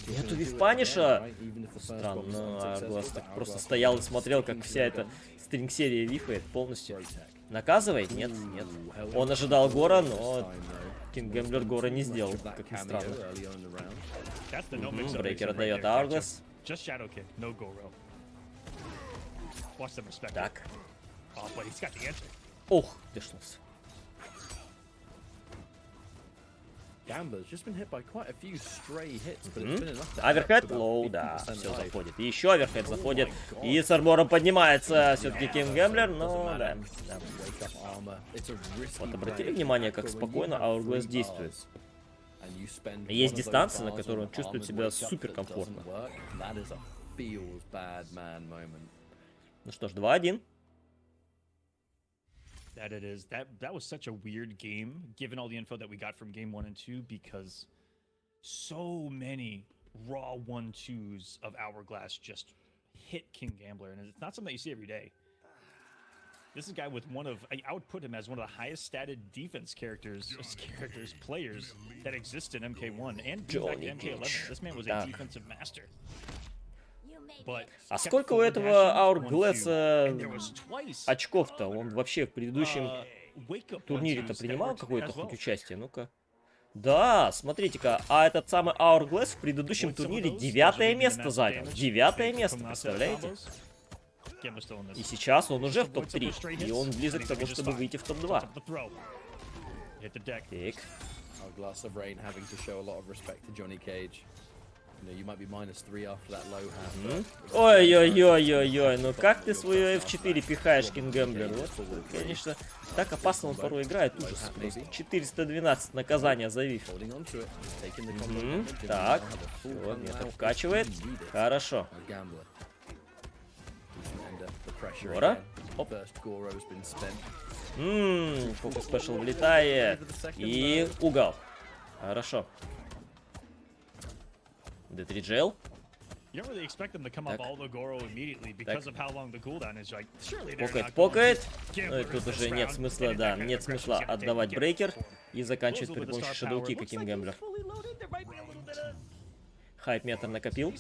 Нету вифпаниша! Странно, Hourglass так просто стоял и смотрел, как вся эта стринг-серия вифает полностью. Наказывает? Нет. Он ожидал Гора, но Кингемблер Гора не сделал, как ни странно. Брейкер отдает Hourglass. Так. Ух, дешнулся. Аверхед, лоу, да, все заходит. И еще аверхед заходит. И с армором поднимается все-таки Кингемблер, но да. Вот обратили внимание, как спокойно Hourglass действует. Есть дистанция, на которой он чувствует себя супер комфортно. Ну что ж, 2-1. That it is. That was such a weird game, given all the info that we got from game 1 and 2, because so many raw 1-2s of Hourglass just hit King Gambler, and it's not something that you see every day. This is a guy with I would put him as one of the highest statted defense players that exist in MK1 and in fact MK11. This man was a defensive master. А сколько у этого Hourglass очков-то? Он вообще в предыдущем турнире-то принимал какое-то хоть участие? Ну-ка. Да, смотрите-ка, а этот самый Hourglass в предыдущем турнире 9-е место занял. 9-е место, представляете? И сейчас он уже в топ-3. И он близок к тому, чтобы выйти в топ-2. Ой-ой-ой-ой-ой, ну как ты свою F4 пихаешь, Кингемблер? Вот, конечно, так опасно он порой играет, ужас просто. 412 наказания за виф. Так, вот, метр вкачивает. Хорошо. Гора. Оп. Фокус спешл влетает. И угол. Хорошо. D3 джейл. Покает. Ну и тут уже нет смысла, да, нет смысла отдавать брейкер и заканчивать при помощи шадоу-кика Кингемблер. Хайп метр накопил.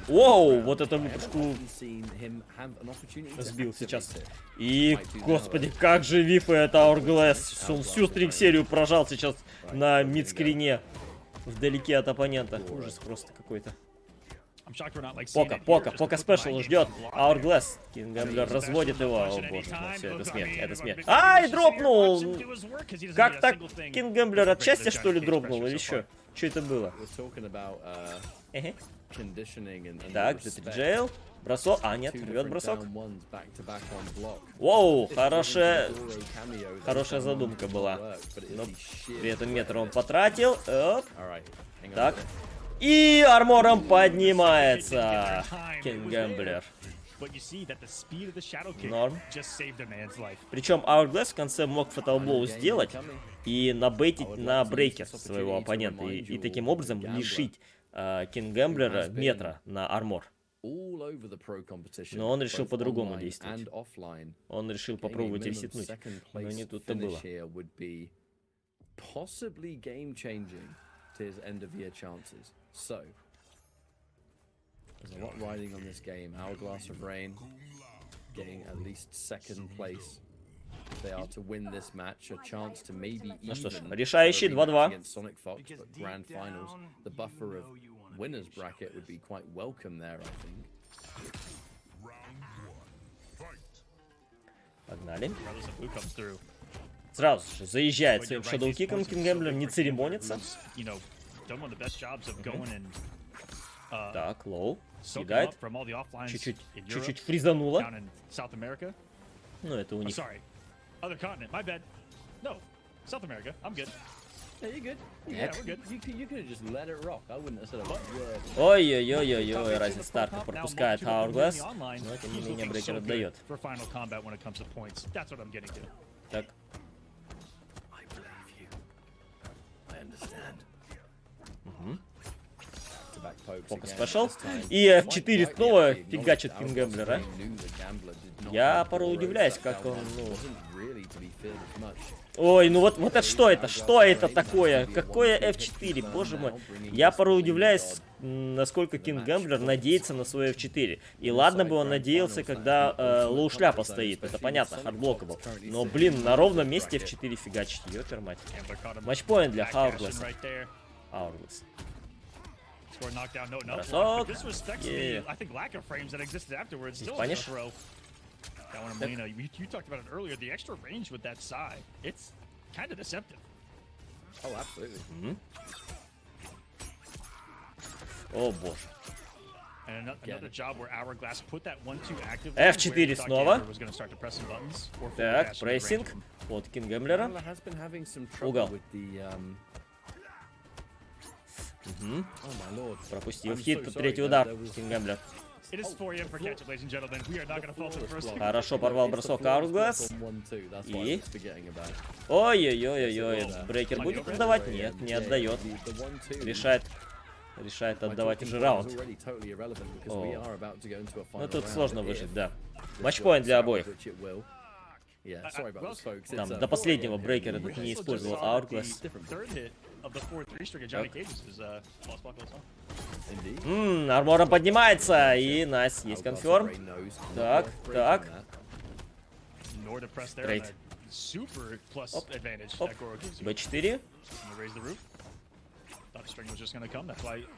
Воу, вот эту выпушку сбил сейчас. И, господи, как же вифает Hourglass. Он всю стринг-серию прожал сейчас на мидскрине, вдалеке от оппонента. Ужас просто какой-то. Пока спешл ждет. Hourglass. Кингемблер разводит его. О боже мой, все, это смерть. Ай, дропнул! Как так Кингемблер отчасти, что ли, дропнул или что? Что это было? Так, D3 джейл. Бросок. А, нет, рвет бросок. Воу, хорошая задумка была. Но при этом метр он потратил. Оп. Так. И армором поднимается Кингемблер. Норм. Причем Hourglass в конце мог фаталблоу сделать и набейтить на брейкер своего оппонента. И таким образом лишить Кингэмблера метра на армор. Но он решил по-другому действовать. Он решил попробовать ресетнуть. Но не тут-то было. There's a lot riding on this game. Hourglass of Rain getting at least second place. They are to win this match, a chance to maybe even решающий 2-2 against Sonic Fox, but grand finals. The buffer of winners bracket would be quite welcome there, I think. Погнали. Сразу же заезжает своим шадоу-киком Кингэмблер, не церемонится. Так, лоу. Съедает. Чуть-чуть фризануло. Ну, это у них. Ой-ой-ой-ой-ой, разница старта пропускает Hourglass, но тем не менее брейкер отдает. Так. Фокус пошел. И F4 снова фигачит Кингэмблера. Я порой удивляюсь, как он, Ой, ну вот это что это? Что это такое? Какое F4? Боже мой. Я порой удивляюсь, насколько Кингэмблер надеется на свой F4. И ладно бы он надеялся, когда лоу шляпа стоит. Это понятно, хардблокабл. Но, блин, на ровном месте F4 фигачить. Ёпер мать. Матчпоинт для Hourglass. Hourglass. Бросок. Паниш. О боже. F4 снова. Так, прессинг от Кингэмблера. Угол. Пропустил хит, третий удар. Кингэмблер. Хорошо порвал бросок Hourglass. И... Ой-ой-ой-ой-ой. Брейкер будет отдавать? Нет, не отдает. Решает отдавать уже раунд. Ну тут сложно выжить, да. Матчпоинт для обоих. Там до последнего брейкера не использовал Hourglass. Армором поднимается, и найс, есть конферм. Так, так. Трейд. Оп, оп. Б4.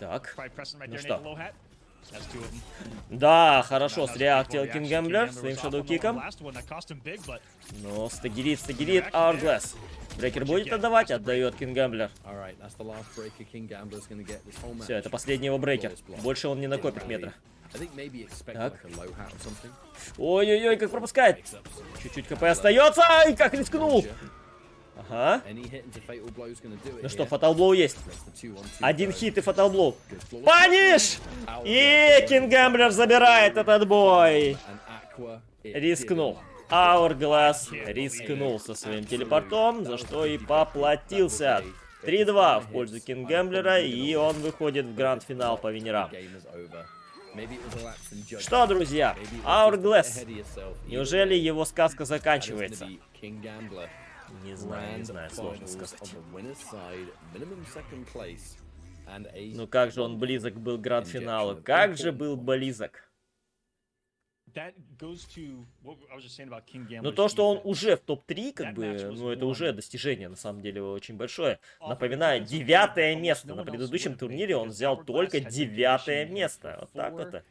Так, ну что? Да, хорошо, среактил Кингэмблер своим шадоу-киком. Но стагерит Hourglass. Брейкер будет отдавать? Отдает Кингэмблер. Все, это последний его брейкер. Больше он не накопит метра. Так. Ой-ой-ой, как пропускает. Чуть-чуть КП остается. Ай, как рискнул. Ага. Ну что, фаталблоу есть. Один хит и фаталблоу. Паниш! И Кингэмблер забирает этот бой. Рискнул. Hourglass рискнул со своим телепортом, за что и поплатился. 3-2 в пользу Кингэмблера, и он выходит в гранд-финал по винерам. Что, друзья, Hourglass, неужели его сказка заканчивается? Не знаю, сложно сказать. Ну как же он близок был к гранд-финалу, как же был близок. Но то, что он уже в топ-3, как бы, ну это уже достижение, на самом деле, очень большое. Напоминаю, 9-е место. На предыдущем турнире он взял только 9-е место. Вот так вот.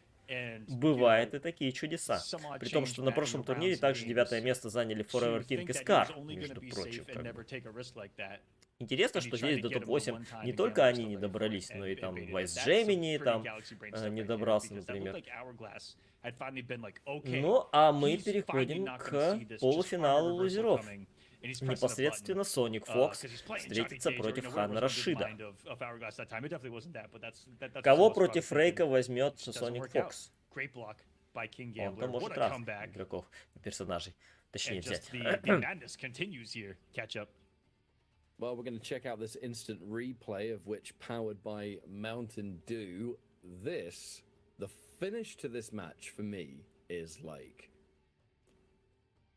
Бывают и такие чудеса. При том, что на прошлом турнире также 9-е место заняли Forever King и Scar, между прочим. Интересно, что здесь до топ-8 не только они не добрались, но и там Вайс Джемини там не добрался, например. Ну, а мы переходим к полуфиналу лузеров. Непосредственно Sonic Fox встретится против Хана Рашида. Кого против Рейка возьмет Sonic Fox? by King Он-то Gambler. What может a раз comeback. игроков, персонажей. Точнее And just взять. the madness continues here. Catch up. Well, we're going to check out this instant replay of which, powered by Mountain Dew, the finish to this match for me is like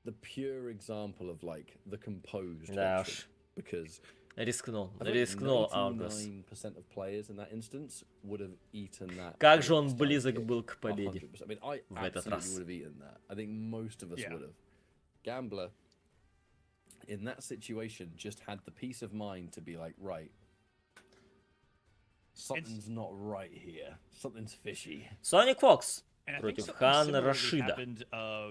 the pure example of like the composed veteran, because Рискнул, I think рискнул Аугас. 99% of players in that instance would have eaten that. Как же он близок был к победе 100%. I mean, I в этот absolutely раз. would have eaten that. I think most of us Yeah. would have. Gambler, in that situation, just had the peace of mind to be like, right, something's not right here. Something's fishy. Sonic Fox And I think против something Хан similarly Рашида. happened,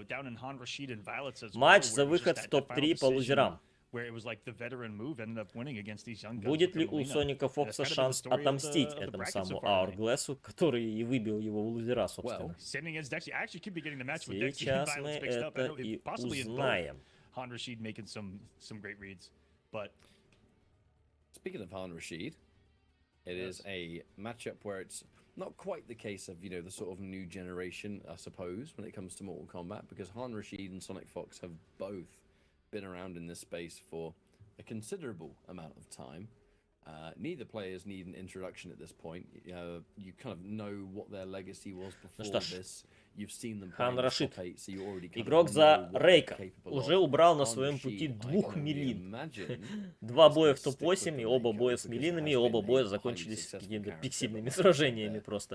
down in Han Rashid and Violets as well, Матч where за it was выход just в that final топ-3 по decision лузерам. where it was like the veteran move ended up winning against these young guns Будет ли within у Arena. Соника And that's Фокса kind of been the шанс story of отомстить the этому bracket so самому far tonight. Hourglass'у, который и выбил его у лузера, собственно? Sending against Dexy. I actually could be getting the match with Dexy and Сейчас мы Violets mixed up. I это know и it possibly in both. узнаем. Han Rashid making some great reads, but Speaking of Han Rashid, it is a matchup where it's not quite the case of, you know, the sort of new generation, I suppose, when it comes to Mortal Kombat, because Han Rashid and Sonic Fox have both been around in this space for a considerable amount of time. Neither players need an introduction at this point. You kind of know what their legacy was before this. You've seen them play Хан in the Рашид, top 8, so you already kind игрок of know за what Рейка, they're capable уже of. убрал на Han своем Rashid, пути I can двух only милин. imagine Два is боя gonna в stick with топ-8, the и оба Reiko боя с because he милинами, и has оба been боя a закончились highly successful какими-то character, пиксельными but сражениями there просто.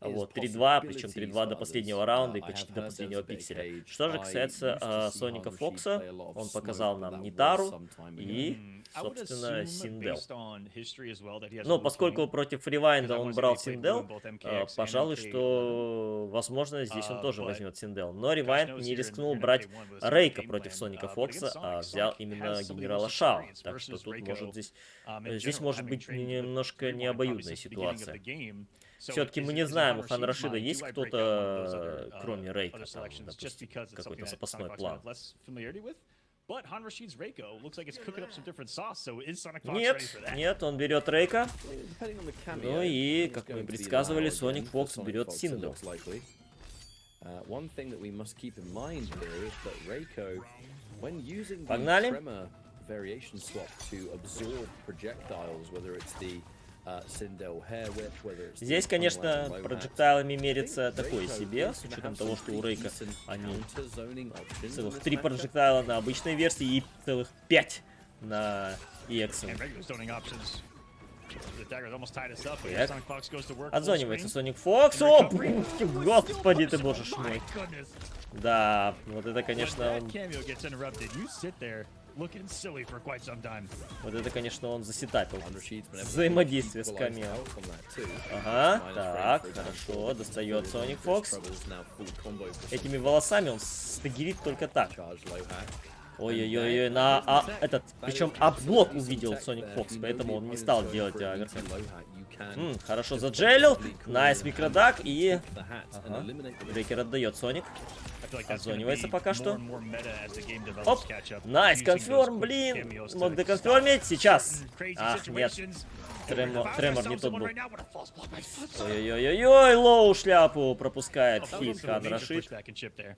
is Вот, 3-2, причем possibilities 3-2 до for последнего others. раунда и I почти have до heard последнего there's a bit of пикселя. cage. Что же I касается used to see Соника Han Rashid Фокса, play a lot of он smoke, показал but нам that was Нитару some time ago. и, I would собственно, assume, Синдел. based on history as well, that he has a Но blue поскольку flame. против Ревайнда Because I он wanna say брал they played blue in Синдел, both MKX пожалуй, and что, возможно, здесь он тоже but возьмет Синдел. Но Gosh Ревайнд knows не here in рискнул MK1 брать with a Рейка game против plan, Соника but Фокса, against а Sonic, взял Sonic именно has some of the генерала most Шао. experience Так что versus тут Reiko, может здесь, in здесь general, может having быть trained with немножко Rewind probably необоюдная since the beginning of the ситуация. game. So Все-таки is мы it- не is it знаем, Han у Хан Rashid's Рашида mind, есть do I break out one of those кто-то, other, кроме Рейка, other там, selections just допустим, because it's какой-то something that запасной Sonic Fox might план. have less familiarity with? But Han Rashid's Reiko looks like it's cooking up some different sauce, so is Sonic Fox ready Нет, for that? нет, он берет Рейка. Depending on the cameo, Ну и, it's как мы going to be предсказывали, Lao Соник again for Фокс Sonic берет Fox, it Синдел. looks likely. One thing that we must keep in mind here is that Reiko, when using the Погнали. tremor variation swap to absorb projectiles, whether it's the Sindel hair whip, whether it's Здесь, the конечно, unlike low hat, проджектайлами I think мерится такое Reiko себе, is с gonna учетом have того, some что у pretty Рейка decent они counter-zoning options in целых this 3 matchup. проджектайла на обычной версии и целых 5 на EX. And Reiko's zoning options. The dagger almost tied us up, but Так. Sonic Fox goes to work. Отзонивается full Соник Фокс. Оп! Господи ты, боже ж мой. Goodness. Да, вот это, When конечно, that он... cameo gets interrupted, you sit there looking silly for quite some time. Вот это, конечно, он засетапил. Han Rashid's been able to Взаимодействие с equalize камео. out on that too. Ага, Minus так, frame, for хорошо, example. достает Further Соник dangerous Фокс. troubles, now full combo for Этими волосами он стагерит только так. charge low hat. Ой-ой-ой, на этот, причем апблок увидел Соник Фокс, поэтому он не стал делать оверхед. Хорошо заджелил, найс микродак и... Ага. Брейкер отдает Соник. I feel like that's gonna Отзонивается be пока more что. and more meta as the game develops, Оп, catch up, найс, using those конферм, quick блин. cameos to Мог stop доконфермить сейчас. crazy Ах, нет. situations. Тремор не тот был. Right now with a false block by Fox. Ой-ой-ой-ой, лоу шляпу пропускает That хит was Хан some major Рашид. pushback and chip there.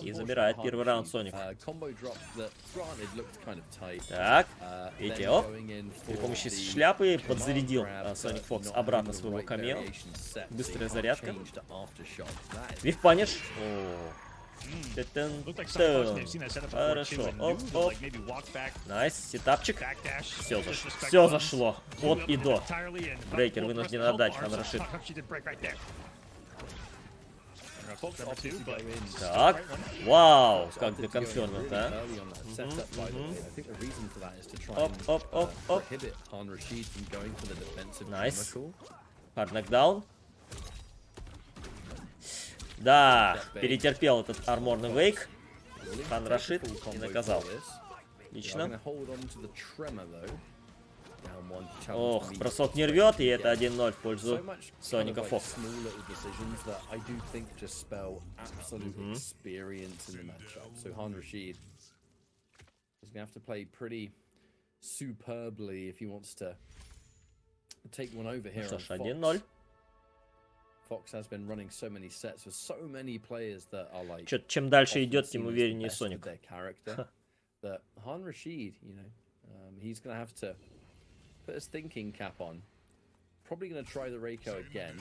И забирает первый раунд Соник. Combo drop that granted looked kind of tight. Так, Then видите, оп. going in При for помощи the шляпы command подзарядил grab, Соник but Фокс not обратно having the своего right камео. variation set, so Быстрая you can't зарядка. change to aftershock. That is Вив паниш. Looked like Sonic Fox may have seen that setup before Хорошо. too and Оп, knew to оп. like maybe walk back, Найс, сетапчик. backdash. Все зашло. disrespect Все buttons, зашло. От и до. entirely, and Брейкер full вынужден press отдать help Хан bars. Рашид. She did break right there. Fox number two, but Так, вау, как доконфермил, really да? early on that setup, by the way. I think the reason for that is to try Оп, and оп, оп, оп. prohibit Han Rashid from going for the defensive Nice. chemical. Хард нокдаун. Да, перетерпел этот арморный вейк. Хан Рашид и наказал. Отлично. Ох, бросок не рвет, и это 1-0 в пользу Соника Фокса. He's gonna have to play pretty superbly if he wants to take one over here. Что on ж, Fox. 1-0. Чё-то чем дальше идет, тем увереннее Соник. He's gonna have to put his thinking cap on. Probably gonna try the Reiko again.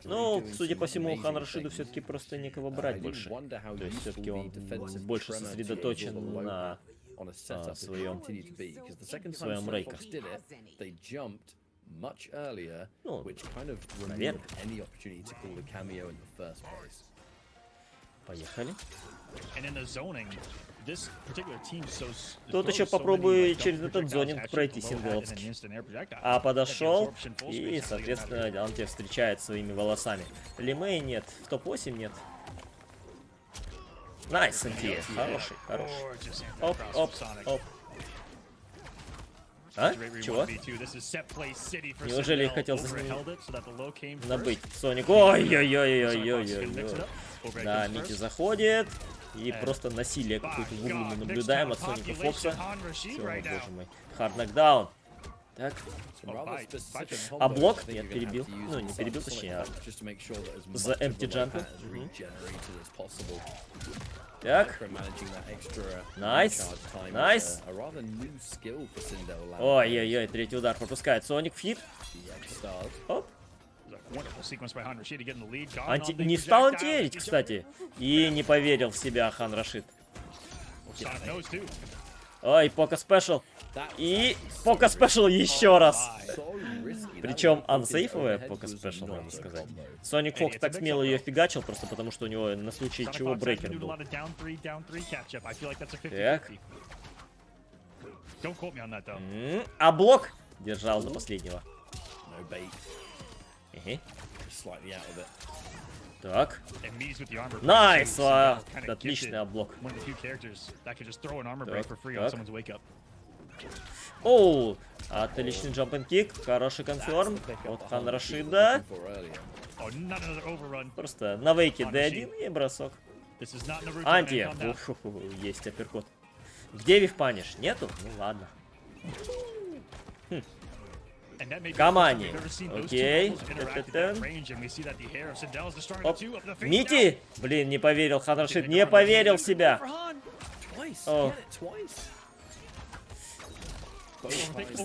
Ну, судя по всему, Хан Рашиду все-таки просто некого брать больше. То есть все-таки он больше сосредоточен на своем Рейко. Ну, наверное. Поехали. Тут еще попробую через этот зонинг пройти сингловский. А подошел и, соответственно, он тебя встречает своими волосами. Лимей нет, в топ-8 нет. Найс, НТ, хороший, хороший. Оп, оп, оп. А? Чего? Неужели я хотел за ним набыть? Соник. Ой-ой-ой-ой-ой-ой-ой. Да, Мити заходит. И просто насилие какое-то в углу мы наблюдаем от Соника Фокса. Все, боже мой. Хард нокдаун. Так. А блок? Нет, перебил. Ну, не перебил, точнее, а за empty джампы. Так. Найс. Найс. Ой-ой-ой, третий удар пропускает. Соник фит. Оп. Не стал антиэрить, кстати. И не поверил в себя Хан Рашид. Ой, пока спешл. И пока спешл еще раз. Причем ансейфовая пока спешл, можно сказать. Соник Фокс так смело ее фигачил, просто потому что у него на случай чего брейкер был. Так. А блок держал до последнего. Так. Найс! Отличный облок. Оу! Отличный джамп кик. Хороший конферм от Хан Рашида. Просто на вейке D1 и бросок. Анти. Есть апперкот. Где вивпаниш? Нету? Ну ладно. Камани. Окей. Оп. Мити! Блин, не поверил. Хан Рашид не поверил в себя. О.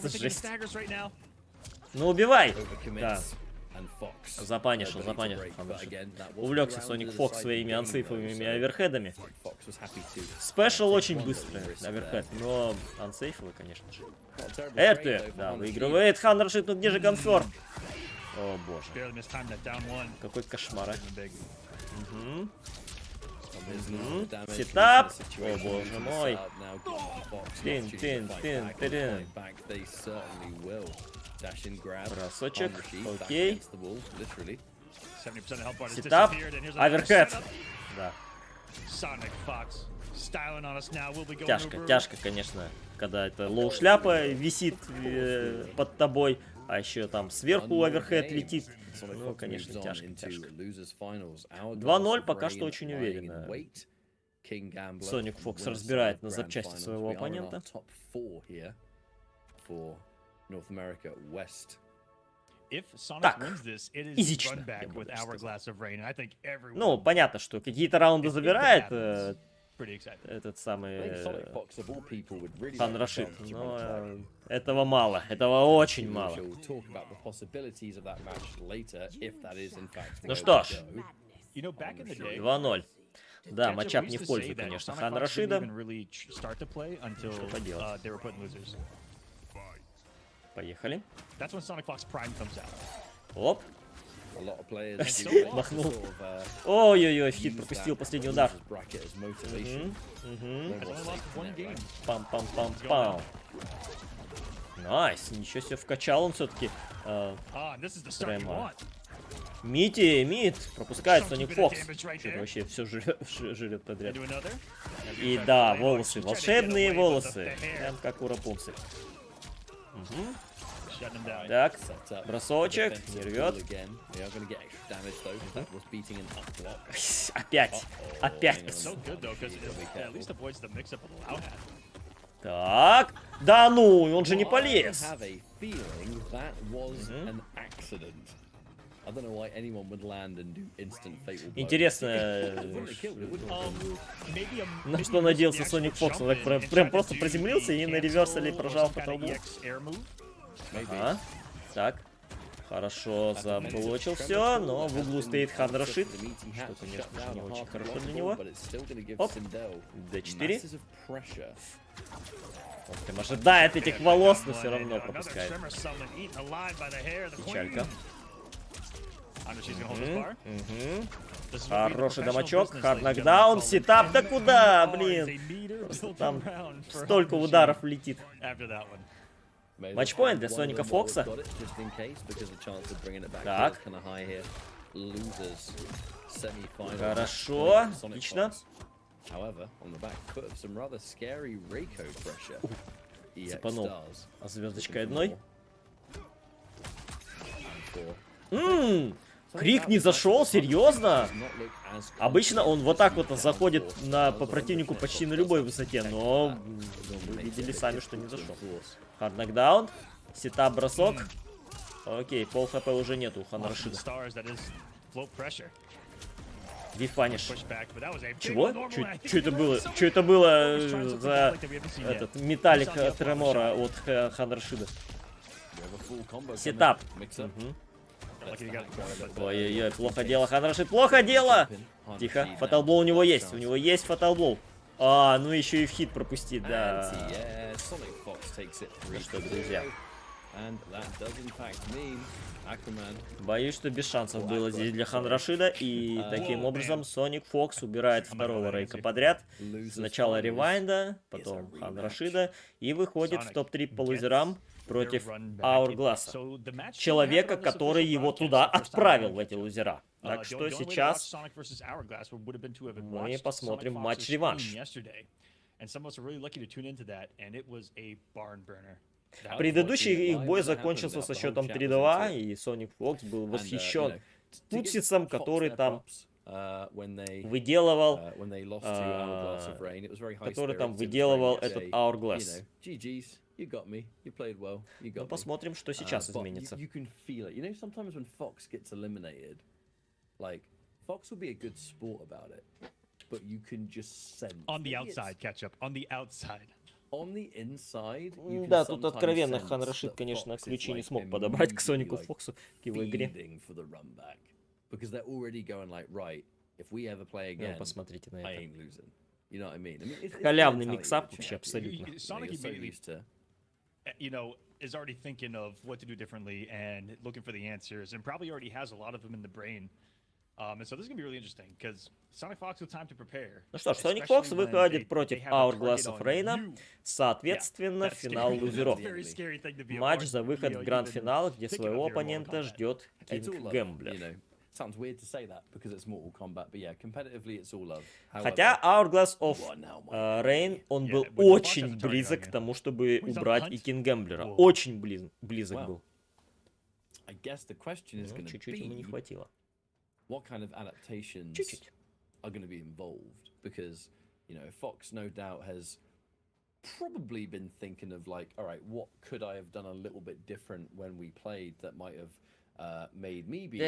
Жесть. Ну убивай. Да. Запанишил, запанишил. Увлекся Соник Фокс своими ансейфовыми оверхедами. Спешл очень быстрый оверхед, но ансейфовый, конечно же. РТ, да, выигрывает Хан Рашид, ну где же конферм? О боже. Какой кошмар, а? Сетап. О боже мой. Тин, тин, тин, тин. Бросочек. Окей. Сетап. Аверхед. Да. Тяжко, тяжко, конечно, когда это лоу шляпа висит под тобой, а еще там сверху оверхед летит. Ну, конечно, тяжко, тяжко. 2-0 пока что очень уверенно. Соник Фокс разбирает на запчасти своего оппонента. Так, изично. Ну, понятно, что какие-то раунды забирает этот самый Хан Рашид, но этого мало, этого очень мало. Ну что ж, 2-0. Да, матчап не в пользу, конечно, Хана Рашида. Что поделать. Поехали. Оп. Махнул. Ой-ой-ой, хит пропустил последний удар. Пам-пам-пам-пам. Найс, ничего себе, вкачал он все-таки. Мити, Мит, пропускает Соник Фокс. Что-то вообще все жрет подряд. И да, волосы, волшебные волосы. Прям как у Рапунцель. Так, бросочек, не рвет. Опять, опять. Так, да ну, он же не полез. Интересно, на что надеялся Соник Фокс. Он так прям просто приземлился и на реверсале прожал фаталбол. Ага. Так. Хорошо заблочил все, но в углу стоит Рашид, что, конечно же, не очень хорошо для него. Оп, D4. Он прям ожидает этих волос, но все равно пропускает. Печалька. Хороший дамачок, харднокдаун, сетап, да куда, блин? Просто там столько ударов летит. Матчпоинт для Соника Фокса. Так. Хорошо, отлично. Цепанул. А звездочкой одной. Крик не зашел, серьезно? Обычно он вот так вот заходит по противнику почти на любой высоте, но вы видели сами, что не зашел. Хард нокдаун, сетап бросок. Окей, пол хп уже нету у Рашида. Вифаниш. Чего? Что это было? Что это было за этот металлик Тремора от Рашида? Сетап. Ой-ой-ой, плохо дело, Рашид, плохо дело! Тихо, фаталблоу у него есть фаталблоу. А, ну еще и в хит пропустит, да. Ну что, друзья. Боюсь, что без шансов было здесь для Рашида. И таким образом Соник Фокс убирает второго рейка подряд. Сначала ревайнда, потом Рашида. И выходит в топ-3 по лузерам против Hourglass. Человека, который его туда отправил, в эти лузера. Так что сейчас мы посмотрим матч-реванш. Предыдущий их бой закончился со счетом 3-2, и Соник Фокс был восхищен Путсицем, который там выделывал, этот Hourglass. Ну, посмотрим, что сейчас изменится. Да, тут откровенно Рашид, конечно, ключи не смог подобрать к Сонику Фоксу к его игре. Ну, посмотрите на это. Халявный миксап вообще абсолютно. Is already thinking of what to do differently and looking for the answers, and probably already has a lot of them in the brain. And so this is gonna be really interesting because Sonic Fox with time to prepare. Ну что ж, Соник Фокс выходит против Hourglass of Rain, соответственно, финал лузеров. Матч за выход в гранд-финал, где своего оппонента ждет Кинг Гэмблер. Хотя Hourglass of Rain, он был очень близок к тому, чтобы убрать и Кинг Гэмблера. Очень близок был. Чуть-чуть ему не хватило. What kind of adaptations are going to be involved? Because, Fox no doubt has probably been thinking of like, all right, what could I have done a little bit different when we played that might have made me be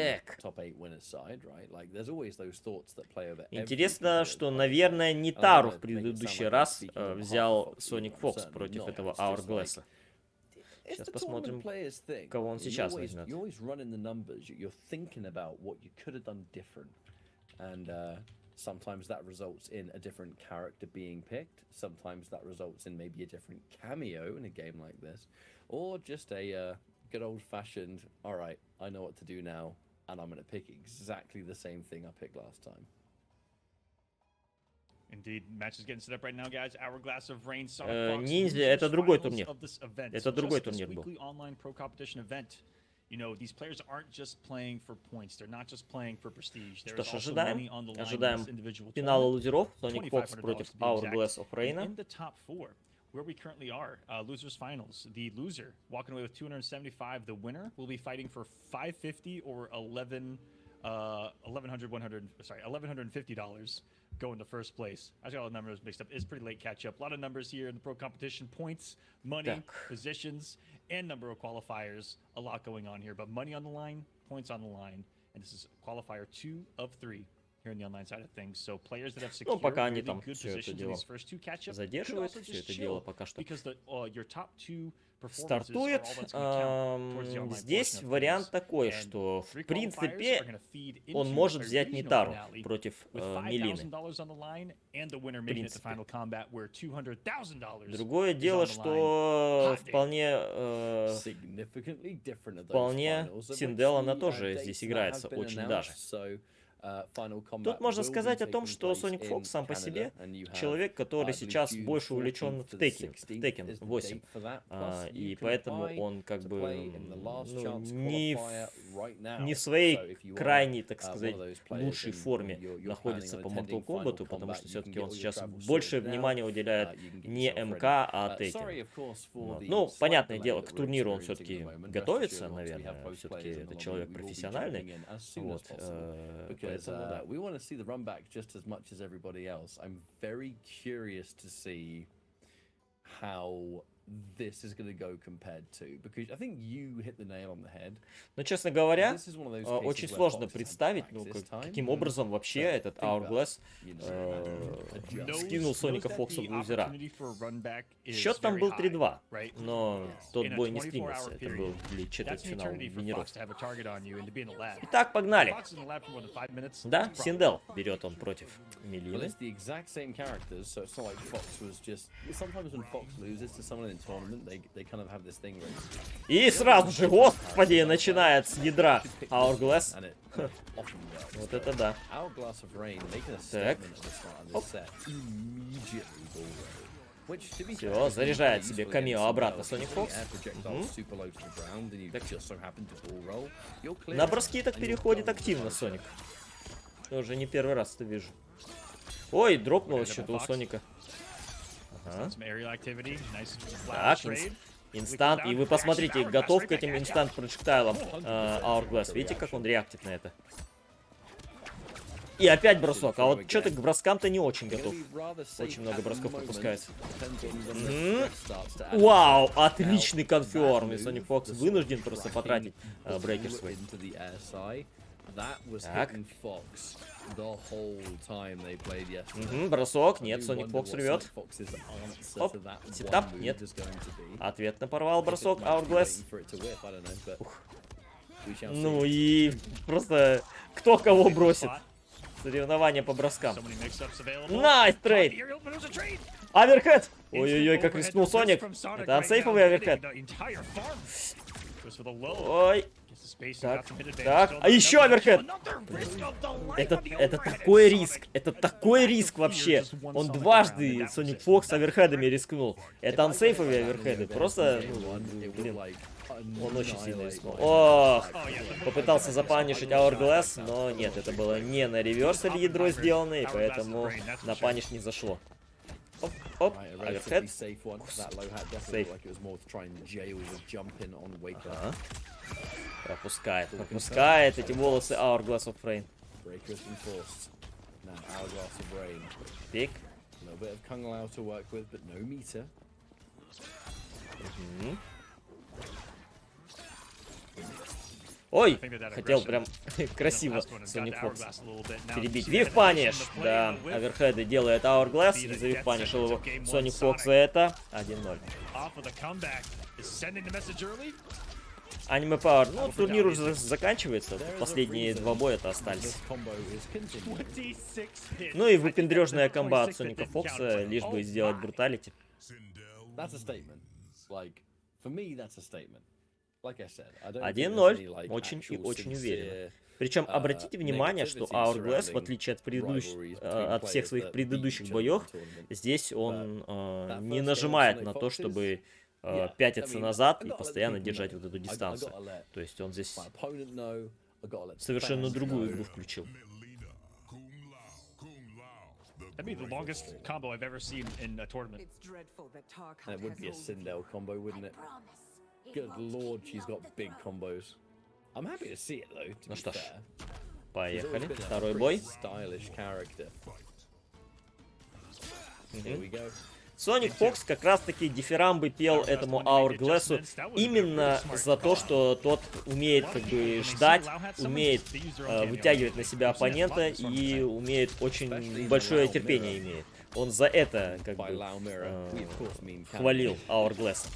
top 8 winners side, right? Like, there's always those thoughts that play over. Интересно, что, наверное, не Тару в предыдущий раз взял Соник Фокс против этого Hourglass. Сейчас посмотрим, кого он сейчас возьмет. Sometimes that results in a different character being picked. Sometimes that results in maybe a different cameo in a game like this. Or just a good old-fashioned, all right, I know what to do now, and I'm going to pick exactly the same thing I picked last time. Indeed, match is getting set up right now, guys. Hourglass of Rain, Ниндзя, это другой турнир. Это другой турнир был. These players aren't just playing for points. They're not just playing for prestige. Что ж, ожидаем финала лузеров. Соник Фокс против Hourglass of Rain. In the top 4, where we currently are, losers finals. The loser walking away with 275. The winner will be fighting for 550 or $1,150 going to first place. I got all the numbers mixed up. It's pretty late catch up. A lot of numbers here in the pro competition. Points, money, positions, and number of qualifiers. A lot going on here. But money on the line, points on the line, and this is qualifier 2 of 3 here on the online side of things. So players that have Ну, secured пока они really там good все это positions in дело these first two catch-up could задерживают, also все just это дело chill пока что because your top 2 стартует. Здесь вариант такой, что в принципе он может взять Нитару против Мелины. В принципе. Другое дело, что вполне Синдел она тоже здесь играется очень даже. Тут можно сказать о том, что Sonic Fox сам по себе человек, который сейчас больше увлечен в Tekken 8. И поэтому он как бы ну, не в своей крайней, так сказать, лучшей форме находится по Mortal Kombat, потому что все-таки он сейчас больше внимания уделяет не МК, а Tekken. Вот. Ну, понятное дело, к турниру он все-таки готовится, наверное, все-таки это человек профессиональный. Вот. Because we want to see the run back just as much as everybody else. I'm very curious to see how this is going to go compared to, because I think you hit the nail on the head. Но, честно говоря, очень сложно представить, ну, каким образом вообще этот Hourglass скинул Соника Фокса в лузера. Счет там был 3-2, но тот бой не стримился, это был для четвертьфинала Венеров. Итак, погнали. Да, Синдел берет он против Мелины. И сразу же, господи, начинает с ядра Hourglass. Вот это да. Так. Все, заряжает себе камео обратно Sonic Fox. На броски так переходит активно Соник. Тоже не первый раз это вижу. Ой, дропнулось что-то у Соника. Ага. Так, инстант. И вы посмотрите, готов к этим инстант проджектайлам Hourglass. Видите, как он реактит на это? И опять бросок. А вот что-то к броскам-то не очень готов. Очень много бросков пропускается. Вау, отличный конферм. И Sonic Fox вынужден просто потратить брейкер свой. Так. Бросок, нет, Sonic Fox рвет. Оп, сетап, нет. Ответ на порвал бросок, Hourglass. Ну и просто кто кого бросит. Соревнования по броскам. Найс трейд! Аверхед! Ой-ой-ой, как рискнул Соник. Это ансейфовый аверхед. Ой. Так, так. А еще аверхед! Это такой риск. Это такой риск вообще. Он дважды Sonic Fox аверхедами рискнул. Это ансейфовые аверхеды. Просто, ну, блин. Он очень сильно рискнул. Ох! Попытался запанишить Hourglass, но нет, это было не на реверсале ядро сделано, и поэтому на паниш не зашло. Оп, оп, аверхед. Сейф. Ага. Пропускает эти волосы Hourglass of Rain. Пик. Ой, хотел прям красиво Sonic Fox перебить. Вив паниш, да, оверхеды делает Hourglass, и за вив панишил его Sonic Fox, это 1-0. Аниме Power, ну, турнир уже заканчивается, последние два боя-то остались. Ну и выпендрежная комба от Соника Фокса, лишь бы сделать бруталити. 1-0, очень и очень уверенно. Причем обратите внимание, что Hourglass, в отличие от всех своих предыдущих боев, здесь он не нажимает на то, чтобы пятиться назад и постоянно держать вот эту дистанцию. То есть он здесь совершенно другую игру включил. That'd be the longest combo I've ever seen in a tournament. And it would be a Sindel combo, wouldn't it? Good lord, she's got big combos. I'm happy to see it though, to be fair. Поехали. Второй бой. Stylish character. Here we go. Sonic Fox как раз-таки дифирамбы пел этому Hourglass'у именно за то, что тот умеет как бы ждать, умеет вытягивать на себя оппонента и умеет очень большое терпение имеет. Он за это как бы хвалил Hourglass.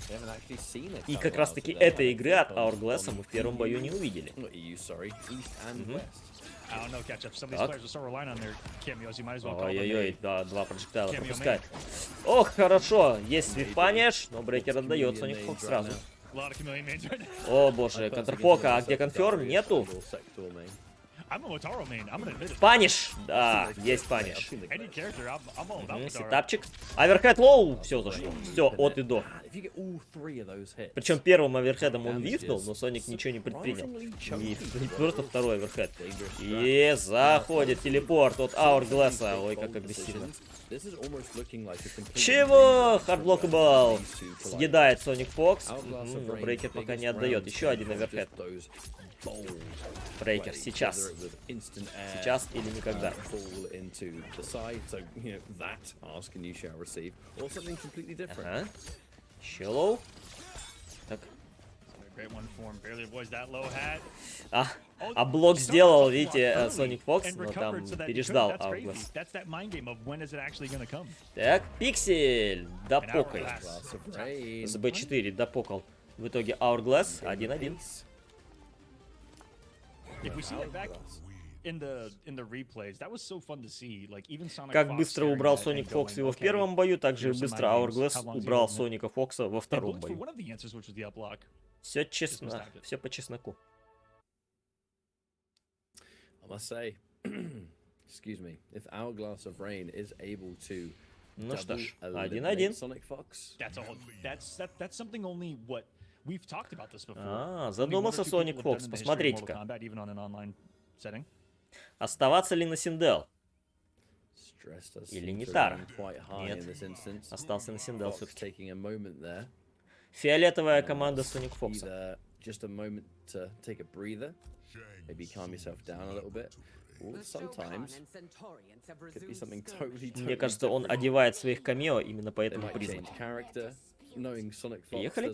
И как раз-таки этой игры от Hourglass мы в первом бою не увидели. Ой-ой-ой, да, 2 прожектайла пропускает. Ох, хорошо, есть свиф-паниш, но брейкер отдает Sonic Fox сразу. О боже, контрпока, а где конферм? Нету. Паниш! Да, есть паниш. Сетапчик. Аверхед лоу! Все зашло. Все, от и до. Причем первым аверхедом он вифнул, но Соник ничего не предпринял. И просто второй аверхед. И заходит телепорт от Hourglass'а. Ой, как агрессивно. Чего? Хардблокабл. Съедает Sonic Fox. Но брейкер пока не отдает. Еще один аверхед. Брейкер, сейчас. Сейчас или никогда. Ага. Щелоу. Так. А блок сделал, видите, Sonic Fox, но там переждал Hourglass. Так, Пиксель, допокай. С B4 допокал. В итоге Hourglass 1-1. Как быстро убрал Sonic Fox его в первом бою, так же быстро Hourglass убрал Соника Фокса во втором бою. Все честно, все по чесноку. Ну что ж, 1-1. Задумался Sonic Fox, посмотрите-ка. Оставаться ли на Синдел? Или не Тара? Нет, остался на Синдел все-таки. Фиолетовая команда Sonic Fox. Мне кажется, он одевает своих камео именно по этому признаку. Поехали.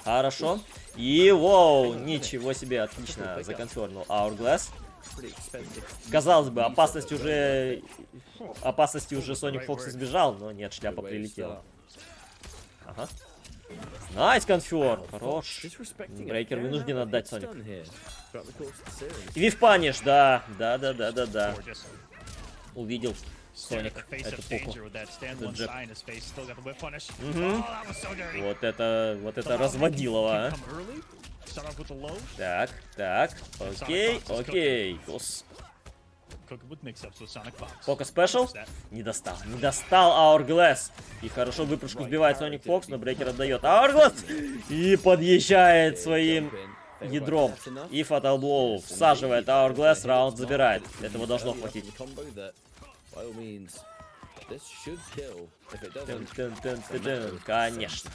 Хорошо. И воу, ничего себе, отлично законфернул Hourglass. Казалось бы, опасности уже Sonic Fox избежал, но нет, шляпа прилетела. Ага. Найс конферм, хорош. Брейкер вынужден отдать Соник. Виф-паниш, да. Увидел Соник эту пуку. Вот это разводилово, а. Так, окей. Пока спешл? Не достал Hourglass. И хорошо выпрыжку сбивает Sonic Fox, но брейкер отдает Hourglass. И подъезжает своим ядром. И Fatal Blow всаживает Hourglass, раунд забирает. Этого должно хватить. Конечно.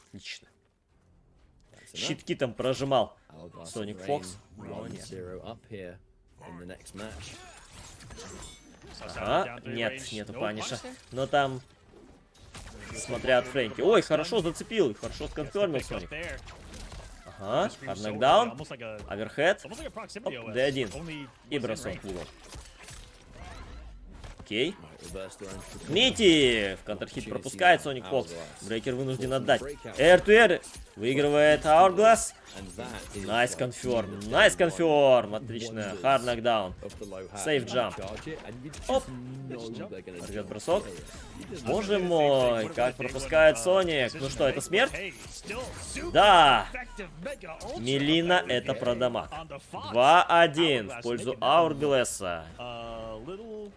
Отлично. Щитки там прожимал Sonic Fox. Но нет. Ага, нету паниша. Но там, смотря от Фрэнки. Ой, хорошо зацепил, хорошо сконфермил Соник. Ага, харднокдаун, оверхед, D1 и бросок в угол. Окей. Мити! В контрхит пропускает Sonic Fox. Брейкер вынужден отдать. R2R выигрывает Hourglass. Найс конферм. Отлично. Hard knockdown. Сейф джамп. Оп. Рвет бросок. Боже мой, как пропускает Соник. Ну что, это смерть? Да. Мелина это про дамаг. 2-1 в пользу Hourglass'а.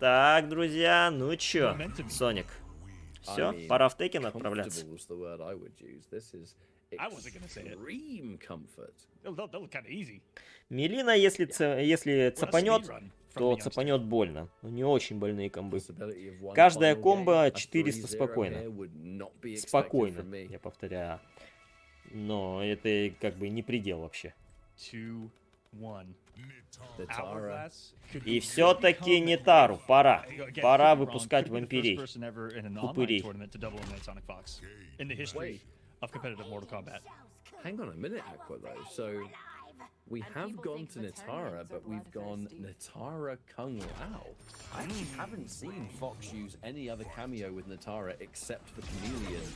Так, друзья, ну чё, Соник? Все, пора в Текен отправляться. Мелина, если цапанет, то цапанет больно. Не очень больные комбы. Каждая комбо 400 спокойно. Спокойно, я повторяю. Но это как бы не предел вообще. 2-1. И все-таки Нитару пора. Пора выпускать вампирей. Упырей. Hang on a minute, Aqua, though. So we have gone to Nitara, but we've gone Nitara Kung Lao. I actually haven't seen Fox use any other cameo with Nitara except the Chameleon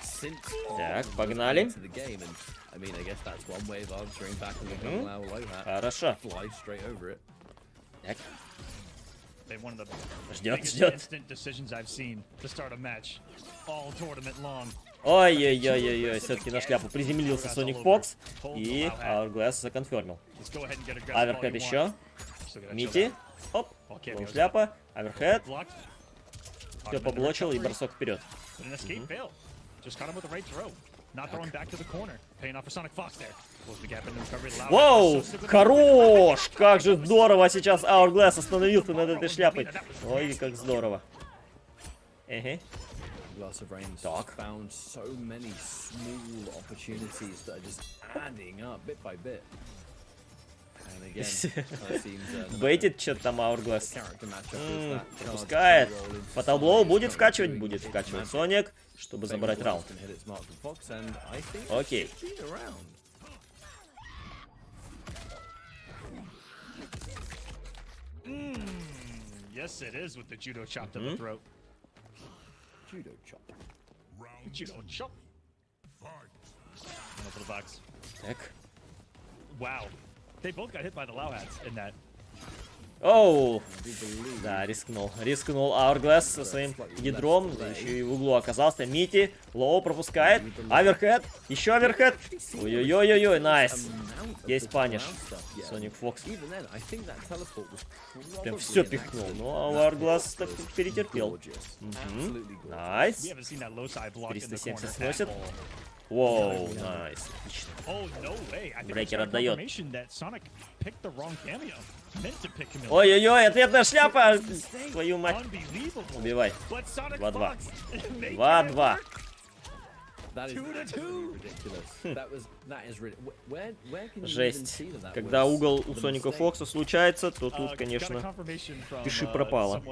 since Так, погнали. into the game. And I mean, I guess that's one way of answering back on the Kung Lao low hat. Хорошо. Fly straight over it. Так. Ждет. Ой-ой-ой-ой-ой, все-таки на шляпу приземлился Sonic Fox. И Hourglass законфермил. Аверхед еще. Мити. Оп. Шляпа. Аверхед. Все поблочил и бросок вперед. Воу! Хорош! Как же здорово сейчас Hourglass остановился над этой шляпой. Ой, как здорово. Эге. Так. Бейтит что-то там Hourglass. Пропускает. Фаталблоу будет вкачивать? Будет вкачивать Соник, чтобы забрать раунд. Окей. Yes, it is with the judo chop to the throat. Judo chop. Judo chop. For the box. Так. Wow. They both got hit by the low hats in that. Оу! Да, рискнул. Рискнул Hourglass со своим ядром. Еще и в углу оказался. Мити. Лоу пропускает. Аверхед. Еще аверхед. Ой-ой-ой-ой-ой. Найс. Есть паниш. Sonic Fox. Прям все пихнул. Ну, а Hourglass так перетерпел. Найс. 370 сносит. Воу, найс. Отлично. Брейкер отдает. Ой-ой-ой, ответная шляпа! Твою мать. Убивай. 2-2. 2-2. Жесть. Когда угол у Соника Фокса случается, то тут, конечно, пиши пропало.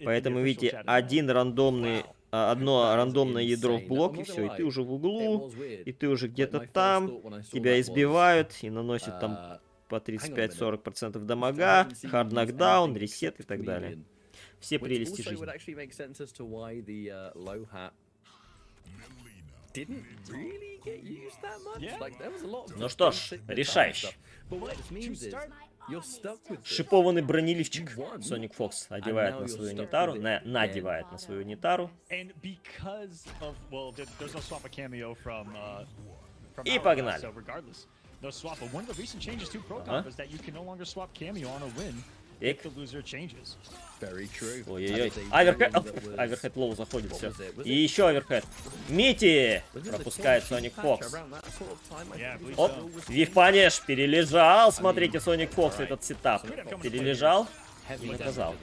Поэтому, видите, одно рандомное ядро в блок, и все, и ты уже в углу, и ты уже где-то там, тебя избивают и наносят там по 35-40% дамага, хард нокдаун, ресет и так далее. Все прелести жизни. Ну что ж, решающий. Шипованный бронеливчик Sonic Fox одевает на свою Нитару, надевает на свою Нитару. И погнали. Так. Ой-ой-ой. Аверхед лоу заходит, все. И еще аверхед. Мити! Пропускает Sonic Fox. Оп. Вив-паниш перележал. Смотрите, Sonic Fox этот сетап. Перележал и наказал.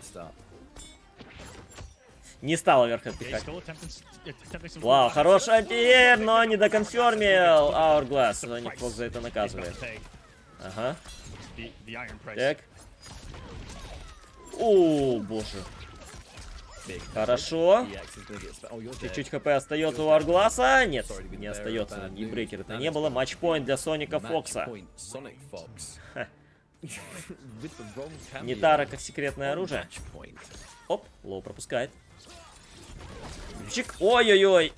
Не стал аверхед пихать. Вау, хороший антиэр, но не доконфермил Hourglass. Sonic Fox за это наказывает. Ага. Так. О, боже. Хорошо. Чуть-чуть хп остается у Hourglass. Нет, не остается. Ни брейкера-то не было. Матчпоинт для Соника Фокса. Нитара как секретное оружие. Оп, лоу пропускает. Чик. Ой-ой-ой.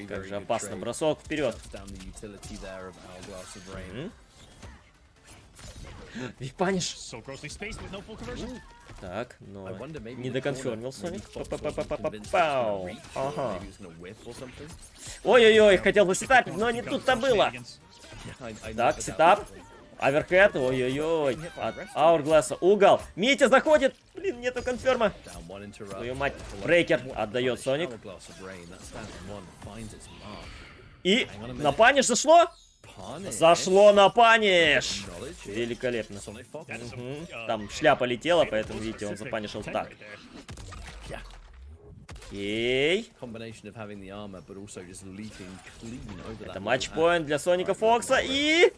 Как же опасно. Бросок вперед. Випаниш. Так, но не доконфермил Соник. Пау. Ага. Ой-ой-ой, хотел бы сетапить, но не тут-то было. Так, сетап. Аверхед, ой-ой-ой. От Hourglass угол. Митя заходит. Блин, нету конферма. Твою мать. Брейкер отдает Соник. И на паниш зашло? Зашло на паниш! Великолепно. Там шляпа летела, поэтому, видите, он запанишил так. Окей. Это матчпоинт для Соника Фокса и...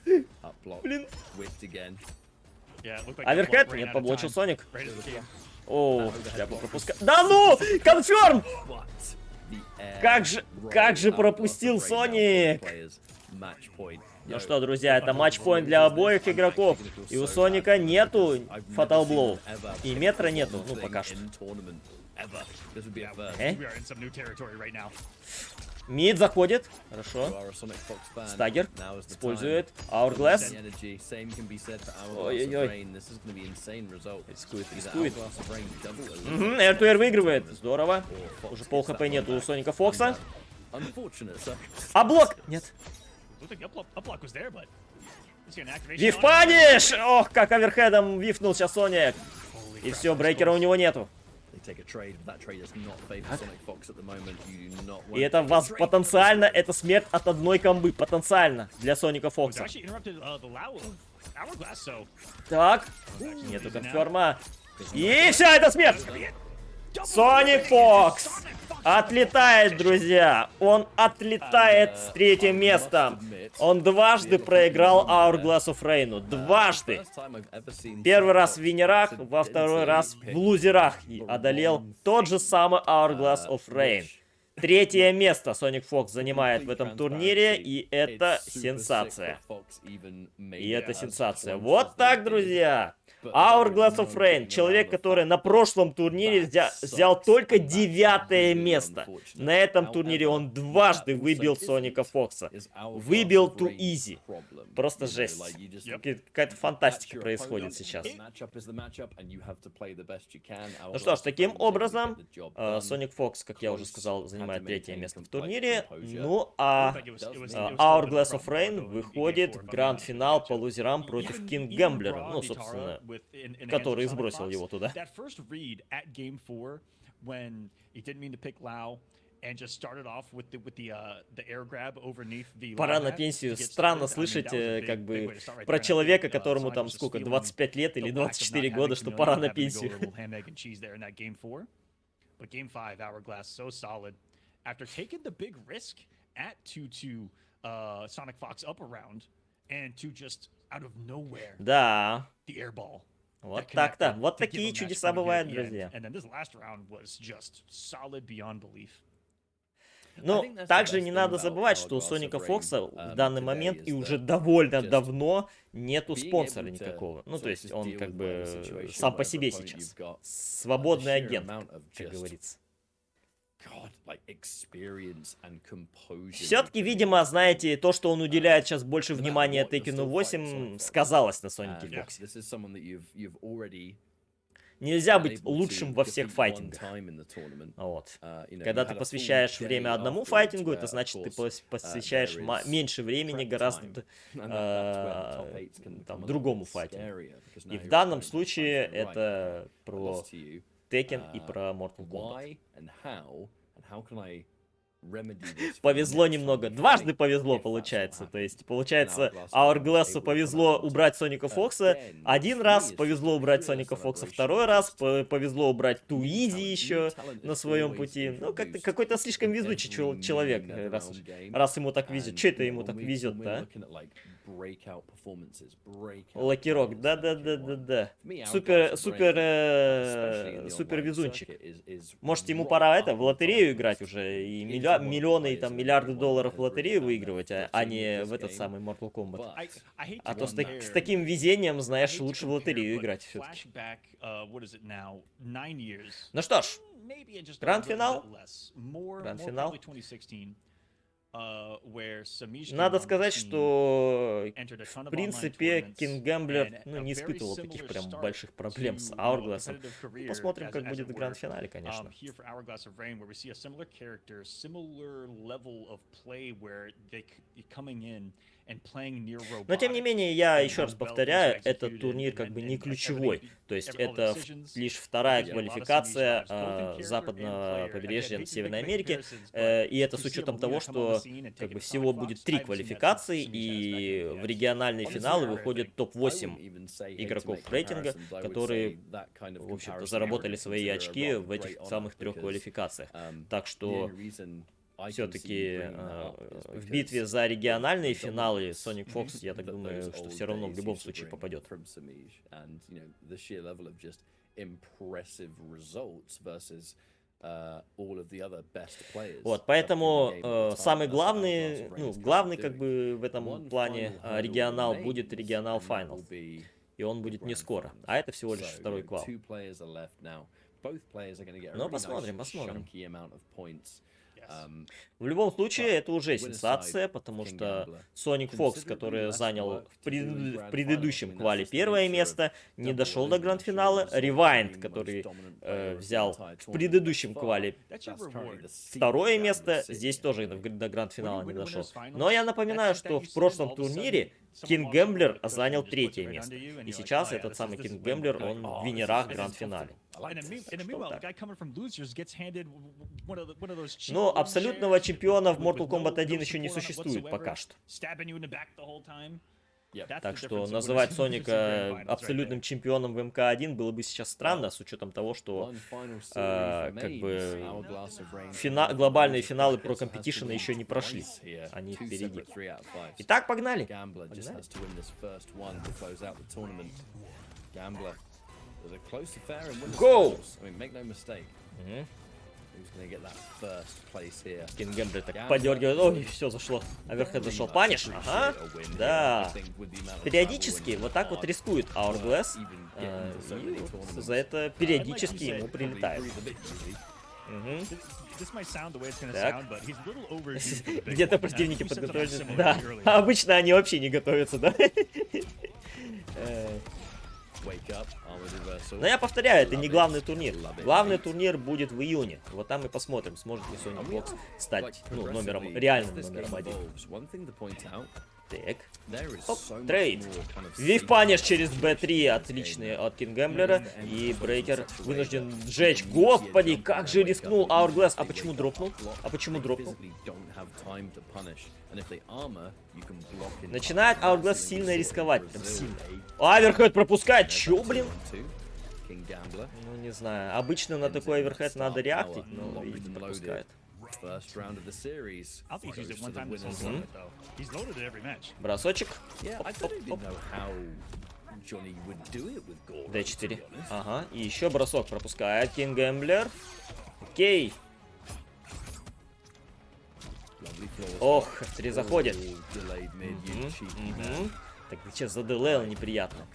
Блин. Аверхед? Нет, поблочил Соник. О, шляпу пропускаю. Да ну! Конферм! Как же пропустил Соник? Ну что, друзья, это матчпоинт для обоих игроков. И у Соника нету Fatal Blow. И метра нету, ну пока что. Мид заходит. Хорошо. Стагер. Использует. Hourglass. Ой-ой-ой. Рискует. R2R выигрывает. Здорово. Уже пол хп нету у Соника Фокса. А блок? Нет. Вив паниш! Ох, как оверхедом вифнул сейчас Соник. И все, брейкера у него нету. И это вас потенциально, это смерть от одной комбы. Потенциально для Соника Фокса. Так. Нету конферма. И все, это смерть! Соник Фокс отлетает, друзья. Он отлетает с третьим местом. Он дважды проиграл Hourglass of Rain. Дважды. Первый раз в винерах, во второй раз в лузерах. И одолел тот же самый Hourglass of Rain. Третье место Соник Фокс занимает в этом турнире, и это сенсация. И это сенсация. Вот так, друзья. Hourglass of Rain, человек, который на прошлом турнире взял только 9-е место. На этом турнире он дважды выбил Соника Фокса. Выбил too easy. Просто жесть. Какая-то фантастика происходит сейчас. Ну что ж, таким образом, Соник Фокс, как я уже сказал, занимает 3-е место в турнире. Ну а Hourglass of Rain выходит в гранд-финал по лузерам против King Gambler. Ну, собственно, который сбросил его туда. Пора на пенсию. Странно слышать, как бы, про человека, которому там сколько, 25 лет или 24 года, что пора на пенсию. After taking the big risk at 2-2 Sonic Fox up around and to just out of nowhere да. The airball. Вот так-то. Вот такие чудеса бывают, друзья. Ну, также не надо забывать, что у Соника Фокса в данный момент и уже довольно давно нету спонсора никакого. Ну, то есть он как бы сам по себе сейчас. Свободный агент, как говорится. Все-таки, видимо, знаете, то, что он уделяет сейчас больше внимания Текену 8, сказалось на Сонике Фоксе. Нельзя быть лучшим во всех файтингах. Вот. Когда ты посвящаешь время одному файтингу, это значит, ты посвящаешь меньше времени гораздо другому файтингу. И в данном случае это про Текен и про Mortal Kombat. Повезло немного. Дважды повезло, получается. То есть, получается, Hourglass'у повезло убрать Соника Фокса. Один раз повезло убрать Соника Фокса. Второй раз повезло убрать too easy еще на своем пути. Ну, как-то какой-то слишком везучий человек, раз ему так везет. Че это ему так везет-то, а? Лакирок, да. Супер везунчик. Может, ему пора в лотерею играть уже и миллионы и там миллиарды долларов в лотерею выигрывать, а не в этот самый Mortal Kombat. А то с таким везением, знаешь, лучше в лотерею играть все-таки. Ну что ж, гранд-финал. Надо сказать, что в принципе King Gambler не испытывал таких прям больших проблем с Hourglass'ом. Посмотрим, как будет в гранд-финале, конечно. Но тем не менее, я еще раз повторяю, этот турнир как бы не ключевой. То есть это лишь вторая квалификация западного побережья Северной Америки. И это с учетом того, что как бы всего будет 3 квалификации, и в региональные финалы выходит топ-8 игроков рейтинга, которые, в общем-то, заработали свои очки в этих самых 3 квалификациях. Так что все-таки в битве за региональные финалы Sonic Fox, я так думаю, что все равно в любом случае попадет. Вот, поэтому самый главный, главный как бы в этом плане регионал будет регионал Final. И он будет не скоро, а это всего лишь второй квал. Но посмотрим. В любом случае, это уже сенсация, потому что Sonic Fox, который занял в предыдущем квале 1 место, не дошел до гранд-финала. Rewind, который взял в предыдущем квале 2 место, здесь тоже до гранд-финала не дошел. Но я напоминаю, что в прошлом турнире King Gambler занял 3 место. И сейчас этот самый King Gambler, он в винерах гранд-финале. Но абсолютного чемпиона в Mortal Kombat 1 еще не существует пока что. Так что называть Соника абсолютным чемпионом в МК1 было бы сейчас странно, с учетом того, что как бы глобальные финалы про компетишена еще не прошли. Они впереди. Итак, погнали. Go! King Gambler так подергивает. Ой, все зашло. Оверхед зашел. Паниш? Ага. Да. Периодически вот так вот рискует Hourglass. И вот за это периодически ему прилетает. Так. Где-то противники подготовились. Да. Обычно они вообще не готовятся, да? Но я повторяю, это не главный турнир. Главный турнир будет в июне. Вот там мы посмотрим, сможет ли Sonic Fox стать реальным номером 1. Так. Оп, трейд. Вив Паниш через B3. Отличный от King Gambler. И Брейкер вынужден сжечь. Господи, как же рискнул Hourglass. А почему дропнул? Начинает Hourglass сильно рисковать. Прям сильно. Оверхед пропускает. Чё, блин? Ну, не знаю. Обычно на такой оверхед надо реактить, но, видимо, пропускает. Бросочек. D4. Ага. И еще бросок пропускает King Gambler. Окей. Ох, 3 заходит. Так, сейчас заделейл неприятно.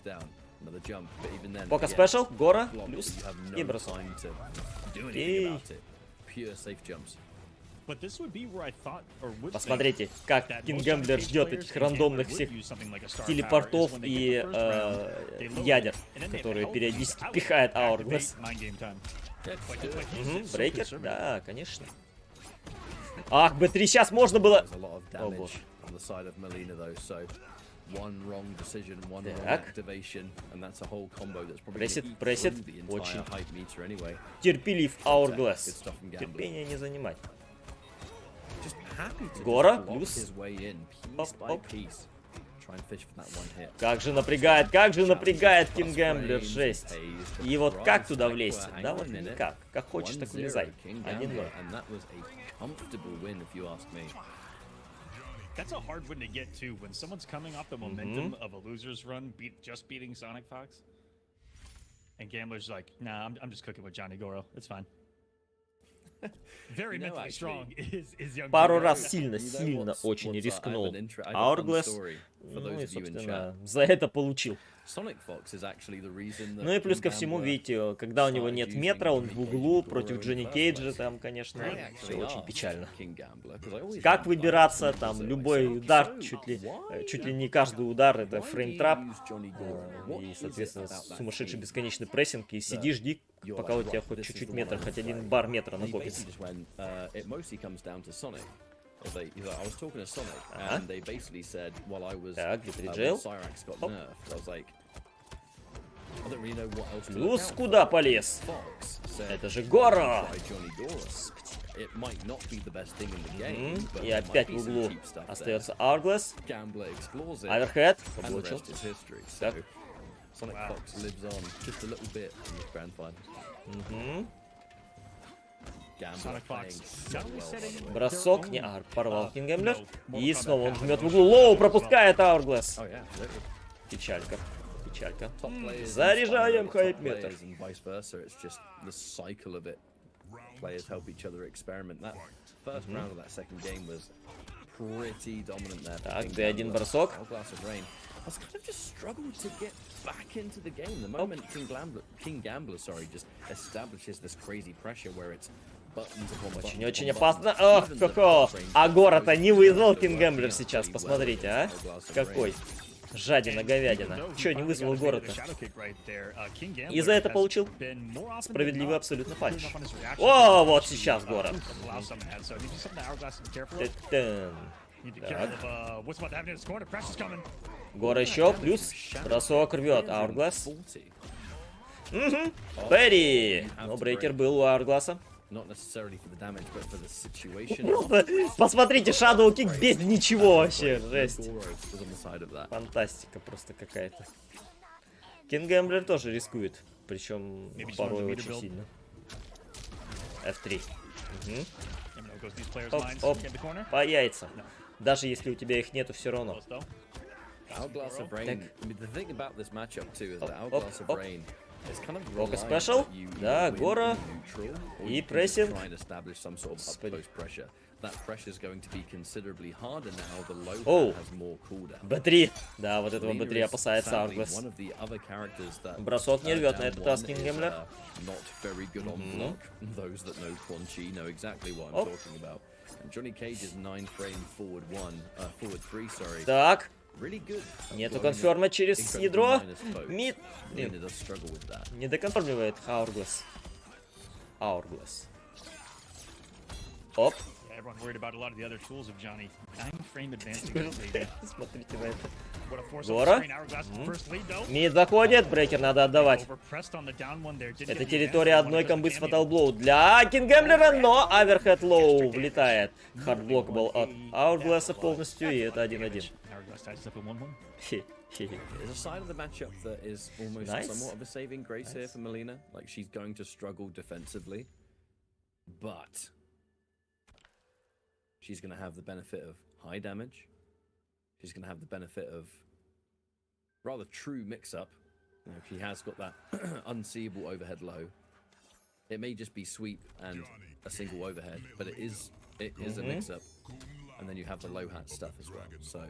Пока спешл, Гора, плюс и бросок. И... Посмотрите, как King Gambler ждет этих рандомных всех телепортов и ядер, которые периодически пихает Hourglass. Брейкер? Да, конечно. Ах, B3 сейчас можно было... О, боже. Так. Прессит. Очень терпелив Hourglass. Терпение не занимать. Гора, плюс. Оп. Как же напрягает King Gambler, жесть. И вот как туда влезть? Да вот никак. Как хочешь, так влезай. 1-0. That's a hard one to get to when someone's coming off the momentum of a loser's run, just beating Sonic Fox. And Gambler's like, nah, I'm just cooking with Johnny Goro. It's fine. Very mentally strong is young. Пару раз сильно очень рискнул Hourglass. Ну и, собственно, за это получил. Ну и плюс ко всему, видите, когда у него нет метра, он в углу против Джонни Кейджа, там, конечно, все очень печально. Как выбираться, там, любой удар, чуть ли не каждый удар, это фреймтрап. И, соответственно, сумасшедший бесконечный прессинг, и сидишь, жди, пока у тебя хоть чуть-чуть метра, хоть 1 бар метра накопится. I was talking to Sonic, and they basically said while I was Так, when Гидрижел. Cyrax got nerfed, I was like, I don't really know what else to look Плюс out куда for. полез? Fox said, Это же Гора! "Try Johnny Gora." It might not be the best thing in the game, but И there might опять be в some углу cheap stuff there. остается Hourglass. Gambler explores it, Оверхед. and the Получил. rest is history. So Так. Sonic Fox lives on just a little bit in this grand final. Gambler Sonic playing Fox so not only well, by setting the way. Бросок. Не, порвал Кингемблер. no, И Mortal снова он Kombat жмет в path, углу. Лоу пропускает Hourglass. Oh yeah, literally. Печалька. Печалька. Top players Заряжаем inspire top хайп-метр. players and vice versa. It's just the cycle of it. Players help each other experiment. That first round of that second game was pretty dominant there. Так, King D1 Gambler. бросок. Glass of Rain has kind of just struggled to get back into the game. The moment King Gambler, just establishes this crazy pressure where it's buttons upon buttons. Очень-очень опасно. Ох, какого. А Гора-то не вызвал Кингемблер сейчас. Посмотрите, а. Какой. Жадина, говядина. Чё, не вызвал Гора-то? И за это получил справедливый абсолютно панч. О, вот сейчас Гора. Тын. Так. Гора еще, плюс бросок рвет. Hourglass. Берри. Но брейкер был у Hourglass. Not necessarily for the damage, but for the situation. Просто посмотрите, Shadow Kick без ничего вообще. Жесть. Goro was on the side of that. Фантастика просто какая-то. Кингемблер тоже рискует. Причем порой очень сильно. F3. Оп, оп. По яйца. Даже если у тебя их нету, все равно. Hourglass of Rain. I mean, the thing about this matchup too is that Оп, Hourglass of оп. Rain is kind of Focus reliant special. that you Да, win Гора. neutral, or И you can just прессинг. try and establish some sort of Господи. up-close pressure. That pressure is going to be considerably harder now. The low Оу. has more cooldown. Б3. Да, вот этого Leader Б3 is опасается sadly Hourglass. one of the other characters that, Бросок не рвет на down этот раз one Кингемблер. is, not very good on block. Those that know Quan Chi know exactly what I'm Оп. talking about. And Johnny Cage is 9 frame forward 3, sorry. Так. Really good. Нету Blowing конферма up через incredible ядро. minus both. Мид. Lena does struggle with that. Не доконформливает Hourglass. Hourglass. Оп. Everyone worried about a lot of the other tools of Johnny. 9-frame advancing. Смотрите на это. What a force Гора. on the screen. Hourglass first lead though. Мид заходит, брейкер надо отдавать. Overpressed on the down one there. Didn't Это get the территория advance. одной One комбы of с those Fatal cameos. Blow для Кингемблера, но Аверхед Лоу влетает. Хардблок был от Hourglass полностью, и это 1-1. Hourglass ties up in 1-1. Хе-хе-хе. There's a side of the matchup that is almost Nice. somewhat of a saving grace here for Melina. Like, she's going to struggle defensively, but she's going to have the benefit of high damage. She's going to have the benefit of rather true mix-up. You know, she has got that unseeable overhead low. It may just be sweep and a single overhead, but it is a mix-up. And then you have the low hat stuff as well. So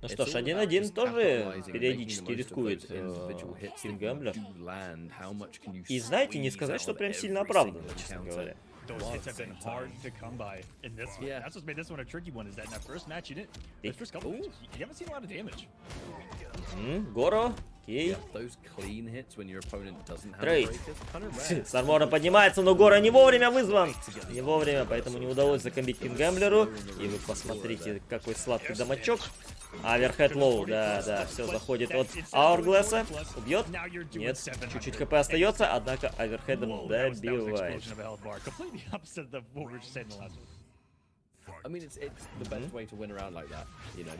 Ну что ж, 1-1 тоже периодически рискует Кингемблер. И знаете, не сказать, что прям сильно оправданно, честно говоря. Those hits have been hard to come by in this one. Yeah. That's what's made this one a tricky one, is that in that first match, you didn't. The first couple matches, you haven't seen a lot of damage. Горо, окей. Yeah, those clean hits when your opponent doesn't have Трейд. breakers, kind of rare. С армора поднимается, но Гора не вовремя вызван. Не вовремя, поэтому не удалось закомбить Кингемблеру. И вы посмотрите, какой сладкий дамачок. Аверхед Лоу, да, все заходит от Hourglass. Убьет? Нет, чуть-чуть хп остается, однако Аверхедом добивает. Completely opposite of what we were just saying in the last one. I mean, it's the best way to win around like that, you know.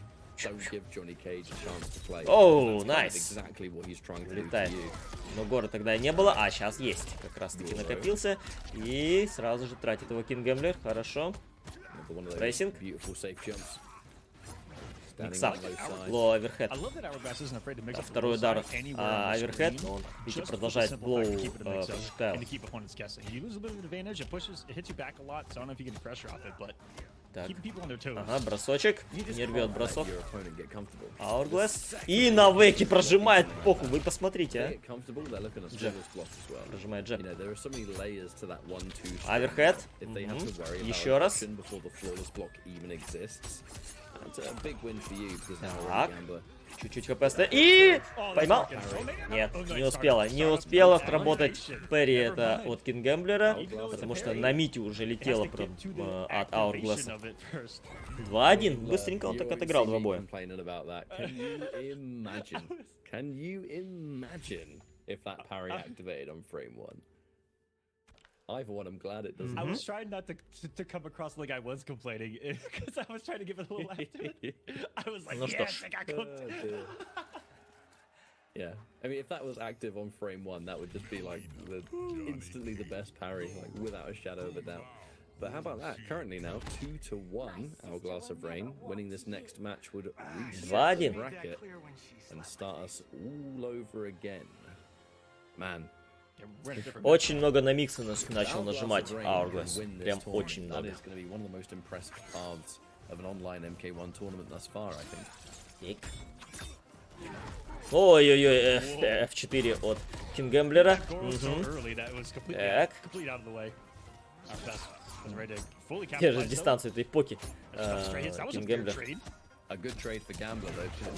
Don't give Johnny Cage a chance to play. Оу, That's kind of найс. exactly what he's trying to do to Летает. you. Но Гора тогда не было, а сейчас есть. Как раз таки накопился. И сразу же тратит его Кингемблер. Хорошо. Another one of those Racing. beautiful safe jumps. Standing Миксап. on low side. Лоу Аверхед. I love that Hourglass isn't afraid to mix up Второй the удар side anywhere on the Аверхед. screen, Он, видите, just for the продолжает simple Лоу fact to keep it a mix-up прожигал. and to keep opponents guessing. You lose a bit of advantage, it pushes, it hits you back a lot, so I don't know if you get the pressure off it, but Так. keeping people on their toes. Ага, бросочек. You just Не рвет can't бросок. let your opponent get comfortable. Hourglass. И на веке прожимает похуй. Вы посмотрите, They а. get comfortable, they're looking at Джеб. Swivel's block as well. Прожимает You джеб. know, there are so many layers to that 1-2. Аверхед. If they have to worry about Еще раз. action before the flawless block even exists, that's a big win for you because now Так. Gambler Чуть-чуть хп оставил. И поймал. Нет, не успела. Не успела сработать Перри это от Кингэмблера, потому что на Мите уже летела от Hourglass. 2-1. Быстренько он так отыграл два боя. Can you imagine if that parry activated on frame 1? I, for one, I'm glad it doesn't. I was trying not to come across like I was complaining, because I was trying to give it a little active. I was like, yes, I got cooked. Yeah, I mean, if that was active on frame 1, that would just be like instantly the best parry, like without a shadow of a doubt. But how about that? Currently now 2-1, Hourglass of Rain. Winning this next match would reset the bracket and start us all over again. Man. Очень много на миксы начал нажимать Hourglass. Прям очень много. Ой-ой-ой, F4 от Кингэмблера. Так. Держит дистанцию этой поки. Кингэмблер.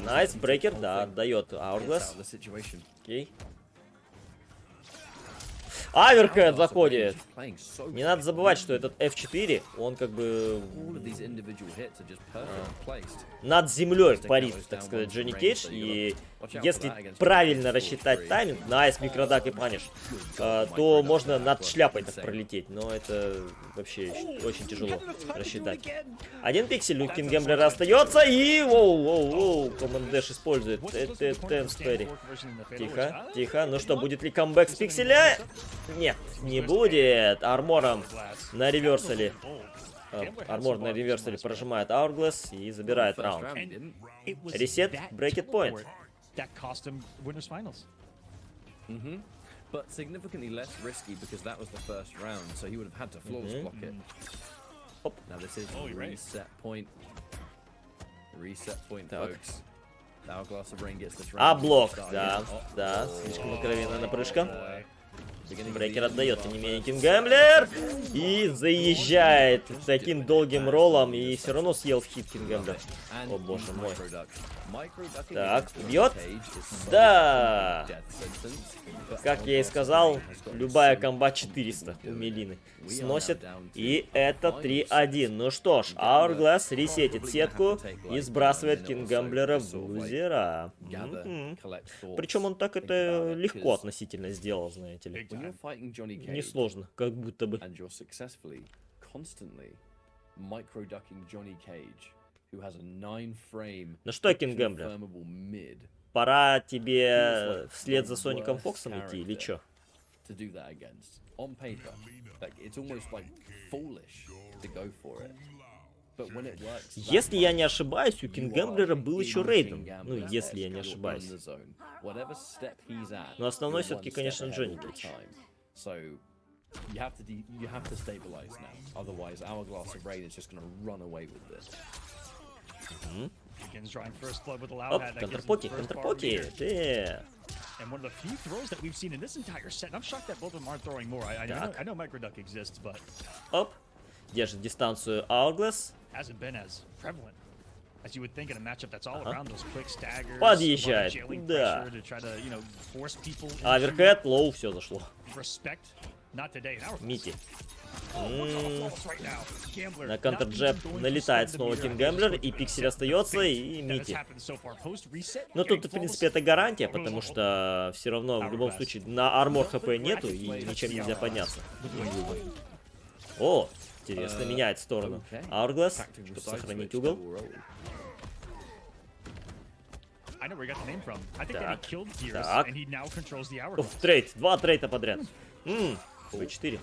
Найс, брейкер, да, дает Hourglass. Окей. Аверхэт заходит. Не надо забывать, что этот F4, он как бы над землей парит, так сказать, Джонни Кейдж. И если правильно рассчитать тайминг, найс, микродак и паниш, то можно над шляпой так пролететь. Но это вообще очень тяжело рассчитать. Один пиксель у Кингэмблера остается. И воу, Command Dash использует. Это Сперри. Тихо, тихо. Ну что, будет ли камбэк с пикселя? Нет, не будет. Армором на реверсале. Армор на реверсале прожимает Hourglass и забирает раунд. Ресет, брейкет point. But significantly less risky because that was the first round, so he would have had to flawless block it. Now this is reset point. Reset point, folks. Hourglass of Rain gets this round. А блок, да, слишком откровенная прыжка. Брейкер отдает, тем не менее, Кингэмблер. И заезжает таким долгим роллом. И все равно съел в хит Кингэмблер. О боже мой. Так, бьет. Да. Как я и сказал, любая комба 400 у Мелины сносит. И это 3-1. Ну что ж, Hourglass ресетит сетку и сбрасывает Кингэмблера в лузера. Причем он так это легко относительно сделал, знаете ли. Несложно, как будто бы. Ну что, Кингэмблер, пора тебе вслед за Соником Фоксом идти или чё? Если я не ошибаюсь, у Кингэмблера был еще Рейден. Ну, если я не ошибаюсь. Но основной все-таки, конечно, Джонни Кейдж. You have to stabilize now. Otherwise, Hourglass of Rain is just going to run away with this. Оп, контрпоки, контрпоки. And one of the few throws that we've seen in this entire set. I'm shocked that both of them aren't throwing more. I know microduck exists, but оп, держит дистанцию Hourglass. Hasn't been as prevalent as you would think in a matchup that's all around those quick staggers. Подъезжает, да. Аверхэт, лоу, все зашло. Мити. На контрджеб налетает снова Кингэмблер, и пиксель остается, и Мити. Но тут, в принципе, это гарантия, потому что все равно, в любом случае, на армор хп нету, и ничем нельзя подняться. О, интересно, меняет сторону. Hourglass, чтобы сохранить угол. Так. Ух, трейд, два трейда подряд. V4.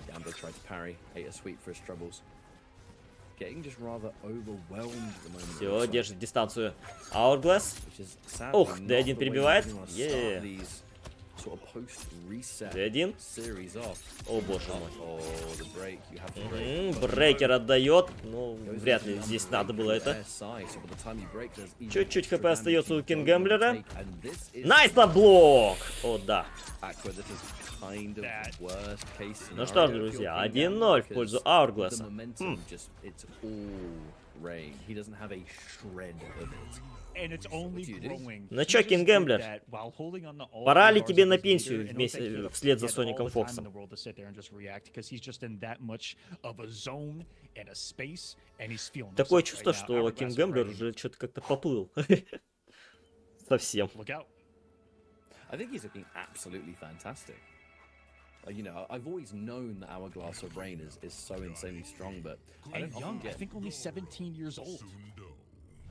Все, держит дистанцию Hourglass. Ух, D1 перебивает. D1. О боже мой. Брейкер отдает. Ну, вряд ли здесь надо было это. Чуть-чуть хп остается у Кингэмблера. Найс на блок! О, да. Ну что ж, друзья, 1-0 в пользу Hourglass. Rain. He doesn't have a shred of it. And it's only growing. Ну чё, Кингэмблер, пора ли тебе на пенсию вместе, вслед за Соником Фоксом? Такое чувство, что Кингэмблер уже что-то как-то поплыл. Совсем. I think he's looking absolutely fantastic. You know, I've always known that Hourglass of Rain is so insanely strong, but I don't often get... I think only 17 years old.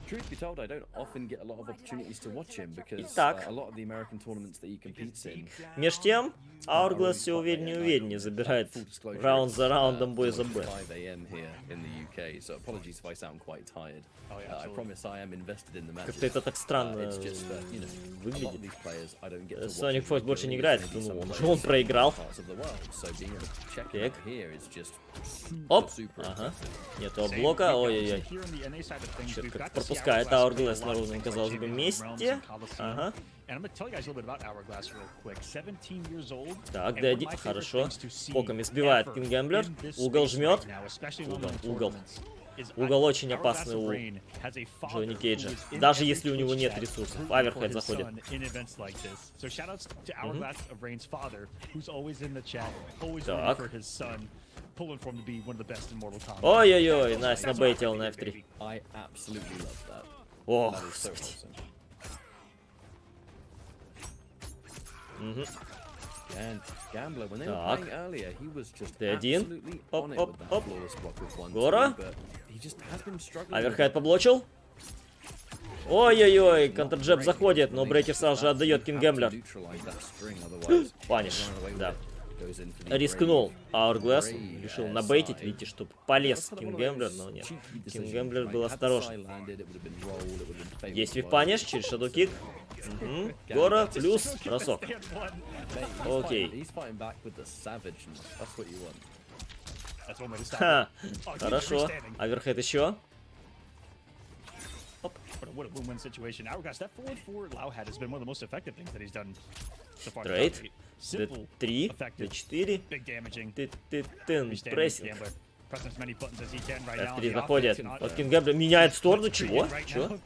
Truth be told, I don't often get a lot of opportunities to watch him because a lot of the American tournaments that he competes in. Меж тем, Hourglass все увереннее и увереннее забирает раунд за раундом, бой за боем. 5 a.m. here in the UK, so apologies if I sound quite tired. I promise I am invested in the match. Как-то это так странно выглядит. Соник Фокс больше не играет, ну, он проиграл. Так. Оп, ага. Нету блока, ой-ой-ой. Черт, как пропускает Hourglass на ровном, казалось бы, месте. Ага. Так, Дэдди, хорошо. Поками сбивает Кингэмблер. Угол жмет. Угол. Угол очень опасный у Джонни Кейджа. Даже если у него нет ресурсов. Аверхед заходит. Так. Ой-ой-ой, найс, набейтил на F3. Ох, господи. Так. Т1. Оп-оп-оп. Гора. Аверхед поблочил. Ой-ой-ой, контрджеб заходит, но брейкер сразу же отдает Кингэмблер. Паниш, да. Рискнул. Hourglass решил набейтить, видите, чтобы полез Кингэмблер, но нет. Кингэмблер был осторожен. Есть вип-паниш через шадоу-кик. Гора плюс бросок. Окей. Ха, хорошо. Аверхед еще. Трейд. Д3, Д4. Прессинг. F3 заходит. Вот Кингэмблер меняет сторону. Чего? Чего?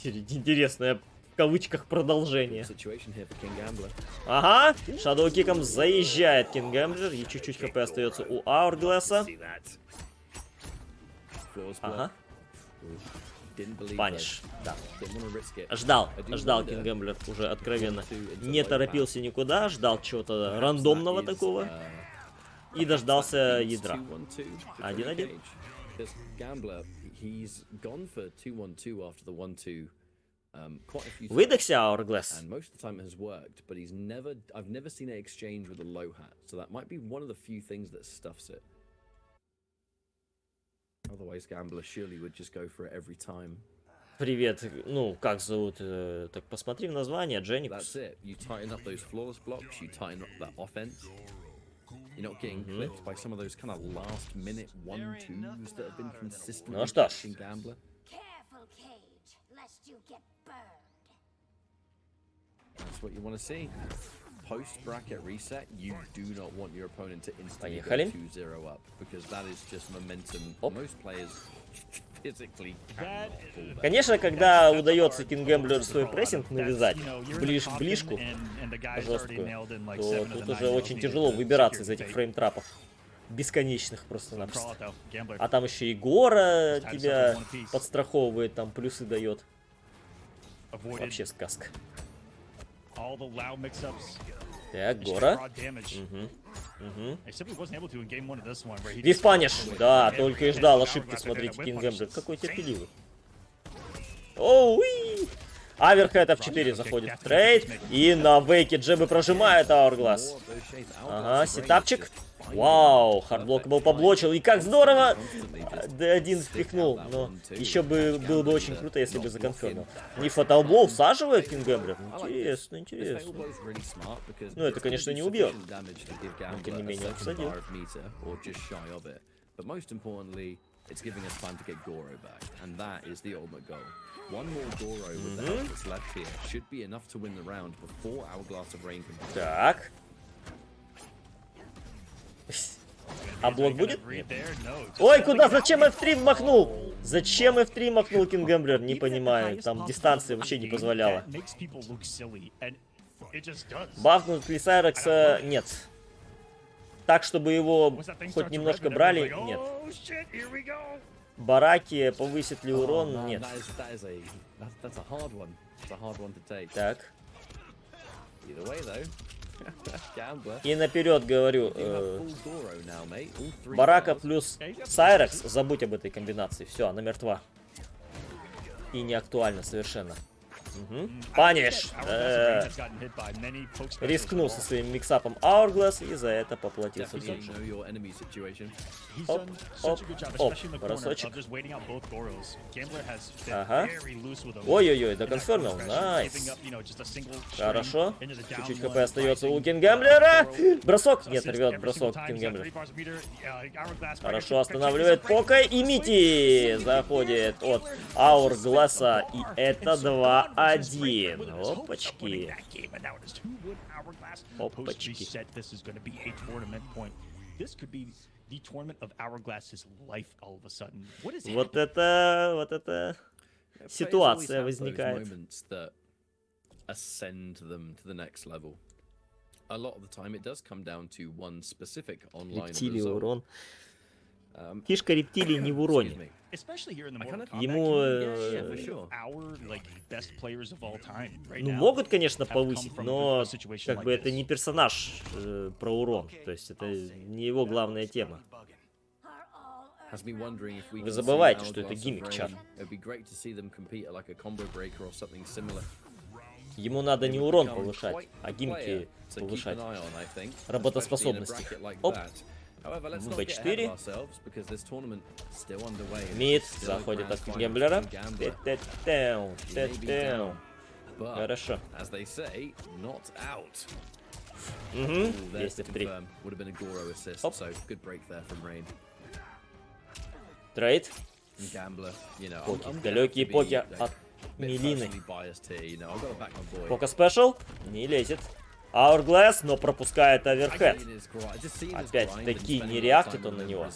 Интересное в кавычках продолжение. Ага, шадоу-киком заезжает Кингэмблер. И чуть-чуть хп остается у Hourglass. Ага. Паниш. Да. Ждал Кингэмблер уже откровенно. Не торопился никуда, ждал чего-то рандомного такого. И дождался ядра. 1-1. Выдохся, Hourglass. Привет, ну, как зовут? Так посмотри в название, Дженникус. Ну что ж. Post-bracket reset, you do not want your opponent to instantly go Поехали. 2-0 up, because that is just momentum. Most players physically cannot pull that. Конечно, когда удается Кингэмблеру свой прессинг навязать, ближку жесткую, то тут уже очень тяжело выбираться из этих фрейм-трапов. Бесконечных просто-напросто. А там еще и Гора тебя подстраховывает, там плюсы дает. Вообще сказка. Так, Гора. Виспаниш. Да, только и ждал ошибки, смотрите, Кингэмблер. Какой терпеливый. Оуи! Аверхед F4 заходит в трейд. И на вейке джебы прожимает Hourglass. Ага, сетапчик. Вау, хардблок был поблочил. И как здорово! D1 впихнул. Но еще бы было бы очень круто, если бы законфермил. Не фаталблоу всаживает Кингэмблер? Интересно, интересно. Ну, это, конечно, не убьет. Но, тем не менее, он всадил. Так. А блок будет? Нет. Ой, куда? Зачем F3 махнул? Зачем F3 махнул Кингэмблер? Не понимаю. Там дистанция вообще не позволяла. Бафнуть Лисайрекса нет. Так, чтобы его хоть немножко брали, нет. Бараки повысит ли урон? Нет. Так. И наперед говорю, Барака плюс Сайрекс, забудь об этой комбинации. Все, она мертва. И не актуальна совершенно. Угу. Паниш! Рискнул со своим миксапом Hourglass и за это поплатился тут же. Оп, оп, оп, бросочек. Ага. Ой-ой-ой, доконфермил. Найс. Хорошо. Чуть-чуть хп остается у Кингэмблера. Бросок. Нет, рвет бросок Кингэмблер. Хорошо, останавливает Пока. И Мити заходит от Hourglass'а. И это 2-1. Опачки. Опачки. Вот это ситуация возникает. Рептилий урон. Фишка рептилий не в уроне. Ему ну, могут, конечно, повысить, но как бы это не персонаж про урон. То есть это не его главная тема. Вы забываете, что это гиммик, чат. Ему надо не урон повышать, а гиммики повышать. Работоспособность. Оп. Б4. Мид заходит от Гемблера. Хорошо. Угу. Есть F3. Оп. Трейд. Поки. Далекие поки от Милины. Пока спешл. Не лезет. Hourglass, но пропускает оверхед. Опять таки не реактит он на него.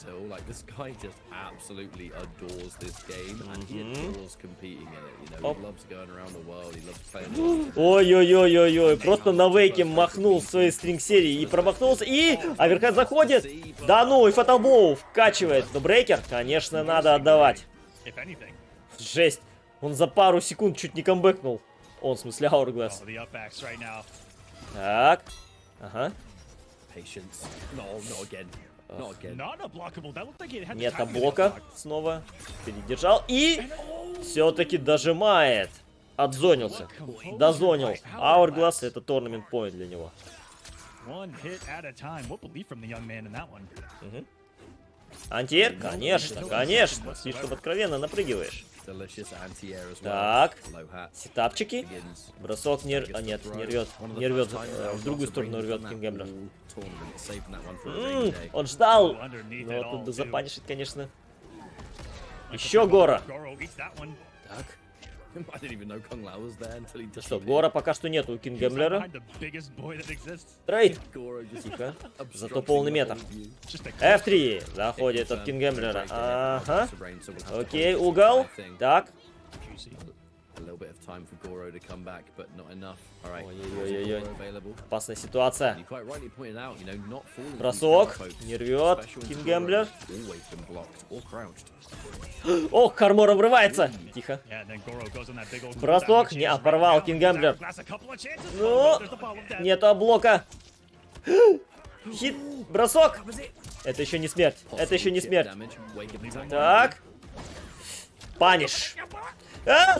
Ой-ой-ой-ой-ой. Просто на вейке махнул в своей стринг-серии и промахнулся. И оверхед заходит. Да ну, и фаталбоу вкачивает. Но брейкер, конечно, надо отдавать. Жесть. Он за пару секунд чуть не камбэкнул. Он, в смысле, Hourglass. Так. Ага. Нет блока снова. Передержал. И все-таки дожимает. Отзонился. Дозонил. Hourglass — это торнамент поинт для него. Антиэр? Конечно, конечно. Слишком откровенно напрыгиваешь. Так, сетапчики. Бросок не... А нет, не рвет. Не рвет. В другую сторону рвет Кингэмблер. Он ждал. Но тут бы запанишить, конечно. Еще Гора. Так. Что, Гора пока что нету у Кингэмблера. Трейд. Тихо. Зато полный метр. F3. Заходит от Кингэмблера. Ага. Окей, угол. Так. Ой-ой-ой-ой. Опасная ситуация. Бросок. Не рвет. Кингэмблер. Ох, Кармора врывается. Тихо. Бросок. Не, порвал Кингэмблер. Ну, нету блока. Хит. Бросок. Это еще не смерть. Это еще не смерть. Так. Паниш.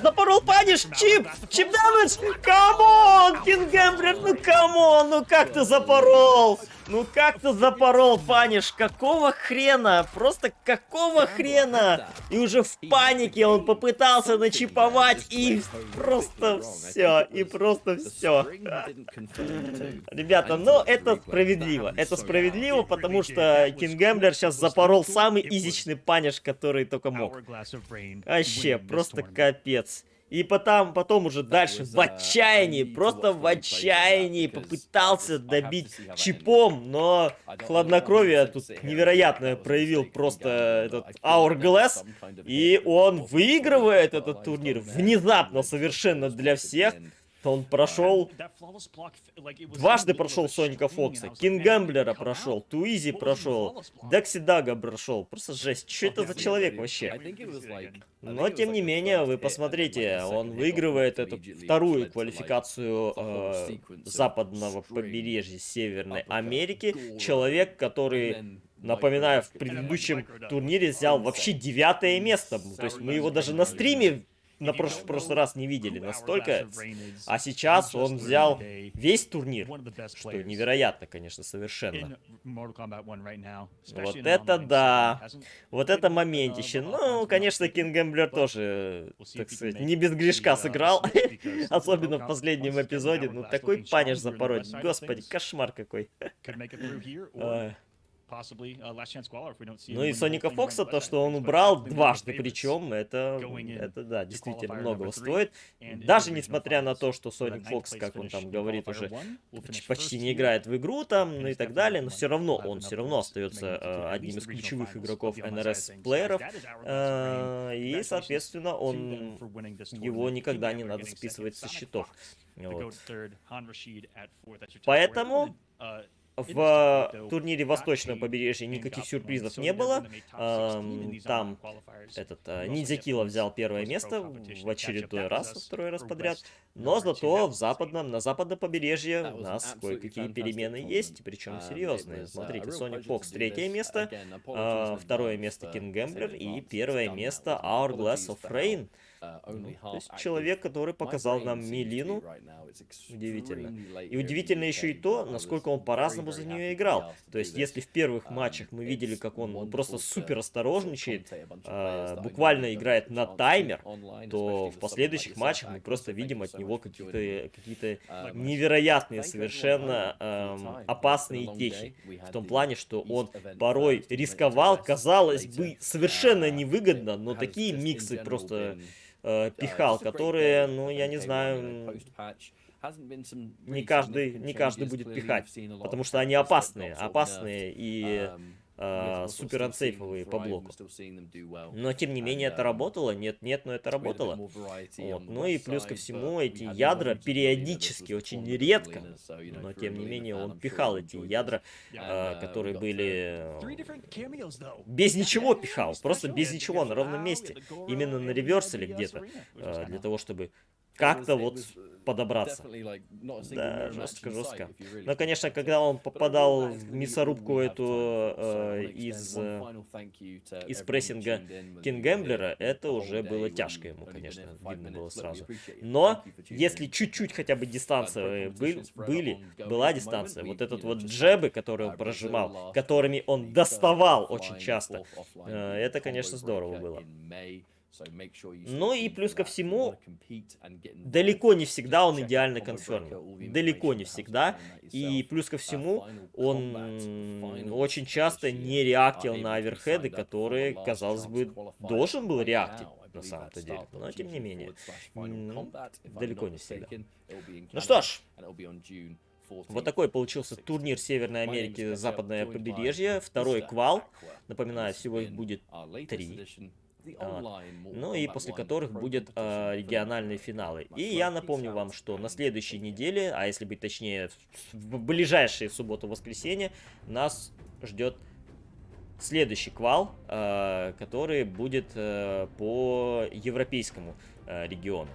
Запорол паниш! Чип! Чип дамедж! Камон! Кингэмблер, ну камон! Ну как ты запорол? Ну как ты запорол паниш? Какого хрена? Просто какого хрена? И уже в панике он попытался начиповать и просто все. И просто все. Ребята, ну это справедливо. Это справедливо, потому что Кингэмблер сейчас запорол самый изичный паниш, который только мог. Вообще, просто капец. И потом уже дальше в отчаянии, просто в отчаянии попытался добить чипом, но хладнокровие тут невероятное проявил просто этот Hourglass, и он выигрывает этот турнир внезапно совершенно для всех. Он прошел, дважды прошел Соника Фокса, Кингэмблера прошел, Туизи прошел, Декси Дага прошел. Просто жесть, что это за человек вообще? Но, тем не менее, вы посмотрите, он выигрывает эту вторую квалификацию западного побережья Северной Америки. Человек, который, напоминаю, в предыдущем турнире взял вообще 9-е место. То есть мы его даже на стриме в прошлый раз не видели настолько, а сейчас он взял весь турнир, что невероятно, конечно, совершенно. Вот это да, вот это моментище. Ну, конечно, Кингэмблер тоже, так сказать, не без грешка сыграл, особенно в последнем эпизоде. Ну, такой паниш запороть, господи, кошмар какой. Ну и Соника Фокса, то, что он убрал дважды, причем, это да, действительно многого стоит. Даже несмотря на то, что Соник Фокс, как он там говорит, уже почти не играет в игру там, ну и так далее, но все равно он остается одним из ключевых игроков НРС-плееров, и, соответственно, его никогда не надо списывать со счетов. Вот. Поэтому в турнире Восточного побережья никаких сюрпризов не было. Там Ниндзя Килла взял первое место в очередной раз, второй раз подряд. Но зато на западном побережье у нас кое-какие перемены есть, причем серьезные. Смотрите, Соник Фокс третье место, второе место Кингэмблер и первое место Hourglass of Rain. То есть человек, который показал нам Мелину. Удивительно. И удивительно еще и то, насколько он по-разному за нее играл. То есть, если в первых матчах мы видели, как он просто супер осторожничает, буквально играет на таймер, то в последующих матчах мы просто видим от него какие-то невероятные, совершенно опасные техи. В том плане, что он порой рисковал, казалось бы, совершенно невыгодно, но такие миксы просто пихал, которые, ну, я не знаю, не каждый будет пихать, потому что они опасные и супер ансейфовые по блоку. Но, тем не менее, это работало. Нет, но это работало. Вот. Ну и плюс ко всему, эти ядра периодически, очень редко, но, тем не менее, он пихал эти ядра, которые были... Без ничего пихал, просто без ничего, на ровном месте. Именно на реверселе где-то, для того, чтобы как-то вот подобраться. Да, жестко. Но, конечно, когда он попадал в мясорубку эту из прессинга Кингэмблера, это уже было тяжко ему, конечно, видно было сразу. Но, если чуть-чуть хотя бы дистанция была дистанция, вот этот вот джебы, которые он прожимал, которыми он доставал очень часто, это, конечно, здорово было. Ну и плюс ко всему, далеко не всегда он идеально конфермил. Далеко не всегда. И плюс ко всему, он очень часто не реактил на оверхеды, которые, казалось бы, должен был реактить на самом-то деле. Но тем не менее, далеко не всегда. Ну что ж. Вот такой получился турнир Северной Америки, Западное побережье. Второй квал. Напоминаю, всего их будет 3. Ну и после которых будут региональные финалы. И я напомню вам, что на следующей неделе, а если быть точнее, в ближайшие субботу-воскресенье, нас ждет следующий квал, который будет по европейскому региону.